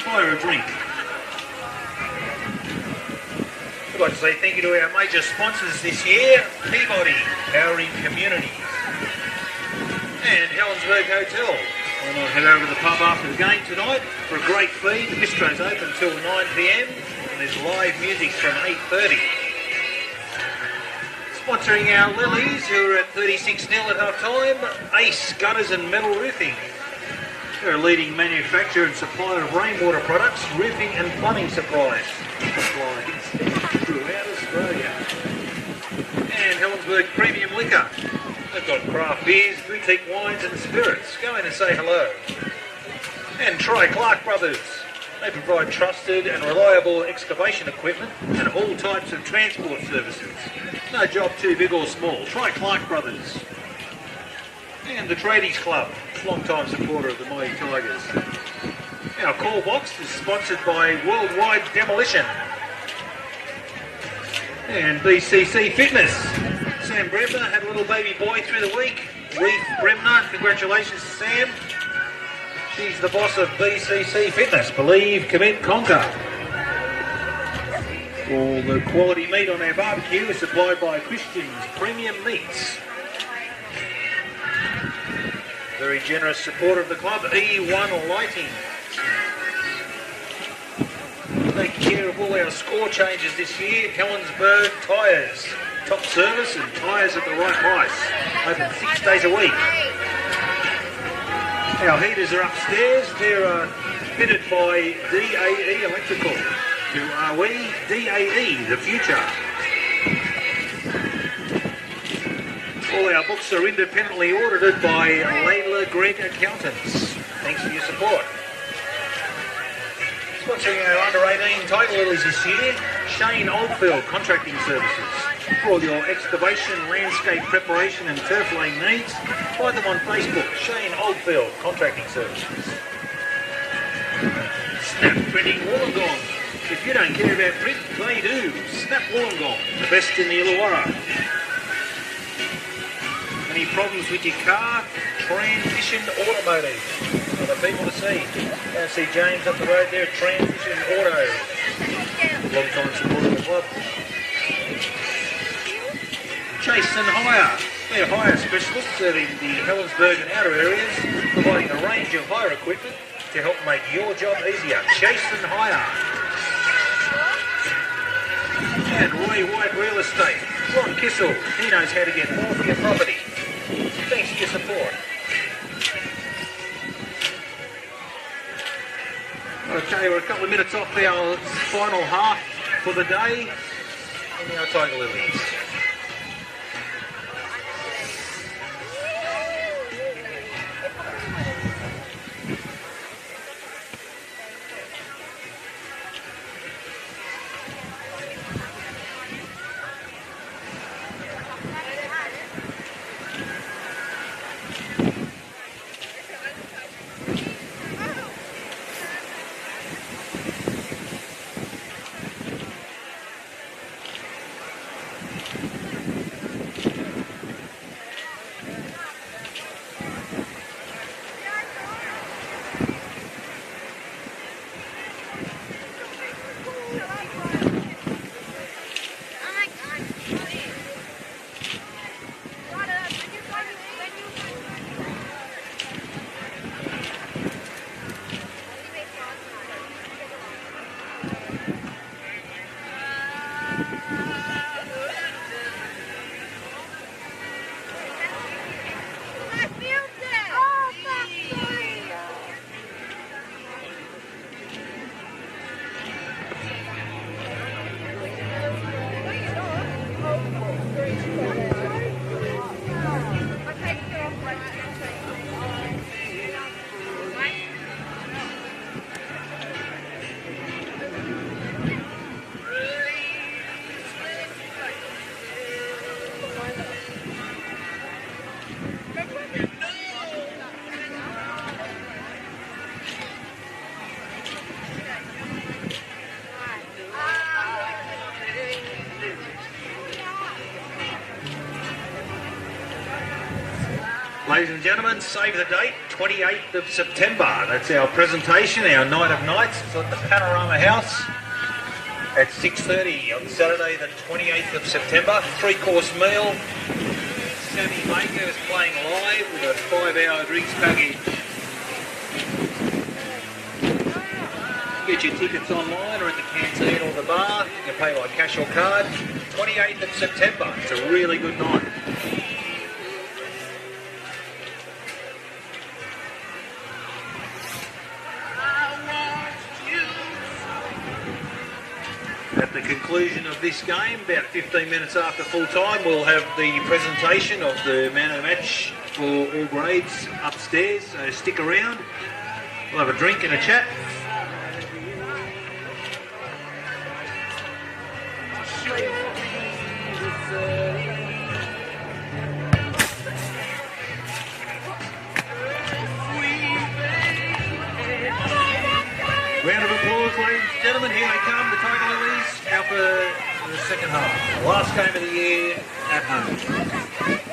Buy her a drink. We'd like to say thank you to our major sponsors this year, Peabody, Powering Communities, and Helensburgh Hotel. Why not head over to the pub after the game tonight for a great feed. The bistro's open till 9 p.m. and there's live music from 8:30. Sponsoring our Lilies, who are at 36-0 at half-time, Ace Gutters and Metal Roofing. They're a leading manufacturer and supplier of rainwater products, roofing and plumbing supplies throughout Australia. Helensburgh Premium Liquor. They've got craft beers, boutique wines and spirits. Go in and say hello. And try Clark Brothers. They provide trusted and reliable excavation equipment and all types of transport services. No job too big or small. Try Clark Brothers. And the Tradies Club, long-time supporter of the Mighty Tigers. Our call box is sponsored by Worldwide Demolition and BCC Fitness. Sam Bremner had a little baby boy through the week. Reeve Bremner, congratulations to Sam. She's the boss of BCC Fitness. Believe, commit, conquer. All the quality meat on our barbecue is supplied by Christians Premium Meats. Very generous supporter of the club, E1 Lighting. Taking care of all our score changes this year. Helensburgh Tyres. Top service and tyres at the right price. Open 6 days a week. Our heaters are upstairs. They're fitted by DAE Electrical. Who are we? DAE, the future. All our books are independently audited by Layla Gregg Accountants. Thanks for your support. Sponsoring our under-18 title lilies this year, Shane Oldfield Contracting Services. For all your excavation, landscape preparation and turf laying needs, find them on Facebook, Shane Oldfield Contracting Services. Snap Printing Wollongong. If you don't care about print, they do. Snap Wollongong, the best in the Illawarra. Any problems with your car? Transition Automotive. Other people to see. I see James up the road there, Transition Auto. Long time supporter of the club. Chase and Hire. They're hire specialists serving the Helensburgh and outer areas, providing a range of hire equipment to help make your job easier. Chase and Hire. And Roy White Real Estate. Ron Kissel. He knows how to get more for your property. Thanks for your support. Okay, we're a couple of minutes off our final half for the day. And now Tiger Lilies. Ladies and gentlemen, save the date, 28th of September. That's our presentation, our night of nights. It's at the Panorama House at 6:30 on Saturday, the 28th of September. 3-course meal. Sammy Baker is playing live with a 5-hour drinks package. Get your tickets online or at the canteen or the bar. You can pay by cash or card. 28th of September. It's a really good night. At the conclusion of this game, about 15 minutes after full time, we'll have the presentation of the man of the match for all grades upstairs, so stick around. We'll have a drink and a chat. Round of applause, ladies and gentlemen. Here they come, the Tiger Lilies, now for the second half. Last game of the year at home.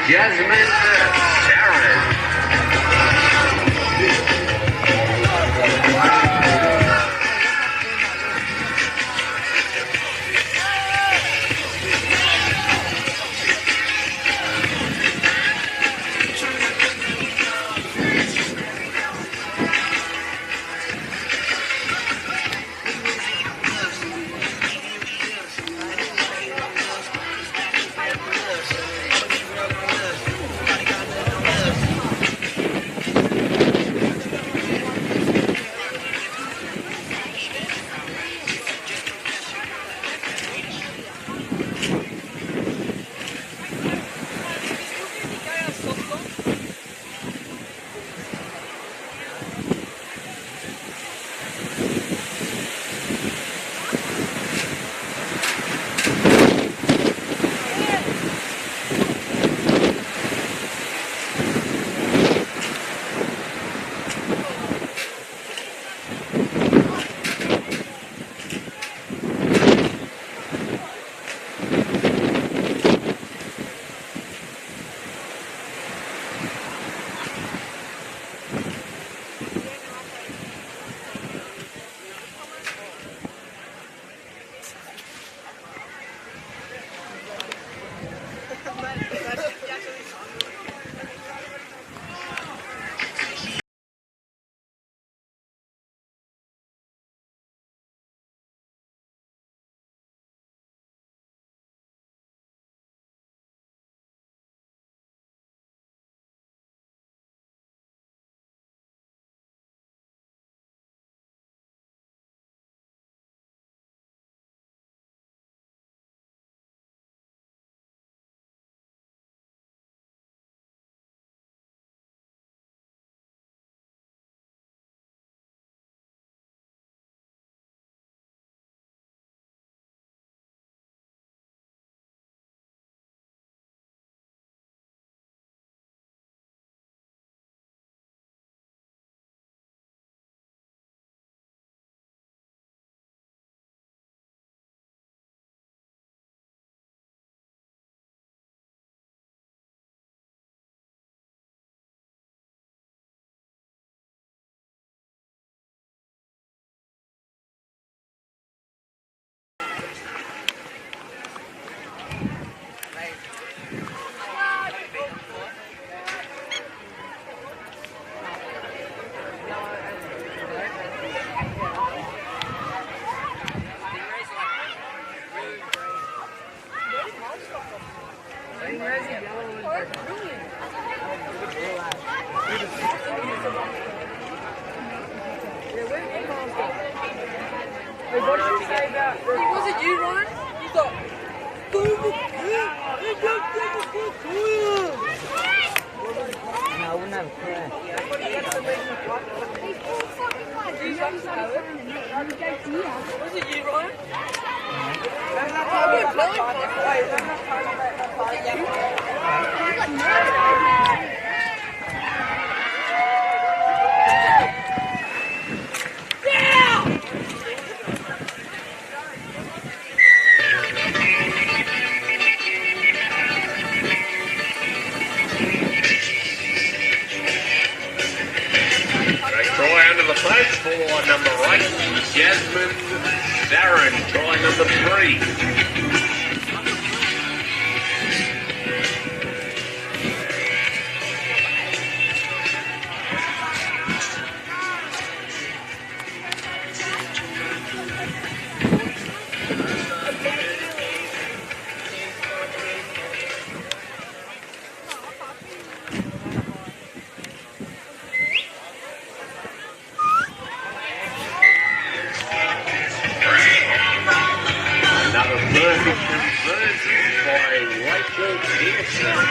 Jasmine Sharon. Hey, what did you say about... Was it you, Ryan? You thought... No, I wouldn't have a prayer. Was it you, Ryan? Try under the post for number 8, Jasmine Darren. Try number 3. Another perfect conversion by Rachel Pearson.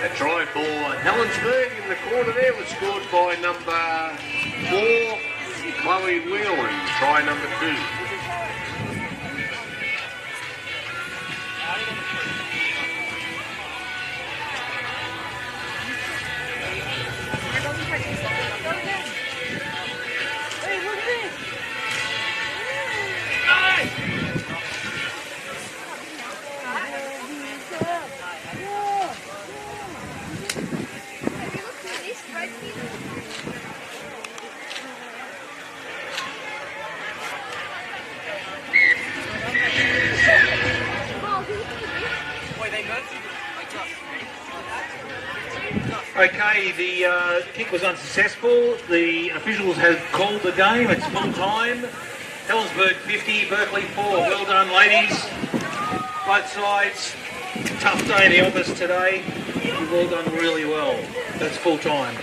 A try for Helensburgh in the corner there was scored by number 4, Chloe Whelan. Try number 2. Okay, the kick was unsuccessful. The officials have called the game. It's full time. Helensburgh 50, Berkeley 4. Well done, ladies. Both sides. Tough day in the office today. You've all done really well. That's full time.